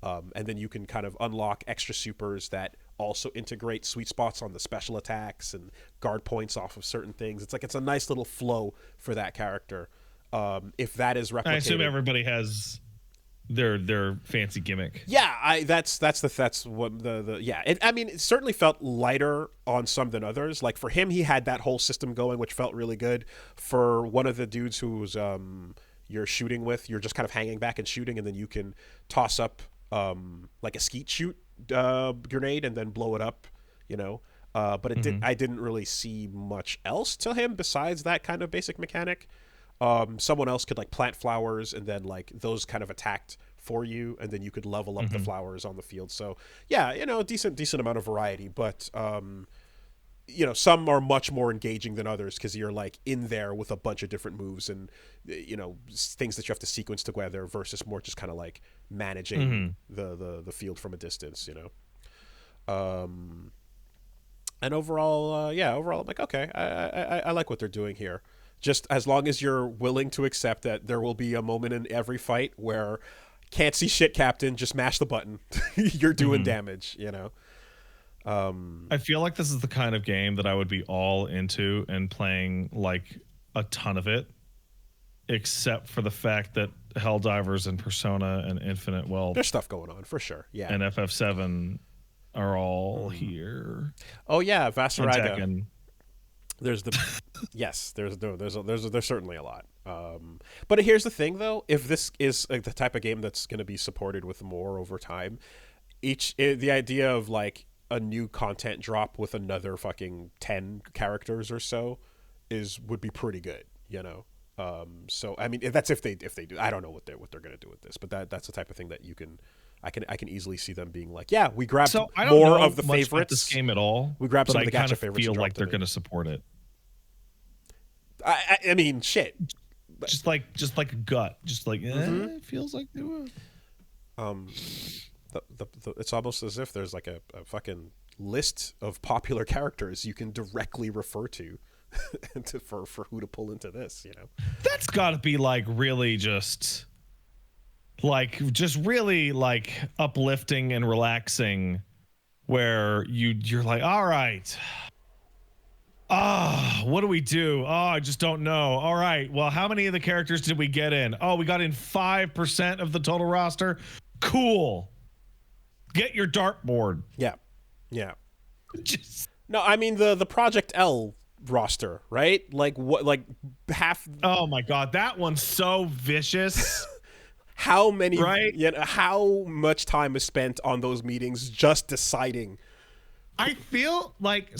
And then you can kind of unlock extra supers that also integrate sweet spots on the special attacks and guard points off of certain things. It's a nice little flow for that character. If that is replicated,
I assume everybody has their fancy gimmick.
Yeah, that's what the yeah. It certainly felt lighter on some than others. Like for him, he had that whole system going, which felt really good. For one of the dudes who's you're shooting with, you're just kind of hanging back and shooting, and then you can toss up like a skeet shoot grenade and then blow it up, but I didn't really see much else to him besides that kind of basic mechanic. Someone else could like plant flowers, and then like those kind of attacked for you, and then you could level up the flowers on the field. So yeah, decent amount of variety, but some are much more engaging than others because you're like in there with a bunch of different moves and things that you have to sequence together versus more just kind of like managing the field from a distance. And overall I'm like, okay, I like what they're doing here. Just as long as you're willing to accept that there will be a moment in every fight where can't see shit, Captain, just mash the button. You're doing damage,
I feel like this is the kind of game that I would be all into and playing like a ton of it, except for the fact that Helldivers and Persona and Infinite Wealth,
there's stuff going on for sure. Yeah,
and FF7 are all here.
Oh yeah, Vasaraga. There's yes, there's certainly a lot. But here's the thing though, if this is the type of game that's going to be supported with more over time, the idea of like a new content drop with another fucking 10 characters or so would be pretty good, so I mean that's if they do. I don't know what they're going to do with this, but that's the type of thing that I can easily see them being like, yeah, we grabbed more of the favorites
about this game at all.
We grabbed some of the
gacha
favorites.
I feel like they're going to support it.
I mean, shit.
Just like a gut. Just like it feels like they would.
It's almost as if there's like a fucking list of popular characters you can directly refer to, for who to pull into this.
That's got to be like really just really like uplifting and relaxing, where you're like, all right. What do we do? I just don't know. All right. Well, how many of the characters did we get in? We got in 5% of the total roster. Cool. Get your dartboard.
Yeah. No, I mean the Project L roster, right? Like what? Like half.
Oh my god, that one's so vicious.
How many?
Right?
How much time is spent on those meetings just deciding?
I feel like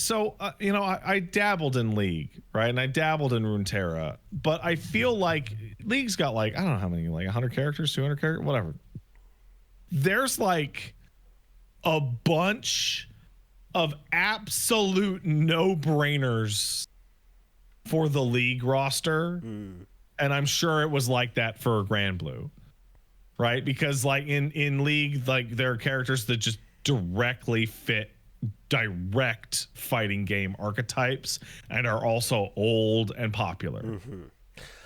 I dabbled in League, right? And I dabbled in Runeterra, but I feel like League's got like, I don't know how many, like 100 characters, 200 characters, whatever. There's like a bunch of absolute no-brainers for the League roster. And I'm sure it was like that for Grand Blue, right? Because like in League, like there are characters that just directly fit direct fighting game archetypes and are also old and popular,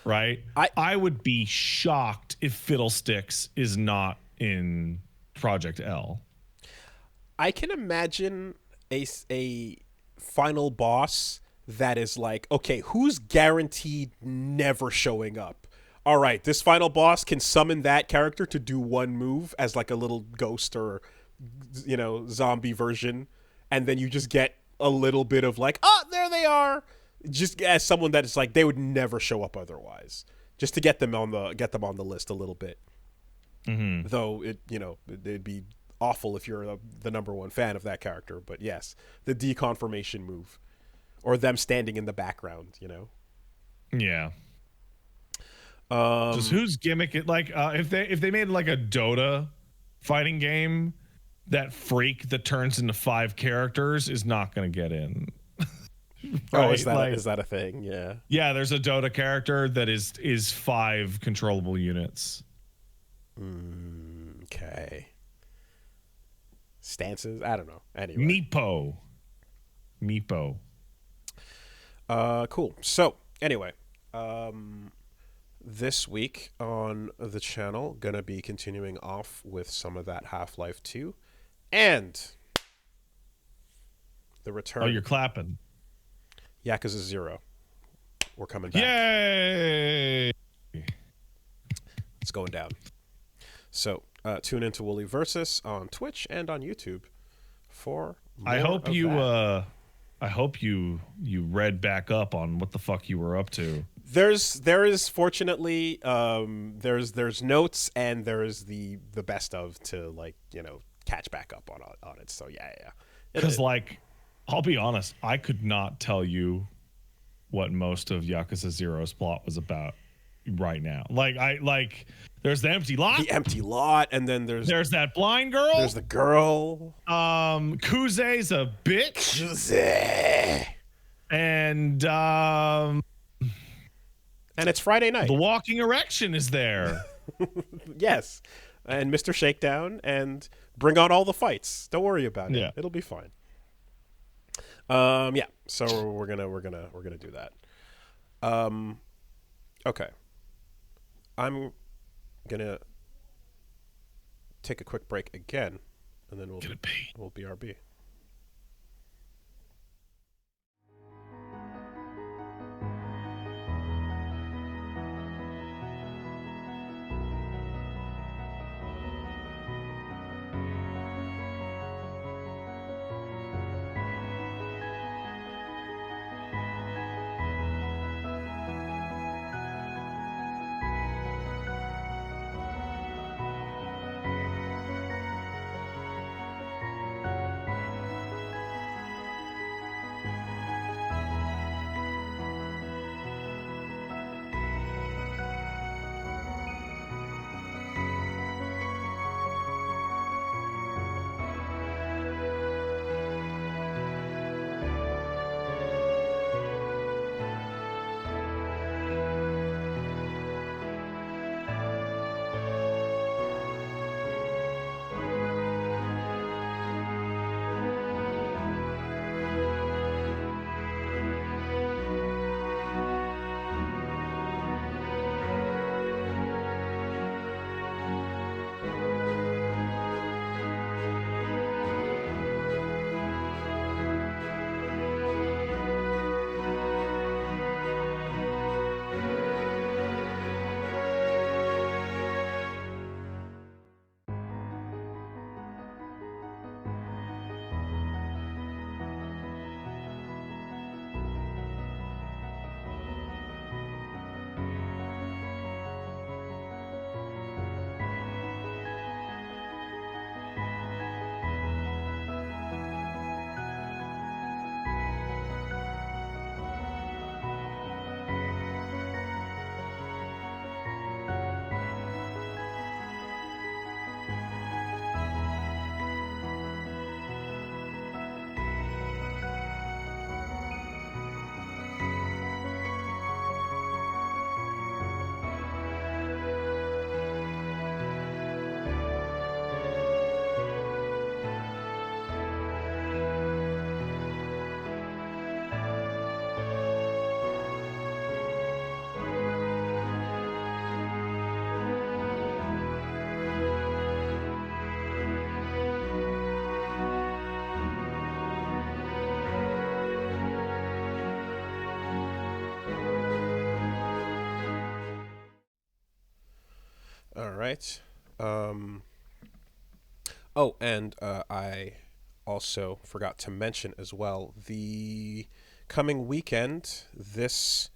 right? I would be shocked if Fiddlesticks is not in Project L.
I can imagine a final boss that is like, okay, who's guaranteed never showing up? All right, this final boss can summon that character to do one move as like a little ghost or zombie version, and then you just get a little bit of like, there they are, just as someone that is like they would never show up otherwise, just to get them on the list a little bit. Though it'd be awful if you're the number one fan of that character, but yes, the deconfirmation move, or them standing in the background,
Yeah. Just whose gimmick it like if they made like a Dota fighting game, that freak that turns into 5 characters is not going to get in.
Oh,
right? Like,
is that a thing? Yeah.
yeah, there's a Dota character that is 5 controllable units.
Okay. Stances? I don't know. Anyway.
Meepo.
Cool. So, anyway, this week on the channel, gonna be continuing off with some of that Half-Life 2 and the return.
Oh, you're clapping.
Yakuza 0. We're coming back.
Yay!
It's going down. So, tune into Wooly Versus on Twitch and on YouTube for more
I hope
of
you
that.
I hope you read back up on what the fuck you were up to.
There is fortunately there's notes and there is the best of to, like, catch back up on it. So yeah.
Because, like, I'll be honest, I could not tell you what most of Yakuza Zero's plot was about right now. Like there's the empty lot.
The empty lot, and then there's
that blind girl.
There's the girl.
Kuze's a bitch.
Kuze.
And
it's Friday night.
The walking erection is there.
Yes. And Mr. Shakedown, and bring on all the fights. Don't worry about it.
Yeah.
It'll be fine. Yeah. So we're gonna do that. Okay. I'm gonna take a quick break again, and then we'll BRB. All right. Oh, and I also forgot to mention as well the coming weekend, this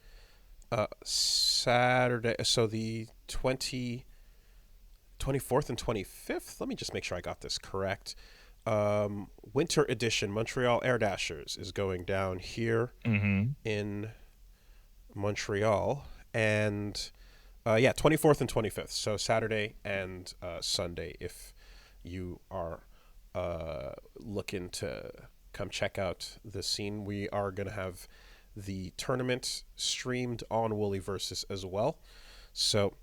Saturday, so the 24th and 25th. Let me just make sure I got this correct. Winter edition Montreal Air Dashers is going down here in Montreal, and 24th and 25th. So Saturday and Sunday, if you are looking to come check out the scene. We are going to have the tournament streamed on Woolly Versus as well. So,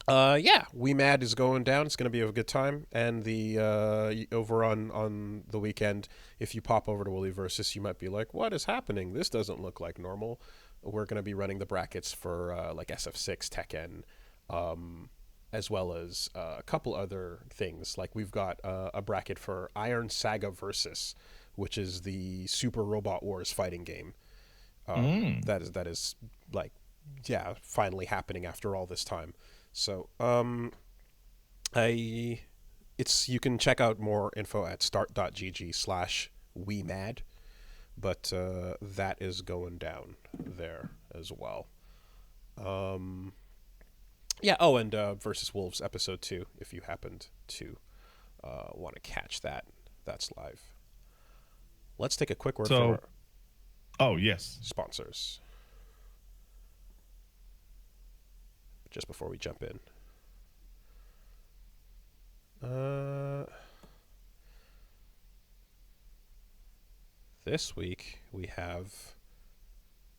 yeah, We Mad is going down. It's going to be a good time. And the over on the weekend, if you pop over to Woolly Versus, you might be like, "What is happening? This doesn't look like normal." We're going to be running the brackets for like SF6, Tekken, as well as a couple other things. Like we've got a bracket for Iron Saga Versus, which is the Super Robot Wars fighting game. That is like, yeah, finally happening after all this time. So you can check out more info at start.gg/WeMad, but that is going down there as well. Yeah. Oh, and Versus Wolves episode 2, if you happened to want to catch that, that's live. Let's take a quick word from our
yes,
sponsors just before we jump in. This week we have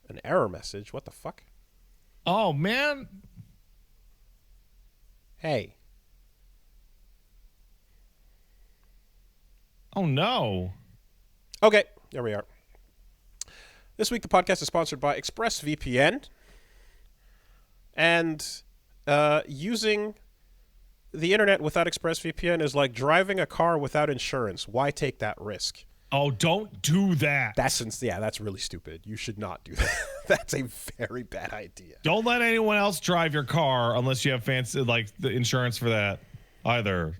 an error message. What the fuck?
Oh man.
Hey.
Oh no.
Okay, there we are. This week the podcast is sponsored by ExpressVPN. And using the internet without ExpressVPN is like driving a car without insurance. Why take that risk?
Oh, don't do that.
That's really stupid. You should not do that. That's a very bad idea.
Don't let anyone else drive your car unless you have fancy like the insurance for that either.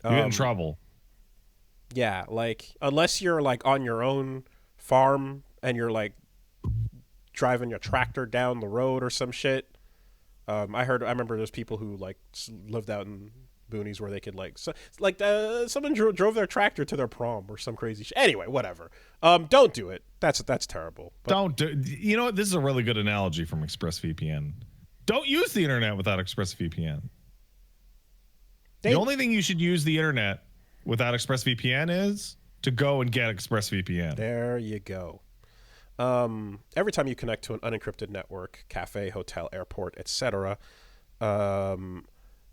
You get in trouble.
Yeah, like unless you're like on your own farm and you're like driving your tractor down the road or some shit. I remember there's people who like lived out in boonies where they could someone drove their tractor to their prom or some crazy shit. Anyway, whatever. Don't do it. That's terrible. But
don't do. You know what? This is a really good analogy from ExpressVPN. Don't use the internet without ExpressVPN. The only thing you should use the internet without ExpressVPN is to go and get ExpressVPN.
There you go. Every time you connect to an unencrypted network, cafe, hotel, airport, etc.,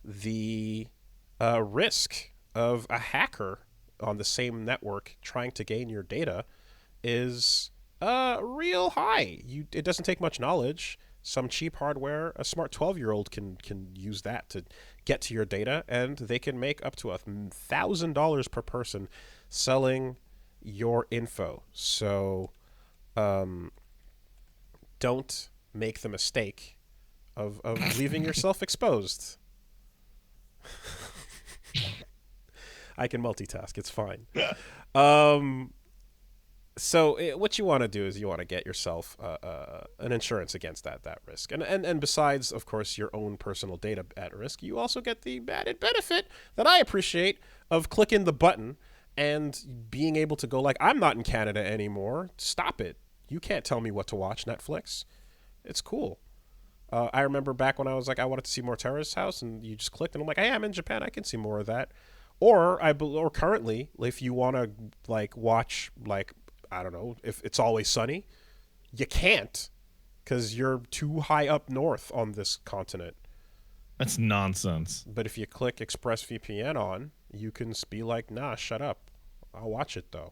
the risk of a hacker on the same network trying to gain your data is real high. It doesn't take much knowledge. Some cheap hardware, a smart 12-year-old can use that to get to your data, and they can make up to $1,000 per person selling your info. So don't make the mistake of leaving yourself exposed. I can multitask. It's fine. So what you want to do is you want to get yourself an insurance against that risk. And besides, of course, your own personal data at risk, you also get the added benefit that I appreciate of clicking the button and being able to go like, I'm not in Canada anymore. Stop it. You can't tell me what to watch, Netflix. It's cool. I remember back when I was like, I wanted to see more Terrace House, and you just clicked, and I'm like, hey, I'm in Japan. I can see more of that. Or currently, if you want to like watch like, I don't know, if It's Always Sunny, you can't because you're too high up north on this continent.
That's nonsense.
But if you click ExpressVPN on, you can be like, nah, shut up. I'll watch it though.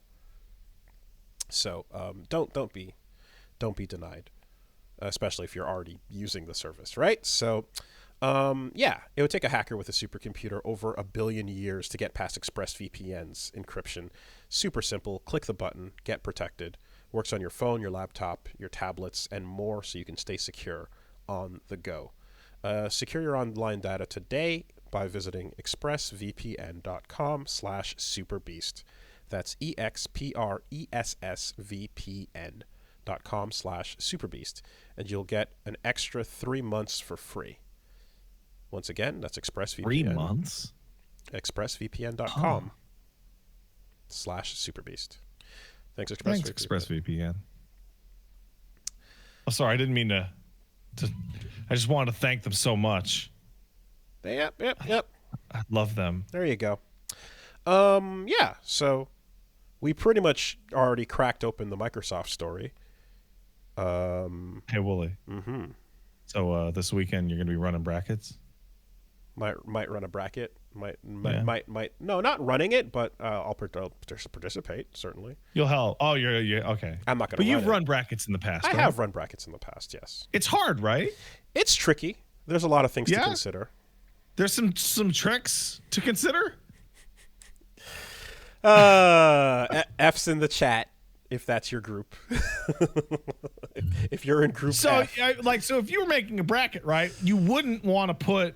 So don't be denied, especially if you're already using the service, right? So yeah, it would take a hacker with a supercomputer over 1 billion years to get past ExpressVPN's encryption. Super simple. Click the button, get protected. Works on your phone, your laptop, your tablets, and more, so you can stay secure on the go. Secure your online data today by visiting expressvpn.com/superbeast. That's expressvpn.com/superbeast, and you'll get an extra 3 months for free. Once again, that's ExpressVPN.
3 months?
expressvpn.com/superbeast. Thanks,
Thanks, ExpressVPN. Oh, sorry, I didn't mean to. I just wanted to thank them so much.
Yep.
I love them.
There you go. Yeah, so We pretty much already cracked open the Microsoft story.
Hey, Wooly.
Mm-hmm.
So this weekend you're gonna be running brackets.
Might run a bracket. Might
Yeah.
might no, not running it, but I'll participate certainly.
You'll help. Oh, you're okay.
I'm not gonna.
But you've
run
run brackets in the past.
I
right?
have run brackets in the past. Yes,
It's hard, right?
it's tricky. There's a lot of things to
Yeah.
consider.
There's some tricks to consider.
F's in the chat if that's your group. If you're in group
So,
F.
so if you were making a bracket, right, you wouldn't want to put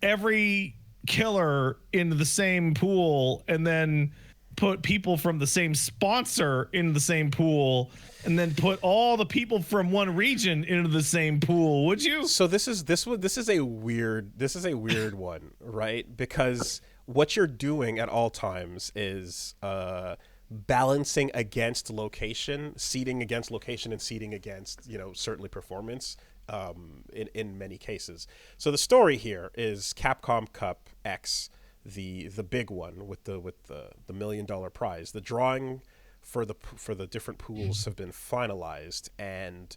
every killer into the same pool and then put people from the same sponsor into the same pool and then put all the people from one region into the same pool, would you?
So this is a weird one, right? Because what you're doing at all times is balancing against location, seeding against location, and seeding against certainly performance. In many cases. So the story here is Capcom Cup X, the big one with the $1 million prize. The drawing for the different pools have been finalized, and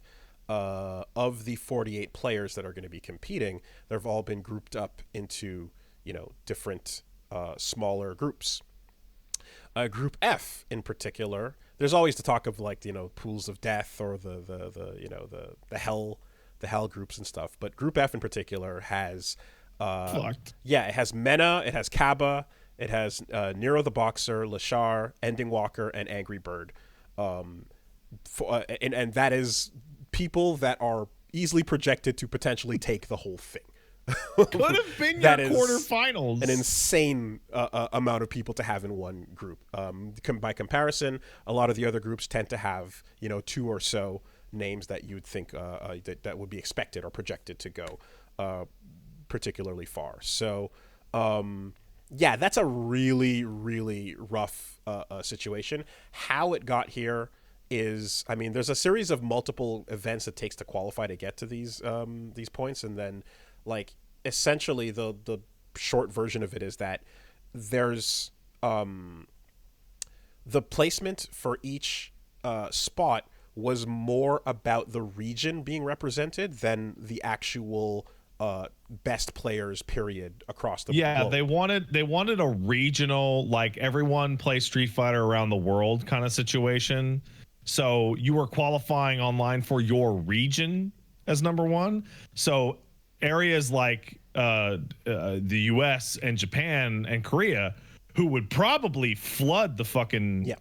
of the 48 players that are going to be competing, they've all been grouped up into different smaller groups. Group F in particular, there's always the talk of pools of death or the hell groups and stuff. But Group F in particular has it has Mena, it has Kaba, it has Nero the Boxer, Lashar, Ending Walker, and Angry Bird. And that is people that are easily projected to potentially take the whole thing.
Could have been your quarterfinals.
An insane amount of people to have in one group. By comparison, a lot of the other groups tend to have 2 or so names that you'd think that would be expected or projected to go particularly far. So that's a really, really rough situation. How it got here is, there's a series of multiple events it takes to qualify to get to these points, and then essentially the short version of it is that there's the placement for each spot was more about the region being represented than the actual best players period across the globe.
They wanted a regional, everyone play Street Fighter around the world kind of situation. So you were qualifying online for your region as number one. So areas like the US and Japan and Korea, who would probably flood the fucking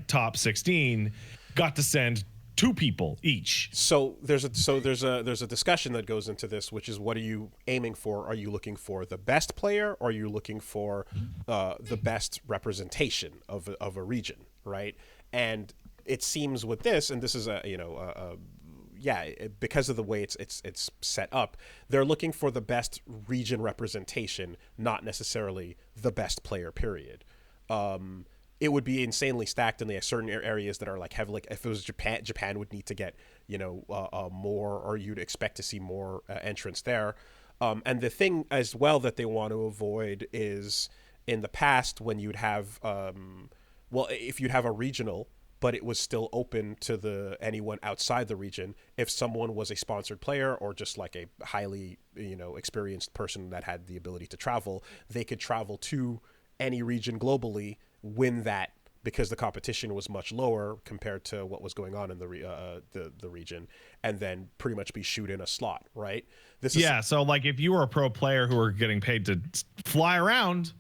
top 16, got to send 2 people each.
So there's a discussion that goes into this, which is, what are you aiming for? Are you looking for the best player, or are you looking for the best representation of a region, right? And it seems with this, and this is because of the way it's set up, they're looking for the best region representation, not necessarily the best player period. It would be insanely stacked in the certain areas that are heavy. If it was Japan would need to get more, or you'd expect to see more entrants there. And the thing as well that they want to avoid is, in the past, when you'd have if you'd have a regional, but it was still open to anyone outside the region, if someone was a sponsored player or just a highly experienced person that had the ability to travel, they could travel to any region globally, win that, because the competition was much lower compared to what was going on in the region, and then pretty much be shoot in a slot, right?
So if you were a pro player who were getting paid to fly around,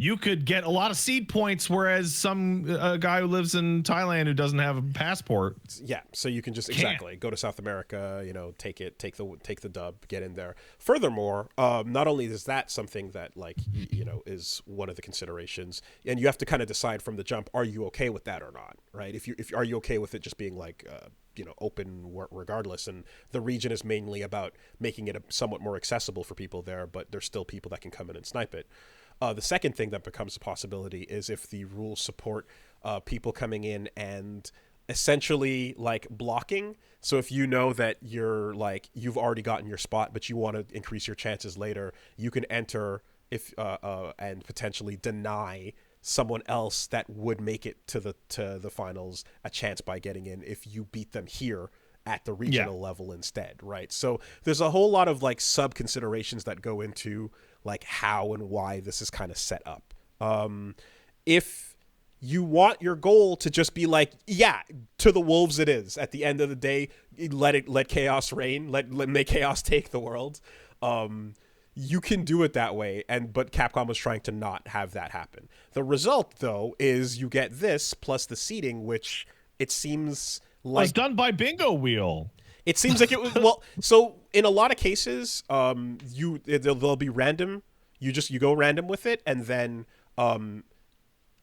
you could get a lot of seed points, whereas some guy who lives in Thailand who doesn't have a passport.
Yeah, so you can just go to South America, take the dub, get in there. Furthermore, not only is that something that is one of the considerations, and you have to kind of decide from the jump, are you okay with that or not, right? If are you okay with it just being open regardless, and the region is mainly about making it somewhat more accessible for people there, but there's still people that can come in and snipe it. The second thing that becomes a possibility is if the rules support people coming in and essentially blocking. So if you know that you're you've already gotten your spot, but you want to increase your chances later, you can enter and potentially deny someone else that would make it to the finals a chance by getting in if you beat them here at the regional level instead, right? So there's a whole lot of like sub considerations that go into like how and why this is kind of set up. If you want your goal to just be like, yeah, to the wolves it is. At the end of the day, let chaos reign, let chaos take the world. You can do it that way, but Capcom was trying to not have that happen. The result, though, is you get this plus the seeding, which it seems like
was done by Bingo Wheel.
It seems like it was well. So in a lot of cases, they'll be random. You go random with it, and then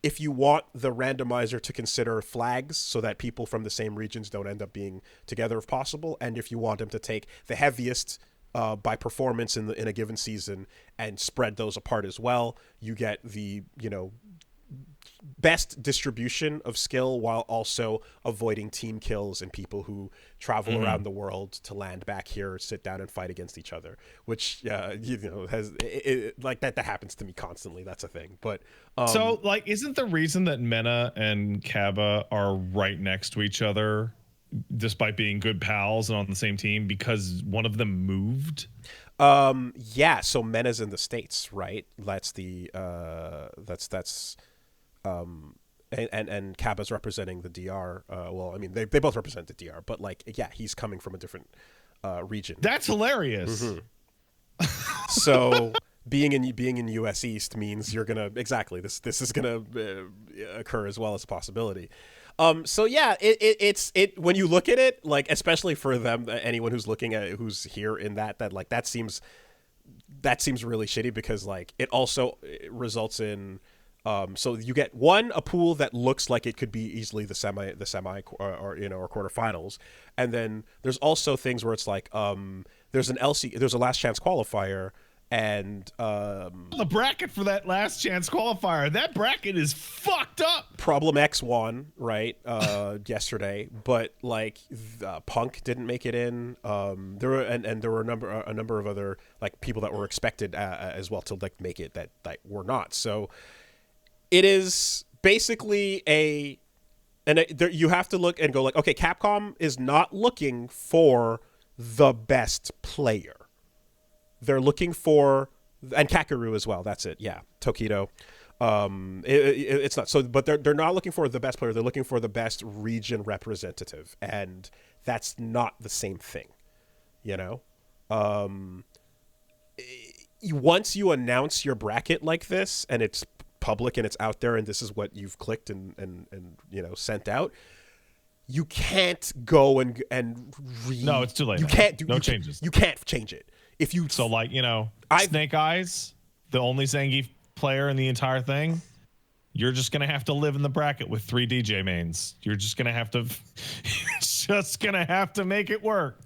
if you want the randomizer to consider flags so that people from the same regions don't end up being together if possible, and if you want them to take the heaviest by performance in a given season and spread those apart as well, you get the best distribution of skill while also avoiding team kills and people who travel around the world to land back here, sit down and fight against each other, which has like that happens to me constantly. That's a thing. But
so like, isn't the reason that Mena and Kaba are right next to each other despite being good pals and on the same team because one of them moved?
Yeah, so Mena's in the States, right? That's the and Kaba's representing the DR. Well, I mean, they both represent the DR, but like, yeah, he's coming from a different region.
That's hilarious.
So being in US East means you're gonna this is gonna occur as well as a possibility. So yeah, it's when you look at it, like especially for them, anyone who's looking at it, who's here in that like that seems really shitty because like it also results in. So you get a pool that looks like it could be easily the semi or quarterfinals, and then there's also things where it's like there's a last chance qualifier, and
the bracket for that last chance qualifier, that bracket is fucked up.
Problem X won right yesterday, but like Punk didn't make it in. There were a number of other like people that were expected as well to like make it that were not. So. It is basically you have to look and go like, okay, Capcom is not looking for the best player. They're looking for, and Kakeru as well. That's it. Yeah. Tokido. It's not so, but they're not looking for the best player. They're looking for the best region representative. And that's not the same thing, once you announce your bracket like this and it's public and it's out there and this is what you've clicked and sent out, you can't go and
no, it's too late.
You can't do
changes.
You can't change it if you
Snake Eyes, the only Zangief player in the entire thing, you're just gonna have to live in the bracket with 3 DJ mains. You're just gonna have to make it work.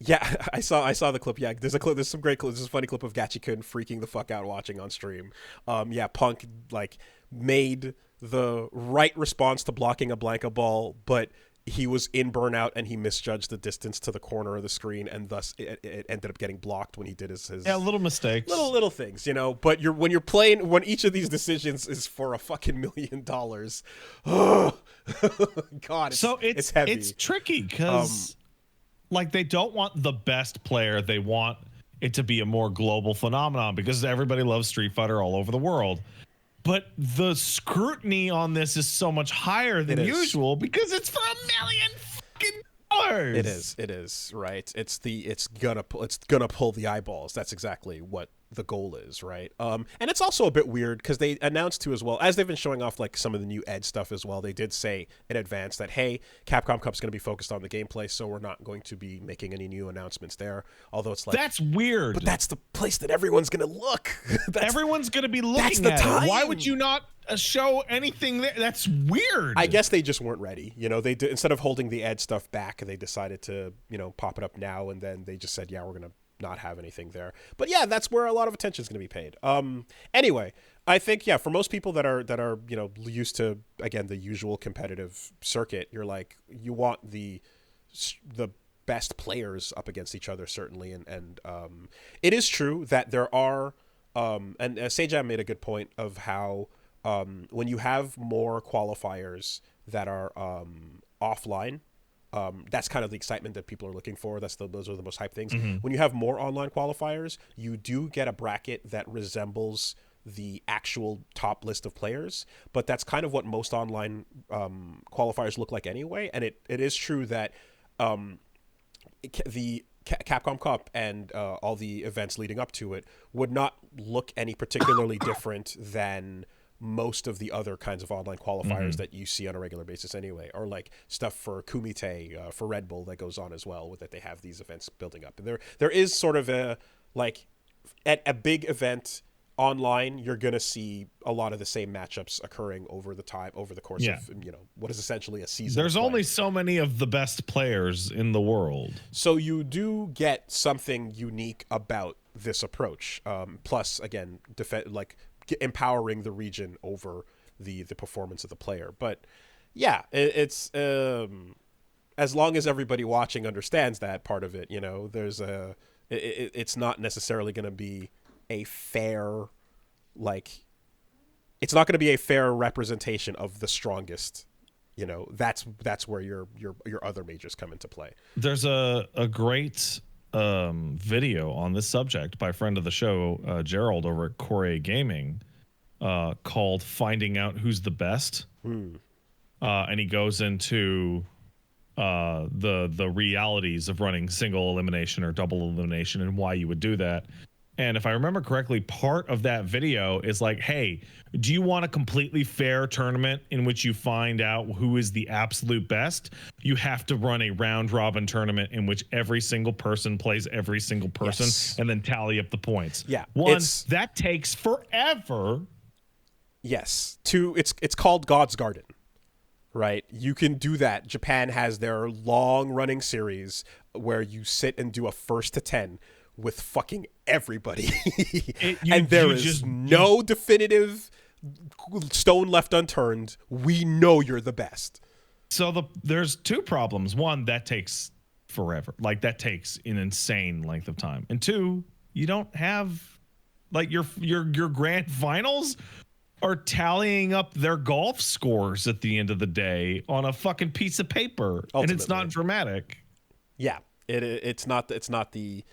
Yeah, I saw the clip. Yeah, there's some great clips. There's a funny clip of Gachikun freaking the fuck out watching on stream. Yeah, Punk like made the right response to blocking a Blanca ball, but he was in burnout and he misjudged the distance to the corner of the screen, and thus it ended up getting blocked when he did his
little mistakes,
little things, But when you're playing, when each of these decisions is for a fucking $1 million, oh God, it's heavy.
It's tricky because. Like, they don't want the best player. They want it to be a more global phenomenon because everybody loves Street Fighter all over the world. But the scrutiny on this is so much higher than usual because it's for $1 million fucking dollars.
It is, right? It's gonna pull the eyeballs. That's exactly what the goal is, right? And it's also a bit weird because they announced too, as well as they've been showing off like some of the new Ed stuff as well. They did say in advance that, hey, Capcom Cup's going to be focused on the gameplay, so we're not going to be making any new announcements there. Although it's like,
that's weird,
but that's the place that everyone's going to look.
Everyone's going to be looking at it. Why would you not show anything there? That's weird.
I guess they just weren't ready. They did, instead of holding the Ed stuff back, they decided to pop it up now, and then they just said, yeah, we're going to not have anything there. But yeah, that's where a lot of attention is going to be paid. Anyway, I think for most people that are used to, again, the usual competitive circuit, you're like, you want the best players up against each other, certainly, and it is true that there are And Sejam made a good point of how when you have more qualifiers that are offline, that's kind of the excitement that people are looking for. Those are the most hype things.
Mm-hmm.
When you have more online qualifiers, you do get a bracket that resembles the actual top list of players, but that's kind of what most online qualifiers look like anyway. And it is true that the Capcom Cup and all the events leading up to it would not look any particularly different than most of the other kinds of online qualifiers that you see on a regular basis anyway, or like stuff for Kumite, for Red Bull that goes on as well, with that they have these events building up. And there is sort of a, like, at a big event online, you're going to see a lot of the same matchups occurring over the course of, what is essentially a season.
There's only so many of the best players in the world.
So you do get something unique about this approach. Plus, again, empowering the region over the performance of the player. But yeah, it's as long as everybody watching understands that part of it, there's it's not necessarily going to be a fair, it's not going to be a fair representation of the strongest. That's where your other majors come into play.
There's a great video on this subject by a friend of the show, Gerald, over at Corey Gaming, called "Finding Out Who's the Best," and he goes into the realities of running single elimination or double elimination and why you would do that. And if I remember correctly, part of that video is like, hey, do you want a completely fair tournament in which you find out who is the absolute best? You have to run a round robin tournament in which every single person plays every single person, and then tally up the points.
Yeah.
That takes forever.
Yes. It's called God's Garden, right? You can do that. Japan has their long running series where you sit and do a 1st to 10 with fucking everybody. And there is no definitive stone left unturned. We know you're the best.
So there's two problems. One, that takes forever. Like, that takes an insane length of time. And two, you don't have, like, your grand finals are tallying up their golf scores at the end of the day on a fucking piece of paper. Ultimately. And it's not dramatic.
Yeah. It's not the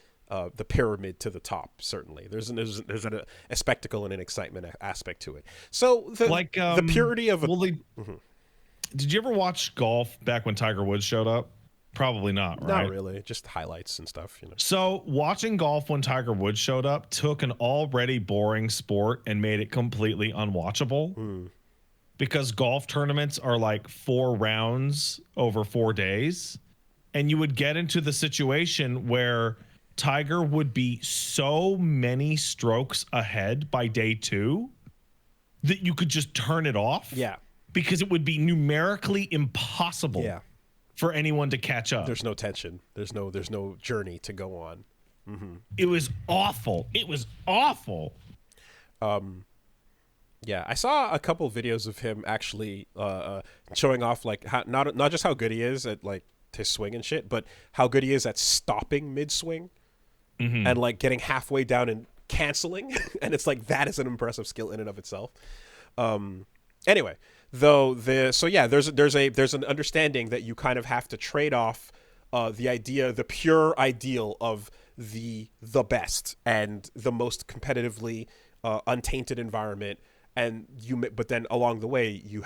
pyramid to the top. Certainly, there's a spectacle and an excitement aspect to it. So the purity of
Did you ever watch golf back when Tiger Woods showed up? Probably not, right?
Not really, just highlights and stuff.
So watching golf when Tiger Woods showed up took an already boring sport and made it completely unwatchable. Because golf tournaments are like 4 rounds over 4 days, and you would get into the situation where Tiger would be so many strokes ahead by day 2 that you could just turn it off.
Yeah.
Because it would be numerically impossible for anyone to catch up.
There's no tension. There's no journey to go on.
It was awful. It was awful.
Yeah, I saw a couple videos of him actually showing off, like, not just how good he is at, like, his swing and shit, but how good he is at stopping mid-swing. And like getting halfway down and canceling. And it's like, that is an impressive skill in and of itself. Anyway, there's an understanding that you kind of have to trade off the pure ideal of the best and the most competitively untainted environment. But then along the way, you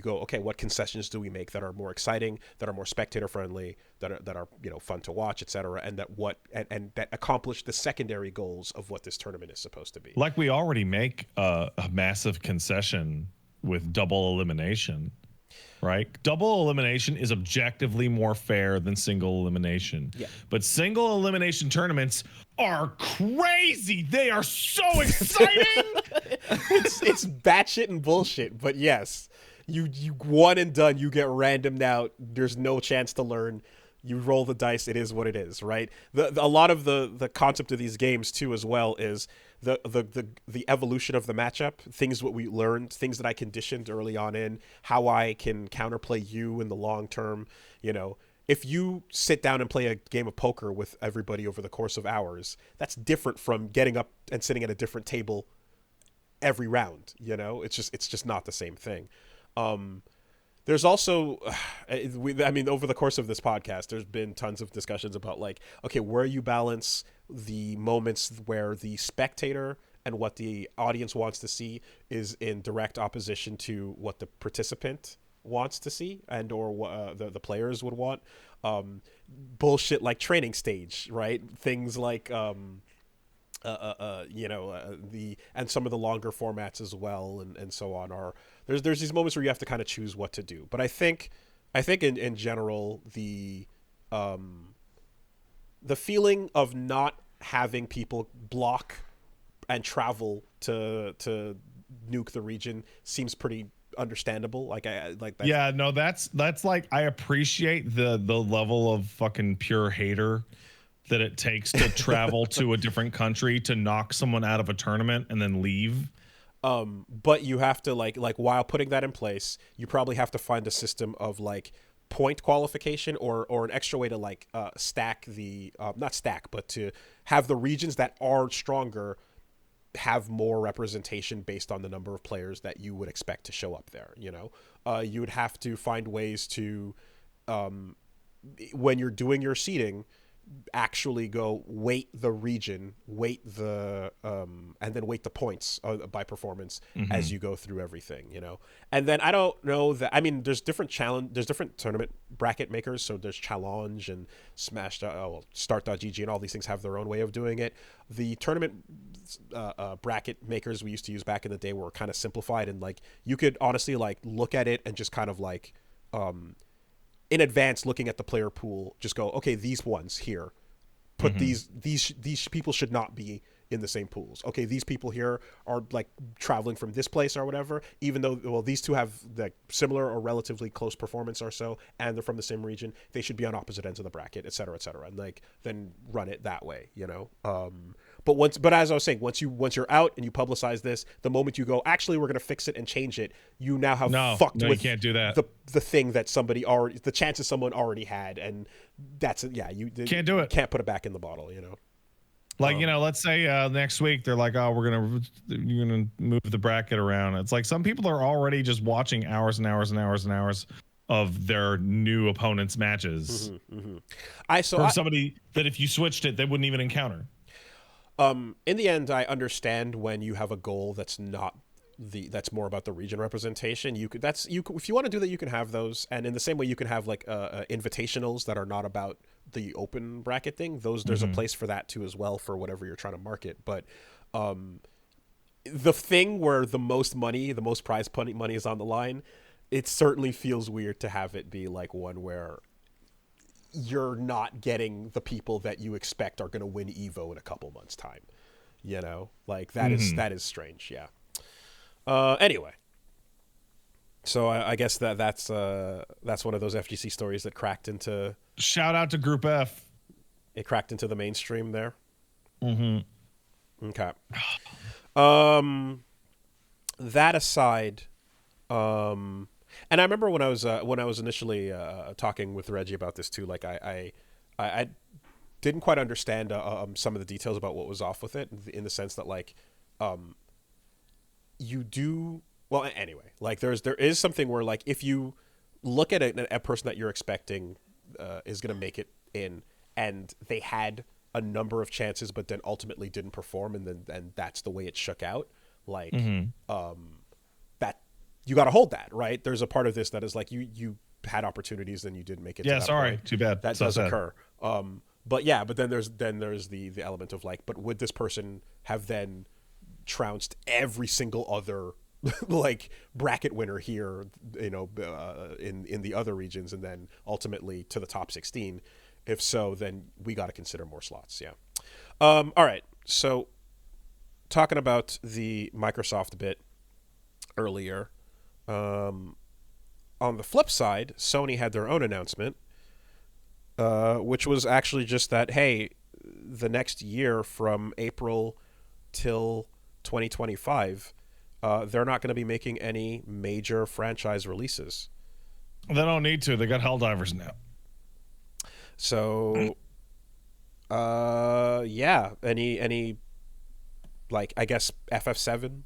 go, okay, what concessions do we make that are more exciting, that are more spectator friendly, that are fun to watch, etc., and that accomplish the secondary goals of what this tournament is supposed to be.
Like, we already make a massive concession with double elimination, right? Double elimination is objectively more fair than single elimination.
Yeah.
But single elimination tournaments are crazy. They are so exciting.
it's batshit and bullshit, but yes, you one and done. You get randomed out. There's no chance to learn. You roll the dice. It is what it is, right? A lot of the concept of these games too, as well, is the evolution of the matchup. Things what we learned, things that I conditioned early on in how I can counterplay you in the long term. if you sit down and play a game of poker with everybody over the course of hours, that's different from getting up and sitting at a different table every round. You know, it's just not the same thing. There's also, I mean, over the course of this podcast, there's been tons of discussions about like, okay, where you balance the moments where the spectator and what the audience wants to see is in direct opposition to what the participant wants to see and or what the players would want. Bullshit like training stage, right? Things like the and some of the longer formats as well, and so on are there's these moments where you have to kind of choose what to do. But I think in general the feeling of not having people block and travel to nuke the region seems pretty understandable. Like I like that.
Yeah, no, that's like, I appreciate the level of fucking pure hater that it takes to travel to a different country to knock someone out of a tournament and then leave.
But you have to like while putting that in place, you probably have to find a system of like point qualification or an extra way to like stack the not stack, but to have the regions that are stronger have more representation based on the number of players that you would expect to show up there. You know, you would have to find ways to when you're doing your seeding, actually go weight the region, weight the and then weight the points by performance as you go through everything, you know. And then I don't know that, I mean, there's different tournament bracket makers, so there's Challenge and Smash Start.gg and all these things have their own way of doing it. The tournament bracket makers we used to use back in the day were kind of simplified, and like you could honestly like look at it and just kind of like in advance, looking at the player pool, just go, okay, these ones here, put these people should not be in the same pools. Okay, these people here are like traveling from this place or whatever, even though, well, these two have like similar or relatively close performance or so, and they're from the same region, they should be on opposite ends of the bracket, et cetera, and like then run it that way, you know. But as I was saying, once you're out and you publicize this, the moment you go, actually, we're gonna fix it and change it, you now have fucked with
you can't do that.
The thing that somebody already, the chances someone already had, and that's you
can't do it.
Can't put it back in the bottle, you know.
Like, you know, let's say next week they're like, oh, you're gonna move the bracket around. It's like some people are already just watching hours and hours and hours and hours of their new opponents' matches. From somebody that if you switched it, they wouldn't even encounter.
In the end, I understand when you have a goal that's not that's more about the region representation. If you want to do that, you can have those, and in the same way you can have like invitationals that are not about the open bracket thing. There's a place for that too as well, for whatever you're trying to market. But the thing where the most prize money is on the line, it certainly feels weird to have it be like one where you're not getting the people that you expect are going to win Evo in a couple months' time. You know, like that is strange. Yeah. Anyway, so I guess that's one of those FGC stories that cracked into.
Shout out to Group F.
It cracked into the mainstream there. Okay. That aside, and I remember when I was initially talking with Reggie about this too. Like I didn't quite understand some of the details about what was off with it, in the sense that like you do well anyway. Like there is something where like if you look at a person that you're expecting is going to make it in, and they had a number of chances but then ultimately didn't perform, and that's the way it shook out. Like that you got to hold that, right? There's a part of this that is like you had opportunities and you didn't make it.
Yeah,
to that
sorry,
point.
too bad.
That
so
does
sad.
occur. But then there's the element of like, but would this person have then trounced every single other like bracket winner here, you know, in the other regions, and then ultimately to the top 16? If so, then we got to consider more slots. Yeah. All right. So talking about the Microsoft bit earlier, on the flip side, Sony had their own announcement, which was actually just that, hey, the next year from April till 2025, they're not going to be making any major franchise releases.
They don't need to. They got Helldivers now.
So, yeah. Any like I guess FF7.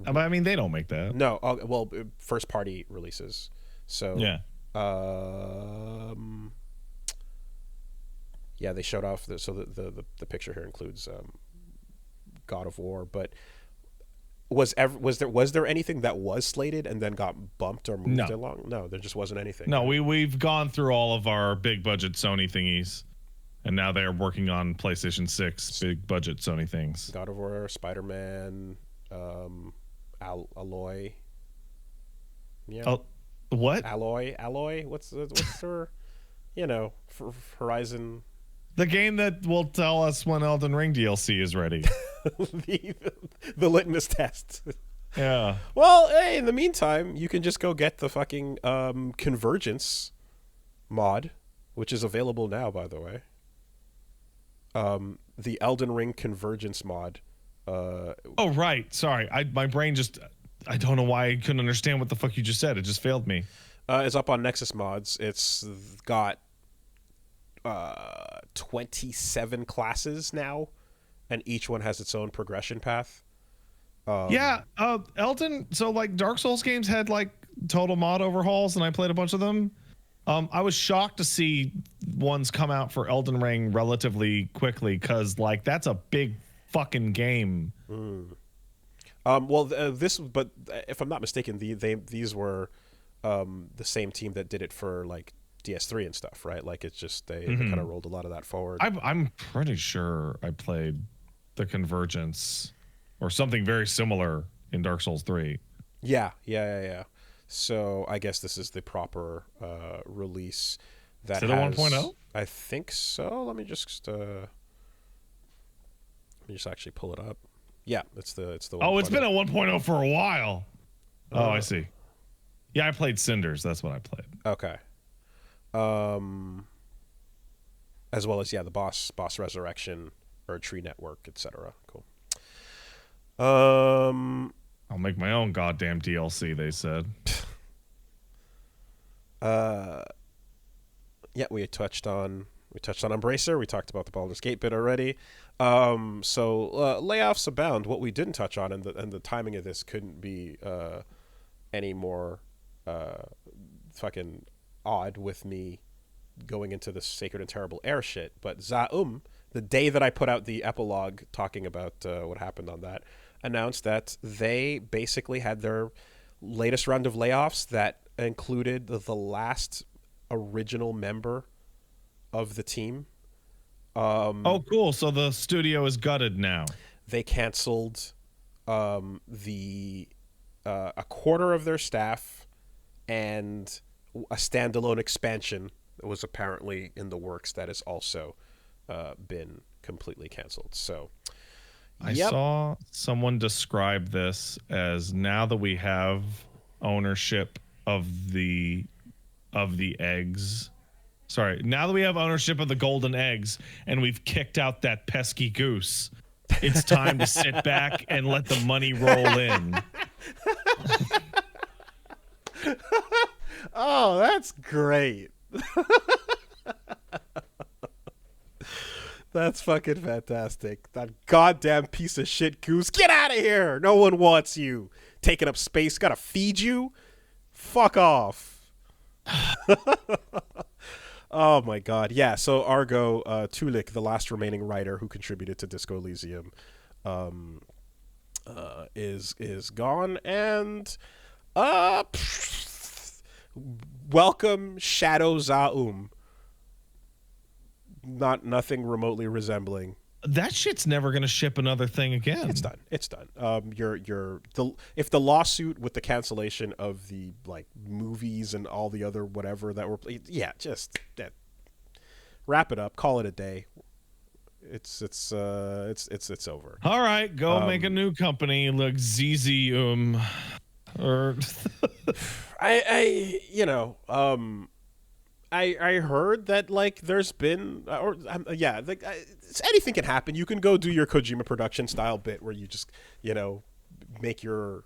I mean, they don't make that.
No, well, first party releases. So,
Yeah.
um, yeah, they showed off. So the picture here includes God of War, but was there anything that was slated and then got bumped or moved
No.
along? No, there just wasn't anything.
No,
Right?
we've gone through all of our big budget Sony thingies, and now they're working on PlayStation 6 big budget Sony things.
God of War, Spider-Man, Alloy. Yeah.
Oh, what?
Alloy. What's her? For Horizon.
The game that will tell us when Elden Ring DLC is ready.
the, the litmus test.
Yeah.
Well, hey, in the meantime, you can just go get the fucking Convergence mod, which is available now, by the way. The Elden Ring Convergence mod.
Oh, right. Sorry. My brain just, I don't know why I couldn't understand what the fuck you just said. It just failed me.
Is up on Nexus Mods. It's got 27 classes now, and each one has its own progression path.
Yeah, Elden. So like Dark Souls games had like total mod overhauls, and I played a bunch of them. I was shocked to see ones come out for Elden Ring relatively quickly because like that's a big fucking game.
Well, but if I'm not mistaken, these were the same team that did it for like DS3 and stuff, right? Like it's just they kind of rolled a lot of that forward.
I'm pretty sure I played the Convergence or something very similar in Dark Souls 3.
Yeah. So I guess this is the proper release. That
Is it a 1.0?
I think so. Let me just actually pull it up. Yeah, it's the.
Oh, it's been a 1.0 for a while. Oh, I see. Yeah, I played Cinders. That's what I played.
Okay. As well as the boss resurrection or tree network, etc. Cool.
I'll make my own goddamn DLC, they said.
Yeah, we touched on Embracer. We talked about the Baldur's Gate bit already. So layoffs abound. What we didn't touch on, and the timing of this couldn't be any more fucking odd with me going into this Sacred and Terrible Air shit. But Zaum, the day that I put out the epilogue talking about what happened on that, announced that they basically had their latest round of layoffs that included the last original member of the team.
Oh, cool. So the studio is gutted now.
They canceled a quarter of their staff, and a standalone expansion that was apparently in the works that has also been completely canceled. So
I saw someone describe this as now that we have ownership of the eggs. Sorry, now that we have ownership of the golden eggs and we've kicked out that pesky goose, it's time to sit back and let the money roll in.
Oh, that's great. That's fucking fantastic. That goddamn piece of shit goose. Get out of here. No one wants you. Taking up space. Gotta feed you. Fuck off. Oh my god. Yeah, so Argo Tulik, the last remaining writer who contributed to Disco Elysium, is gone, and welcome Shadow Zaum. Nothing remotely resembling.
That shit's never gonna ship another thing again.
It's done. If the lawsuit with the cancellation of the like movies and all the other whatever that were just wrap it up, call it a day. It's over.
All right, go make a new company like Elysium or
I heard that like there's been anything can happen. You can go do your Kojima production style bit where you just make your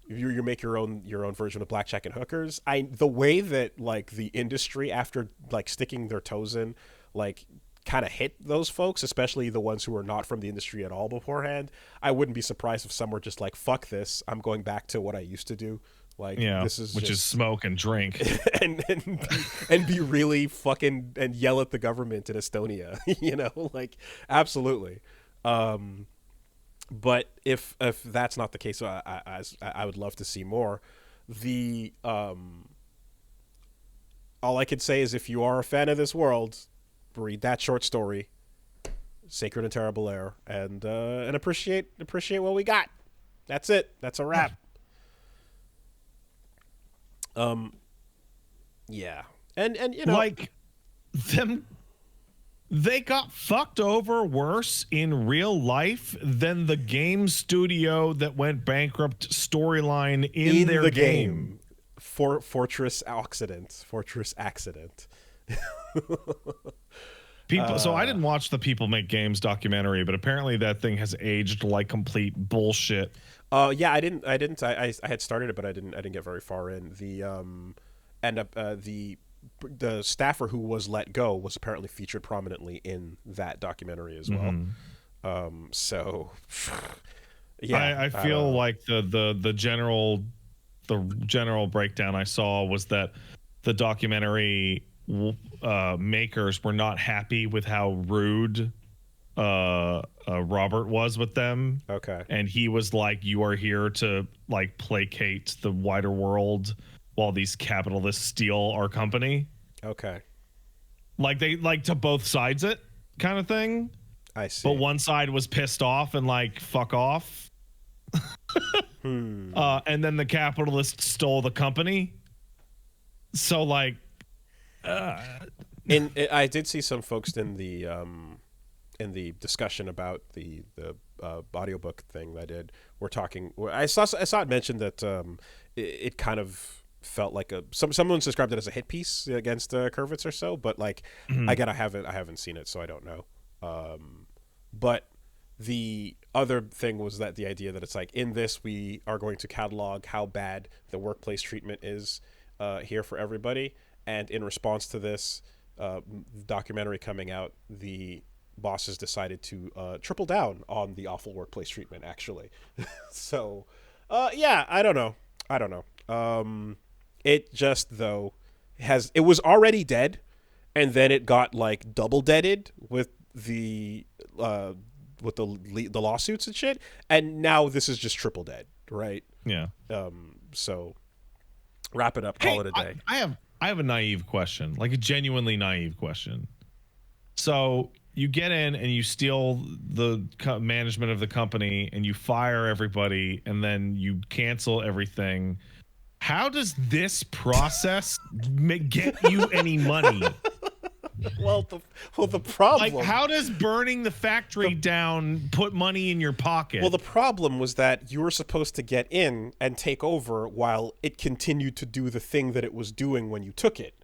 you make your own version of blackjack and hookers. The way that like the industry, after like sticking their toes in, like kind of hit those folks, especially the ones who are not from the industry at all beforehand. I wouldn't be surprised if some were just like, fuck this, I'm going back to what I used to do. Like,
Yeah,
this is
which is smoke and drink.
and be really fucking and yell at the government in Estonia, you know, like absolutely. But if that's not the case, I would love to see more. The all I could say is, if you are a fan of this world, read that short story, Sacred and Terrible Air, and appreciate what we got. That's it. That's a wrap. Yeah, and you know,
like them, they got fucked over worse in real life than the game studio that went bankrupt storyline in their
the
game.
Fortress Accident.
People, so I didn't watch the People Make Games documentary, but apparently that thing has aged like complete bullshit.
Yeah, I didn't. I had started it, but I didn't get very far in. The staffer who was let go was apparently featured prominently in that documentary as well. So, yeah,
I feel like the general breakdown I saw was that the documentary makers were not happy with how rude Robert was with them.
Okay.
And he was like, you are here to like placate the wider world while these capitalists steal our company.
Okay.
Like they like to both sides it kind of thing.
I see.
But one side was pissed off and like, fuck off. And then the capitalists stole the company. So like,
I did see some folks in the discussion about the audiobook thing I did. We're talking. I saw it mentioned that it kind of felt like someone's described it as a hit piece against Kurvitz or so, but like again, I haven't seen it, so I don't know. But the other thing was that the idea that it's like, in this we are going to catalog how bad the workplace treatment is here for everybody, and in response to this documentary coming out, the bosses decided to triple down on the awful workplace treatment, actually. So yeah, I don't know. It just, though, it was already dead, and then it got like double deaded with the lawsuits and shit, and now this is just triple dead, right?
yeah.
So wrap it up, call it a day.
I have a naive question, like a genuinely naive question. So you get in and you steal the management of the company and you fire everybody and then you cancel everything. How does this process get you any money?
Well, the problem.
Like, how does burning the factory down put money in your pocket?
Well, the problem was that you were supposed to get in and take over while it continued to do the thing that it was doing when you took it.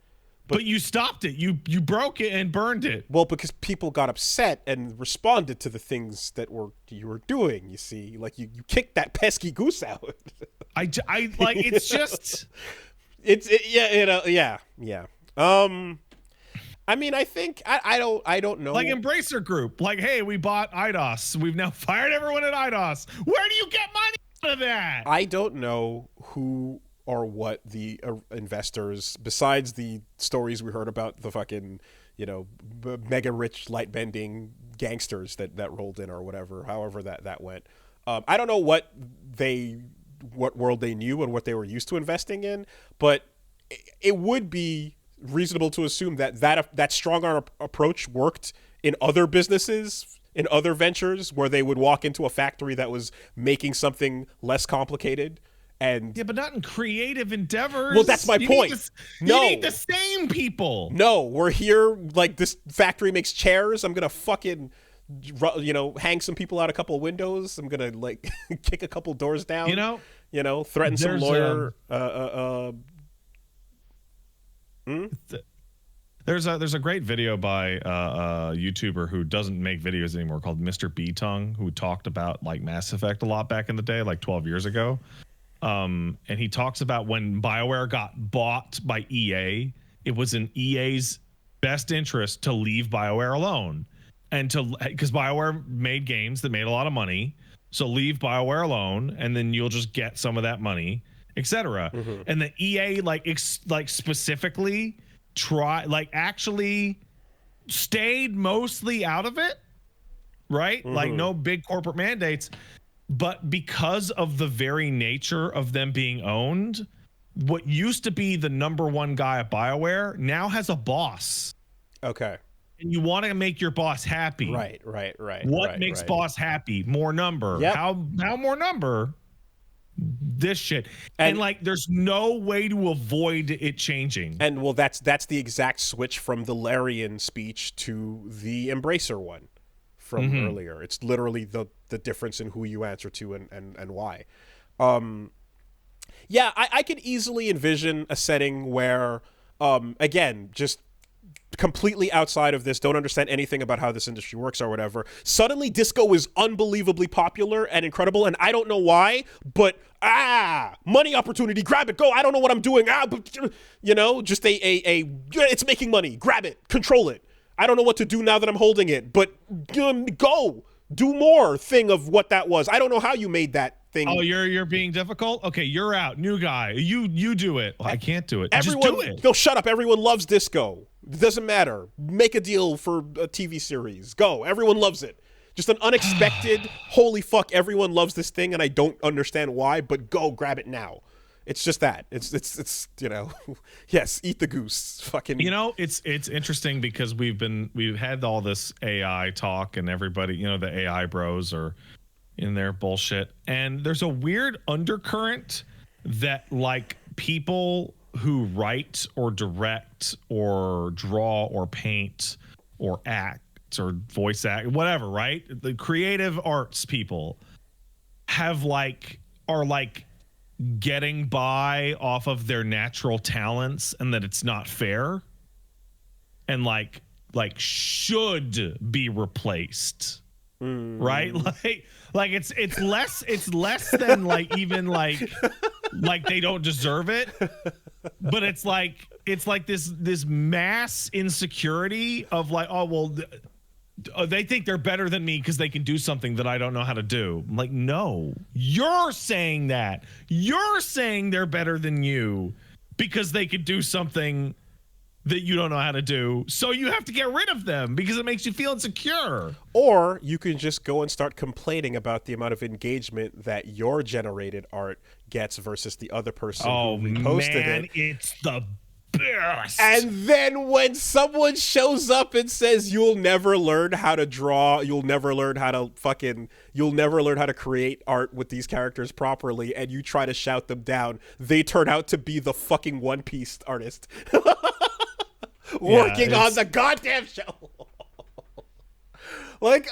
But you stopped it. You broke it and burned it.
Well, because people got upset and responded to the things that you were doing. You see, like you kicked that pesky goose out.
I like, it's just
yeah. I mean, I think I don't know.
Like Embracer Group. Like, hey, we bought IDOS. We've now fired everyone at IDOS. Where do you get money out of that?
I don't know who or what the investors, besides the stories we heard about the fucking, mega rich light bending gangsters that rolled in or whatever, however that went. I don't know what world they knew and what they were used to investing in, but it would be reasonable to assume that strong arm approach worked in other businesses, in other ventures, where they would walk into a factory that was making something less complicated. And
yeah, but not in creative endeavors.
Well, that's my point.
You need the same people.
No, we're here, like, this factory makes chairs. I'm gonna fucking, hang some people out a couple of windows. I'm gonna like kick a couple doors down. Threaten some lawyer.
There's a great video by a YouTuber who doesn't make videos anymore called Mr. B Tongue, who talked about like Mass Effect a lot back in the day, like 12 years ago. And he talks about when BioWare got bought by EA, it was in EA's best interest to leave BioWare alone, and because BioWare made games that made a lot of money, so leave BioWare alone, and then you'll just get some of that money, etc. And the EA specifically actually stayed mostly out of it, right? Like no big corporate mandates. But because of the very nature of them being owned, what used to be the number one guy at BioWare now has a boss.
Okay.
And you want to make your boss happy.
Right.
What makes boss happy? More number.
Yep.
How more number? This shit. And like there's no way to avoid it changing.
And well, that's the exact switch from the Larian speech to the Embracer one from earlier. It's literally the difference in who you answer to and why. Yeah, I could easily envision a setting where, again, just completely outside of this, don't understand anything about how this industry works or whatever. Suddenly disco is unbelievably popular and incredible, and I don't know why, but money opportunity, grab it, go, I don't know what I'm doing, but, you know, just it's making money, grab it, control it. I don't know what to do now that I'm holding it, but go, do more thing of what that was. I don't know how you made that thing.
Oh, you're being difficult? Okay, you're out. New guy. You do it. Well, I can't do it.
Everyone,
just do it.
No, shut up. Everyone loves disco. It doesn't matter. Make a deal for a TV series. Go. Everyone loves it. Just an unexpected, holy fuck, everyone loves this thing and I don't understand why, but go grab it now. It's just that. It's you know, yes, eat the goose. Fucking.
You know, it's interesting because we've had all this AI talk and everybody, you know, the AI bros are in their bullshit. And there's a weird undercurrent that like people who write or direct or draw or paint or act or voice act, whatever, right? The creative arts people are getting by off of their natural talents and that it's not fair and like should be replaced. Right? Like it's less than like even like they don't deserve it. But it's like this mass insecurity of like, oh well, they think they're better than me because they can do something that I don't know how to do. I'm like, no, you're saying that. You're saying they're better than you because they could do something that you don't know how to do. So you have to get rid of them because it makes you feel insecure.
Or you can just go and start complaining about the amount of engagement that your generated art gets versus the other person who reposted
man,
it.
It's the best.
And then when someone shows up and says you'll never learn how to draw, you'll never learn how to create art with these characters properly, and you try to shout them down, they turn out to be the fucking One Piece artist working on the goddamn show. Like,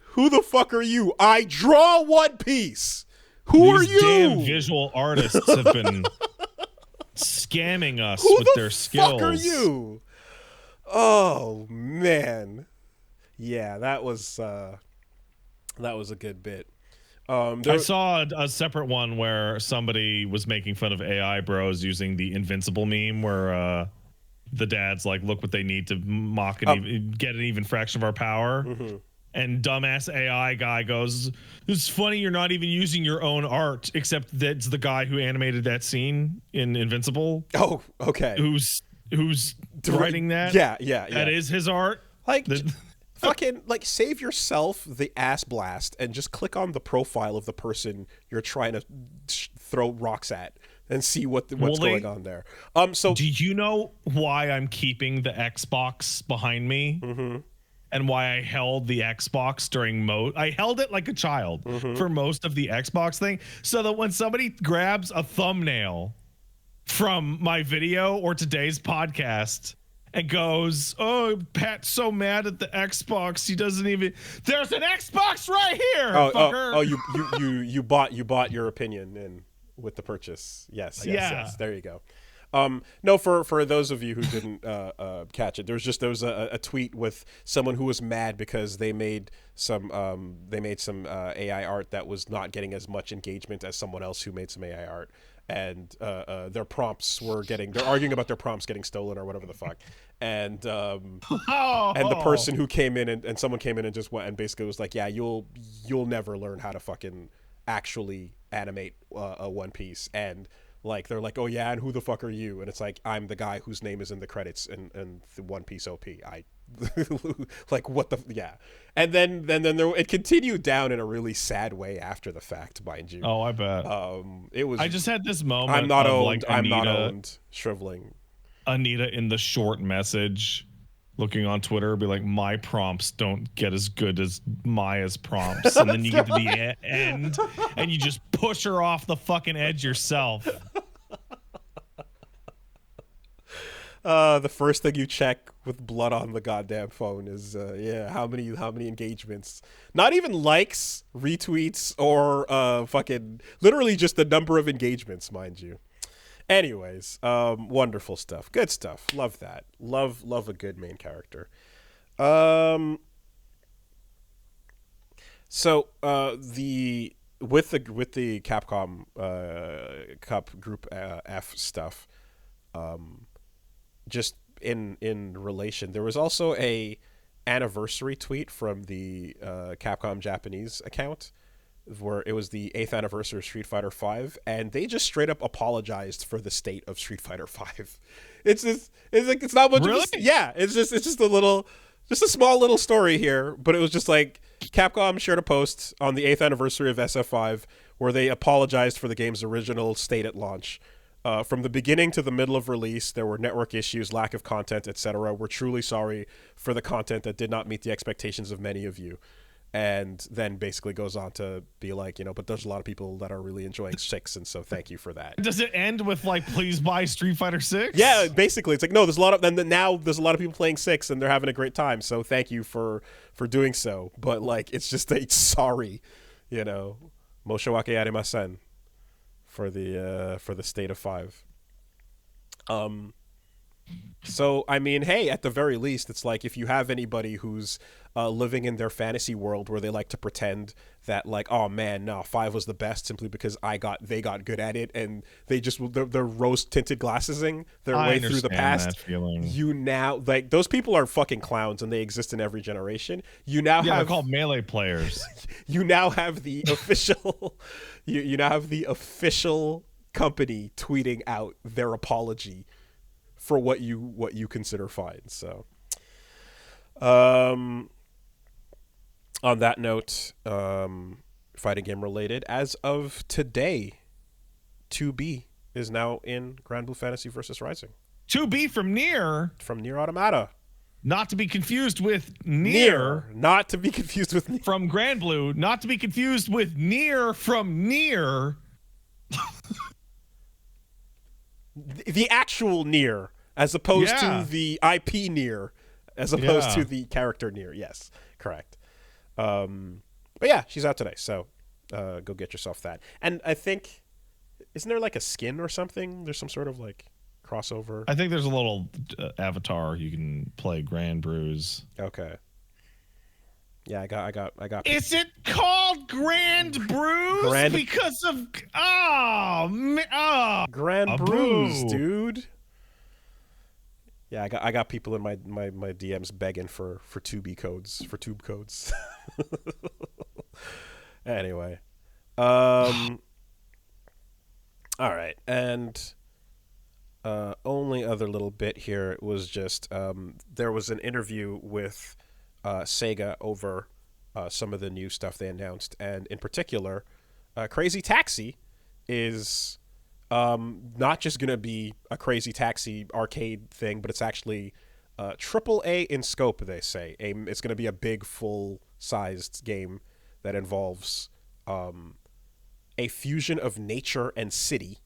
who the fuck are you? I draw One Piece. Who are you?
Damn visual artists have been scamming us with their skills.
Who the fuck are you? Oh man, yeah, that was a good bit.
I saw a separate one where somebody was making fun of AI bros using the Invincible meme where the dad's like, look what they need to mock and get an even fraction of our power. Mm-hmm. And dumbass AI guy goes, it's funny you're not even using your own art, except that's the guy who animated that scene in Invincible.
Oh, okay.
Who's writing that?
Yeah.
That is his art.
Like, fucking, like, save yourself the ass blast and just click on the profile of the person you're trying to throw rocks at and see what's going on there. So
do you know why I'm keeping the Xbox behind me? Mm-hmm. And why I held the Xbox during I held it like a child for most of the Xbox thing, so that when somebody grabs a thumbnail from my video or today's podcast and goes, "Oh, Pat's so mad at the Xbox, he doesn't even." There's an Xbox right here.
You bought your opinion in with the purchase. Yes. There you go. No, for those of you who didn't catch it, there was a tweet with someone who was mad because they made some AI art that was not getting as much engagement as someone else who made some AI art, and their prompts were getting they're arguing about their prompts getting stolen or whatever the fuck, and and the person who came in and someone came in and just went and basically was like, yeah, you'll never learn how to fucking actually animate a One Piece. And like they're like, oh yeah, and who the fuck are you? And it's like, I'm the guy whose name is in the credits in the One Piece OP. I like, what the, yeah. And then there, it continued down in a really sad way after the fact, mind you.
Oh, I bet.
It was.
I just had this moment.
I'm not
of
owned.
Like
I'm not owned. Shriveling.
Anita in the short message, looking on Twitter, be like, my prompts don't get as good as Maya's prompts, and then you get to the end, and you just push her off the fucking edge yourself.
The first thing you check with blood on the goddamn phone is how many engagements, not even likes, retweets, or fucking literally just the number of engagements, mind you. Anyways, wonderful stuff, good stuff, love that, love a good main character. So the with the Capcom Cup Group F stuff, just in relation, there was also a anniversary tweet from the Capcom Japanese account where it was the 8th anniversary of Street Fighter V, and they just straight up apologized for the state of Street Fighter V. It's like, it's not much.
Really?
Yeah, it's just a small little story here, but it was just like Capcom shared a post on the 8th anniversary of SF5 where they apologized for the game's original state at launch. From the beginning to the middle of release, there were network issues, lack of content, etc. We're truly sorry for the content that did not meet the expectations of many of you. And then basically goes on to be like, but there's a lot of people that are really enjoying 6, and so thank you for that.
Does it end with like, please buy Street Fighter 6?
Yeah, basically, it's like, no, there's a lot of, and now there's a lot of people playing 6, and they're having a great time, so thank you for doing so. But like, it's just a sorry, moshawake arimasen for the state of 5. So I mean, hey, at the very least, it's like if you have anybody who's living in their fantasy world where they like to pretend that like, oh man, no, 5 was the best simply because they got good at it, and they're rose tinted glassesing their way through the past. You now, like, those people are fucking clowns, and they exist in every generation. You now have,
they're called melee players.
You now have the official, you now have the official company tweeting out their apology for what you consider fine. So, on that note, fighting game related, as of today, 2B is now in Grand Blue Fantasy Versus Rising.
2B from Nier
Automata.
Not to be confused with Nier.
Not to be confused with Nier.
From Grand Blue. Not to be confused with Nier from Nier.
The actual Nier, as opposed to the IP Nier, as opposed to the character Nier. Yes, correct. But yeah, she's out today, so go get yourself that. And I think, isn't there like a skin or something? There's some sort of like crossover.
I think there's a little avatar you can play Grand Brews.
Okay. Yeah, I got.
Is it called Grand Brews because of
Grand Brews, dude? Yeah, I got people in my DMs begging for tube codes, for tube codes. Anyway, all right, and only other little bit here was just there was an interview with Sega over some of the new stuff they announced, and in particular, Crazy Taxi is not just going to be a Crazy Taxi arcade thing, but it's actually AAA in scope, they say. It's going to be a big, full-sized game that involves a fusion of nature and city,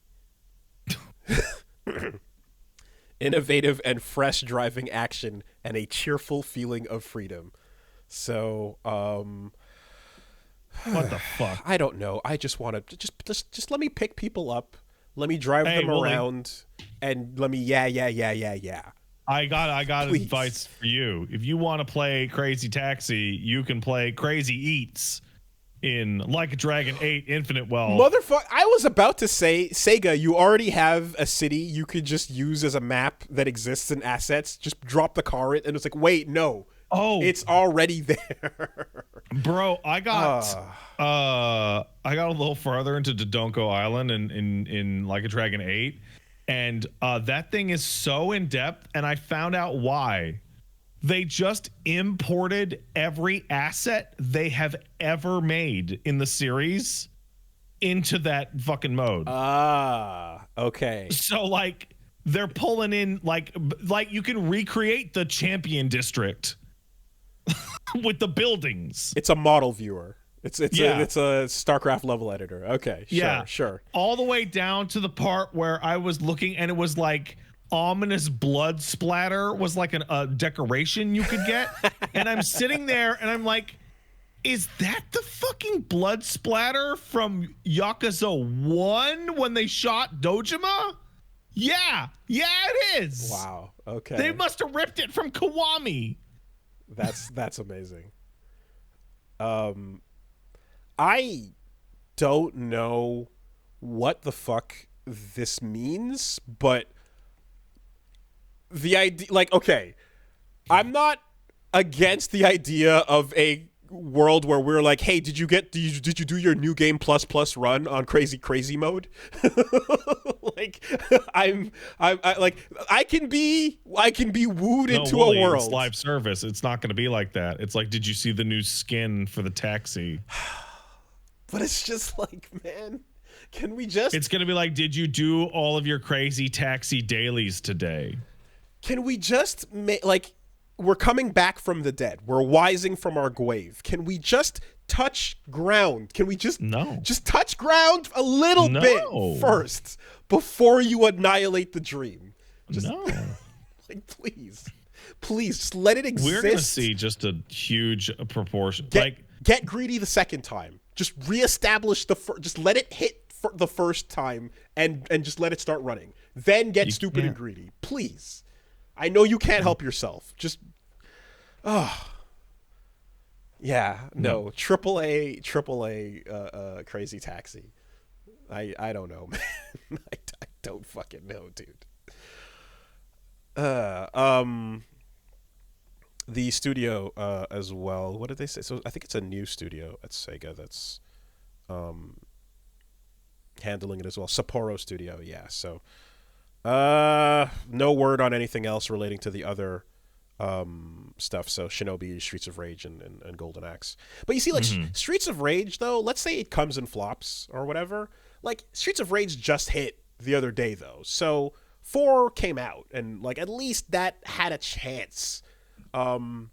innovative and fresh driving action, and a cheerful feeling of freedom. So,
what the fuck?
I don't know. I just want to just let me pick people up Let me drive
Hey,
them
Willie,
around and let me yeah.
I got
Please.
advice for you. If you want to play Crazy Taxi, you can play Crazy Eats in Like a Dragon 8 Infinite Wealth.
Motherfucker, I was about to say, Sega, you already have a city you could just use as a map that exists in assets. Just drop the car in, and it's like, wait, no.
Oh,
It's already there.
bro,
Ah.
I got a little farther into Dodonko Island in Like a Dragon 8, and that thing is so in depth, and I found out why. They just imported every asset they have ever made in the series into that fucking mode.
Okay.
So like they're pulling in like you can recreate the champion district with the buildings.
It's a model viewer.
Yeah.
It's a StarCraft level editor. Okay,
Yeah.
sure.
All the way down to the part where I was looking and it was like ominous blood splatter was like a decoration you could get. And I'm sitting there and I'm like, is that the fucking blood splatter from Yakuza 1 when they shot Dojima? Yeah, it is.
Wow. Okay.
They must have ripped it from Kiwami.
That's amazing. I don't know what the fuck this means, but the idea, like, okay, I'm not against the idea of a world where we're like, hey, did you do your new game plus run on crazy mode? Like, I like I can be wooed into
Wooly,
a world.
it's live service. It's not going to be like that. It's like, did you see the new skin for the taxi?
But it's just like, man, can we just?
It's going to be like, did you do all of your crazy taxi dailies today?
Can we just make, like, we're coming back from the dead. We're wising from our grave. Can we just touch ground? Can we just touch ground a little bit first before you annihilate the dream? Just, like, please, just let it exist.
We're going to see just a huge proportion.
Get greedy the second time. Just reestablish just let it hit for the first time and just let it start running. Then get stupid and greedy, please. I know you can't help yourself. Just, triple A, Crazy Taxi. I don't know, man. I don't fucking know, dude. The studio as well. What did they say? So I think it's a new studio at Sega that's handling it as well. Sapporo Studio, yeah. So no word on anything else relating to the other stuff. So Shinobi, Streets of Rage, and Golden Axe. But you see, like, Streets of Rage, though, let's say it comes and flops or whatever. Like, Streets of Rage just hit the other day, though. So 4 came out, and, like, at least that had a chance. Bomb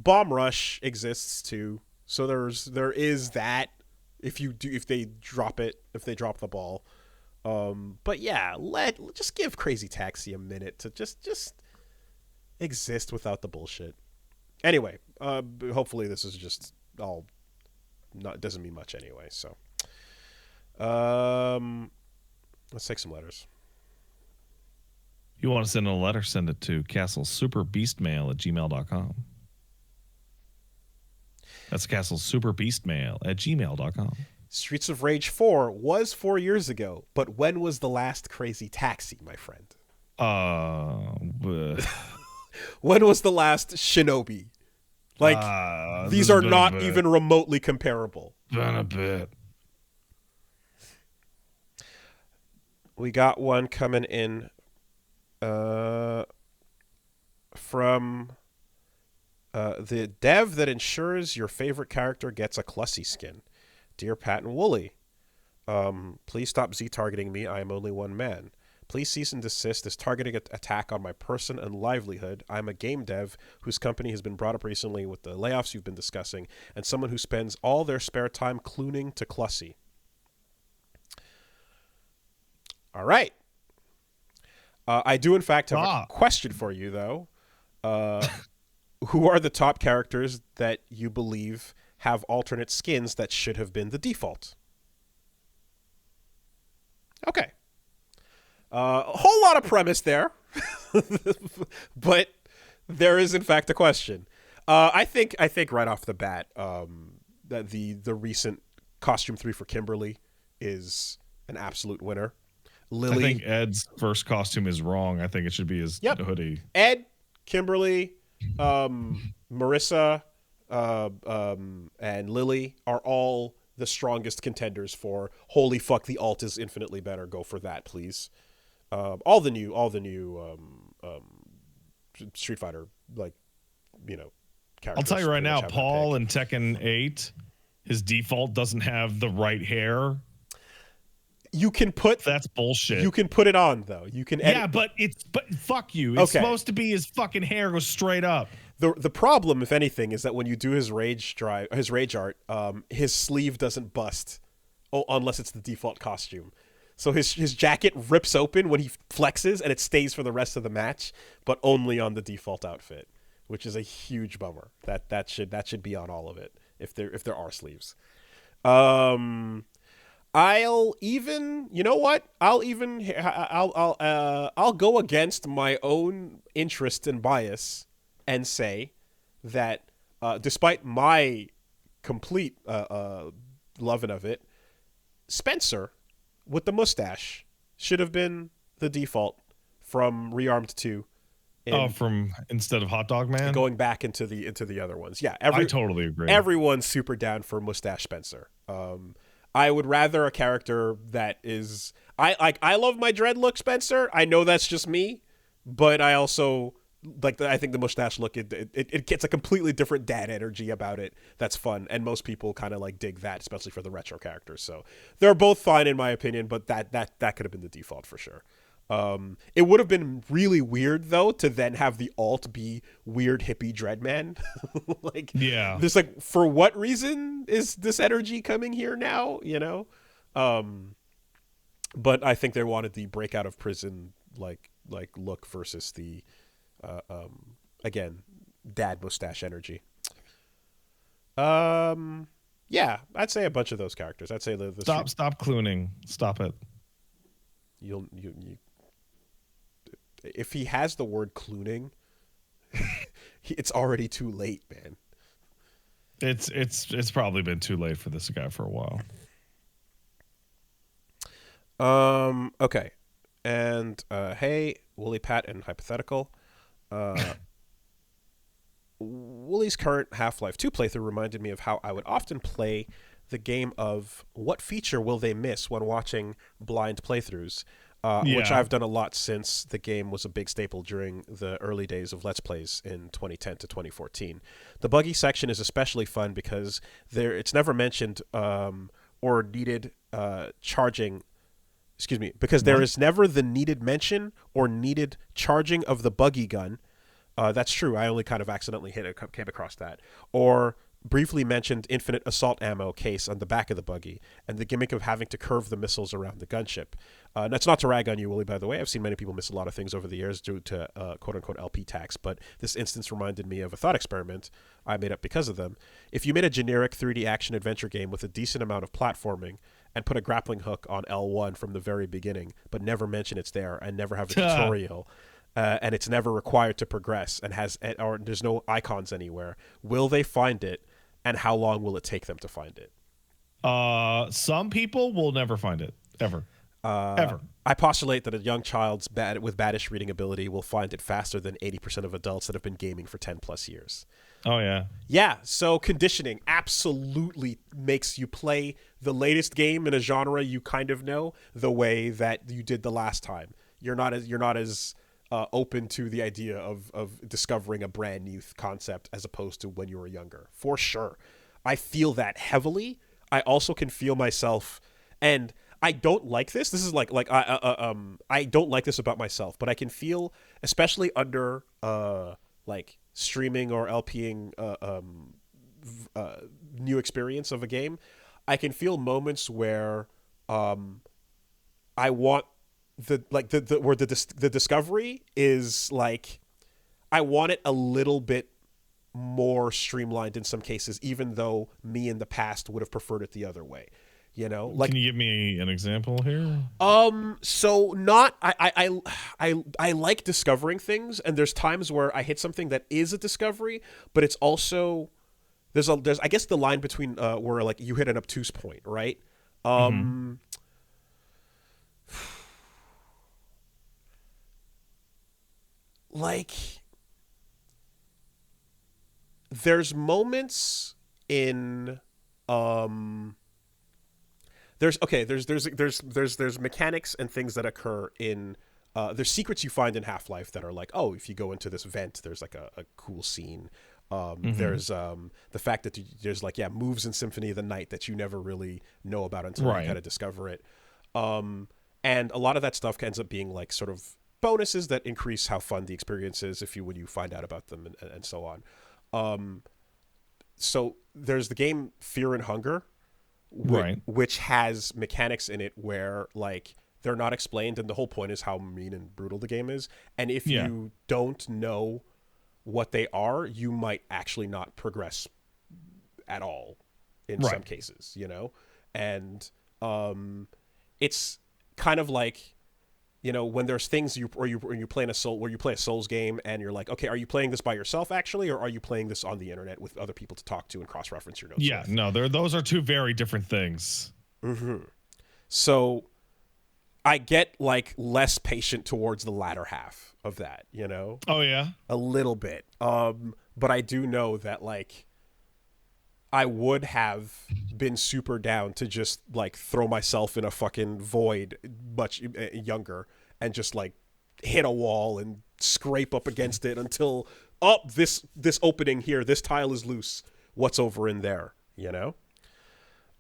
Rush exists too, so there is that. If they drop the ball, but yeah, just give Crazy Taxi a minute to just exist without the bullshit. Anyway, hopefully this is just all doesn't mean much anyway. So, let's take some letters.
You want to send a letter, send it to castlesuperbeastmail@gmail.com. That's castlesuperbeastmail@gmail.com.
Streets of Rage 4 was 4 years ago, but when was the last Crazy Taxi, my friend? When was the last Shinobi? Like, these are not even remotely comparable.
Been a bit.
We got one coming in from the dev that ensures your favorite character gets a Clussy skin. Dear Pat and Wooly, please stop Z-targeting me. I am only one man. Please cease and desist this targeting attack on my person and livelihood. I'm a game dev whose company has been brought up recently with the layoffs you've been discussing, and someone who spends all their spare time clooning to Clussy. All right. I do, in fact, have a question for you, though. Who are the top characters that you believe have alternate skins that should have been the default? Okay. A whole lot of premise there, but there is in fact a question. I think right off the bat, that the recent costume 3 for Kimberly is an absolute winner.
I think
Lily,
Ed's first costume is wrong. I think it should be his
yep.
hoodie.
Ed, Kimberly, Marissa, and Lily are all the strongest contenders for holy fuck. The alt is infinitely better. Go for that, please. All the new Street Fighter, like,
I'll
characters
tell you right
pretty much
now,
have that
Paul
pick.
in Tekken 8, his default doesn't have the right hair.
You can put
That's bullshit.
You can put it on though. You can edit.
Yeah, but fuck you. It's
Okay.
supposed to be his fucking hair goes straight up.
The problem, if anything, is that when you do his rage art, his sleeve doesn't bust, unless it's the default costume. So his jacket rips open when he flexes, and it stays for the rest of the match, but only on the default outfit, which is a huge bummer. That should be on all of it if there are sleeves. I'll even, you know what? I'll go against my own interest and bias and say that, despite my complete loving of it, Spencer with the mustache should have been the default from Rearmed 2.
From instead of Hot Dog Man?
Going back into the other ones. Yeah,
I totally agree.
Everyone's super down for Mustache Spencer. I would rather a character that is I love my dread look, Spencer. I know that's just me, but I also I think the mustache look, it gets a completely different dad energy about it. That's fun, and most people kind of like dig that, especially for the retro characters. So they're both fine in my opinion, but that could have been the default for sure. It would have been really weird though to then have the alt be weird hippie Dreadman.
Yeah,
this for what reason is this energy coming here now? But I think they wanted the break out of prison look versus the again dad mustache energy. Yeah, I'd say a bunch of those characters. I'd say the
stop clooning. Stop it.
You if he has the word clooning, it's already too late, man.
It's probably been too late for this guy for a while.
Okay. And hey, Wooly Pat and Hypothetical. Wooly's current Half-Life 2 playthrough reminded me of how I would often play the game of what feature will they miss when watching blind playthroughs. Which I've done a lot since the game was a big staple during the early days of Let's Plays in 2010 to 2014. The buggy section is especially fun because it's never mentioned or needed charging. Excuse me, because there is never the needed mention or needed charging of the buggy gun. That's true. I only kind of accidentally came across that. Or briefly mentioned infinite assault ammo case on the back of the buggy, and the gimmick of having to curve the missiles around the gunship. That's not to rag on you, Willie, by the way. I've seen many people miss a lot of things over the years due to quote-unquote LP tax, but this instance reminded me of a thought experiment I made up because of them. If you made a generic 3D action-adventure game with a decent amount of platforming and put a grappling hook on L1 from the very beginning, but never mention it's there and never have a tutorial, and it's never required to progress and or there's no icons anywhere, will they find it? And how long will it take them to find it?
Some people will never find it, ever. Ever.
I postulate that a young child with baddish reading ability will find it faster than 80% of adults that have been gaming for 10 plus years.
Oh, yeah.
Yeah, so conditioning absolutely makes you play the latest game in a genre you kind of know the way that you did the last time. You're not as open to the idea of discovering a brand new concept as opposed to when you were younger. For sure. I feel that heavily. I also can feel myself, and I don't like this. This is I don't like this about myself, but I can feel, especially under streaming or LPing new experience of a game, I can feel moments where I want the discovery is like, I want it a little bit more streamlined in some cases, even though me in the past would have preferred it the other way. You know,
Can
like
you give me an example here?
so not I like discovering things, and there's times where I hit something that is a discovery, but it's also there's I guess the line between where like you hit an obtuse point, right?
Mm-hmm.
Um like there's moments in um there's mechanics and things that occur in there's secrets you find in Half-Life that are like, oh, if you go into this vent, there's like a cool scene.
Mm-hmm.
There's the fact that there's like moves in Symphony of the Night that you never really know about until you
Right.
kind of discover it. And a lot of that stuff ends up being like sort of bonuses that increase how fun the experience is if you when you find out about them and so on. Um, so there's the game Fear and Hunger,
Right.
which has mechanics in it where like they're not explained, and the whole point is how mean and brutal the game is. And if
Yeah.
you don't know what they are, you might actually not progress at all in some
Right.
cases, you know? And it's kind of like, you know, when there's things you play in a soul where you play a Souls game and you're like, okay, are you playing this by yourself actually, or are you playing this on the internet with other people to talk to and cross reference your notes
Yeah.
with?
No, those are two very different things.
Mm-hmm. So I get like less patient towards the latter half of that, you know,
Oh yeah.
a little bit. But I do know that like I would have been super down to just like throw myself in a fucking void much younger and just like hit a wall and scrape up against it until this opening here, this tile is loose. What's over in there, you know?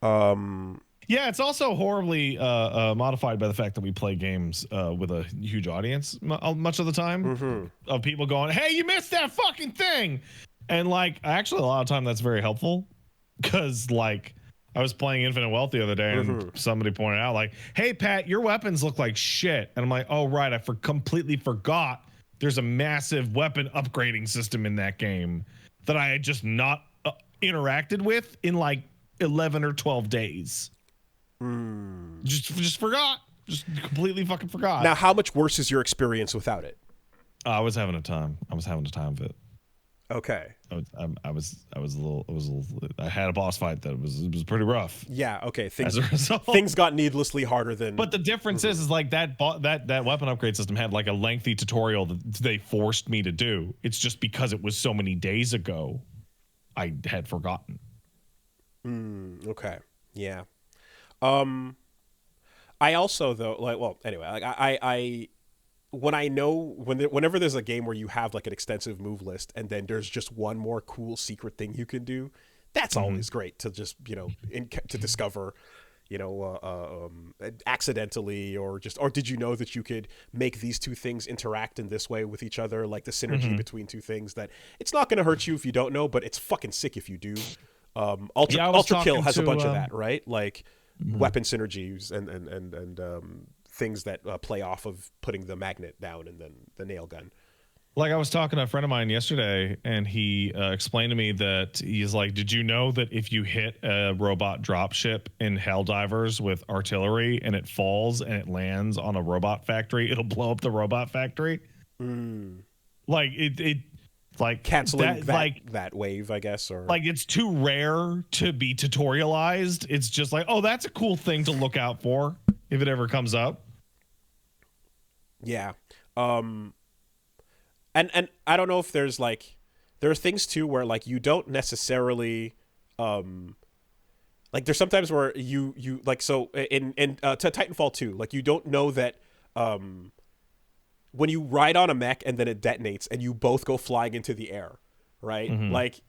Um
Yeah, it's also horribly modified by the fact that we play games with a huge audience much of the time,
mm-hmm.
of people going, "Hey, you missed that fucking thing," and like actually a lot of time that's very helpful because like I was playing Infinite Wealth the other day and
Mm-hmm.
somebody pointed out like, "Hey, Pat, your weapons look like shit," and I'm like, "Oh right, I completely forgot there's a massive weapon upgrading system in that game that I had just not interacted with in like 11 or 12 days." Just forgot. Just completely fucking forgot.
Now, how much worse is your experience without it?
I was having a time. I was having a time of it.
Okay.
I was a little. I had a boss fight that was pretty rough.
Yeah. Okay.
As a result,
Things got needlessly harder than.
But the difference is like that weapon upgrade system had like a lengthy tutorial that they forced me to do. It's just because it was so many days ago, I had forgotten.
Okay. Yeah. I also though like well anyway like I when I know whenever there's a game where you have like an extensive move list and then there's just one more cool secret thing you can do, that's always great to just you know to discover, you know, accidentally or did you know that you could make these two things interact in this way with each other, like the synergy between two things that it's not going to hurt you if you don't know, but it's fucking sick if you do. Ultra Kill has a bunch of that, right? Like weapon synergies and things that play off of putting the magnet down and then the nail gun.
Like I was talking to a friend of mine yesterday, and he explained to me that he's like, "Did you know that if you hit a robot dropship in Helldivers with artillery and it falls and it lands on a robot factory, it'll blow up the robot factory?" Like it like
Canceling
like
that wave, I guess, or
like it's too rare to be tutorialized. It's just like, oh, that's a cool thing to look out for if it ever comes up.
yeah. And I don't know if there's like there are things too where like you don't necessarily like there's sometimes where you like so in to Titanfall 2 like you don't know that when you ride on a mech and then it detonates and you both go flying into the air, right? Like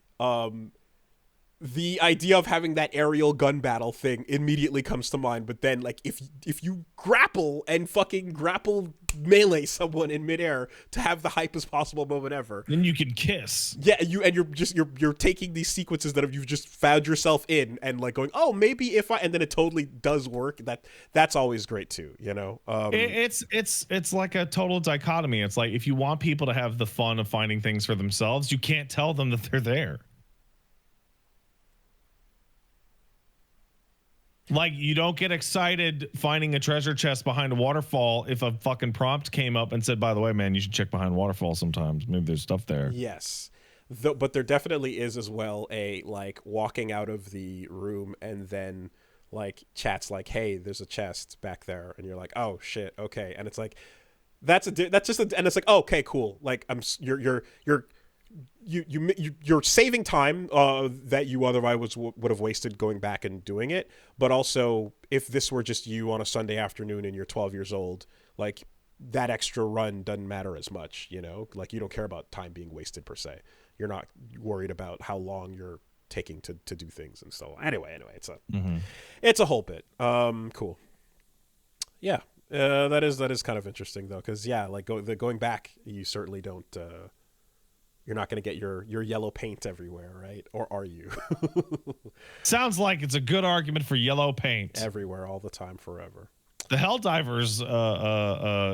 the idea of having that aerial gun battle thing immediately comes to mind, but then like if you grapple and fucking grapple melee someone in midair to have the hypest possible moment ever,
Then you can kiss.
yeah, you're taking these sequences that you've just found yourself in and like going, oh, maybe if I, and then it totally does work. That's always great too, you know.
It's like a total dichotomy. It's like if you want people to have the fun of finding things for themselves, you can't tell them that they're there. Like, you don't get excited finding a treasure chest behind a waterfall if a fucking prompt came up and said, by the way, man, you should check behind waterfall sometimes. Maybe there's stuff there.
Yes. But there definitely is as well a, like, walking out of the room and then, like, chat's like, hey, there's a chest back there. And you're like, oh, shit, okay. And it's like, that's just and it's like, oh, okay, cool. Like, you're saving time that you otherwise would have wasted going back and doing it. But also, if this were just you on a Sunday afternoon and you're 12 years old, like, that extra run doesn't matter as much, you know? Like, you don't care about time being wasted per se. You're not worried about how long you're taking to do things and so on. Anyway, it's a whole bit. Cool. Yeah. That is kind of interesting though, because yeah, like going back, you certainly don't. You're not going to get your yellow paint everywhere, right? Or are you?
Sounds like it's a good argument for yellow paint
Everywhere, all the time, forever.
The Helldivers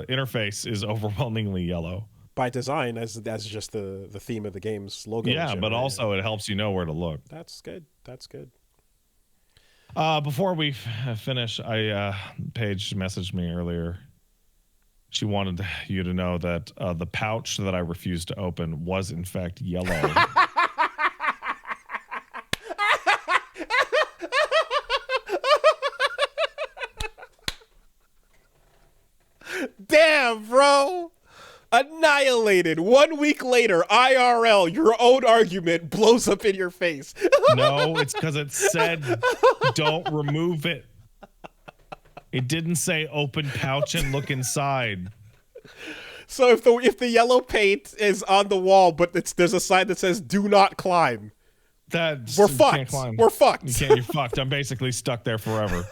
interface is overwhelmingly yellow
By design, as just the theme of the game's logo.
Yeah, but
right?
also it helps you know where to look.
That's good. That's good.
Before we finish, Paige messaged me earlier. She wanted you to know that the pouch that I refused to open was in fact yellow.
Damn, bro. Annihilated. 1 week later, IRL, your own argument blows up in your face.
No, it's because it said don't remove it. It didn't say open pouch and look inside.
So if the yellow paint is on the wall, but there's a sign that says do not climb,
We're
fucked. We're fucked.
You're fucked. I'm basically stuck there forever.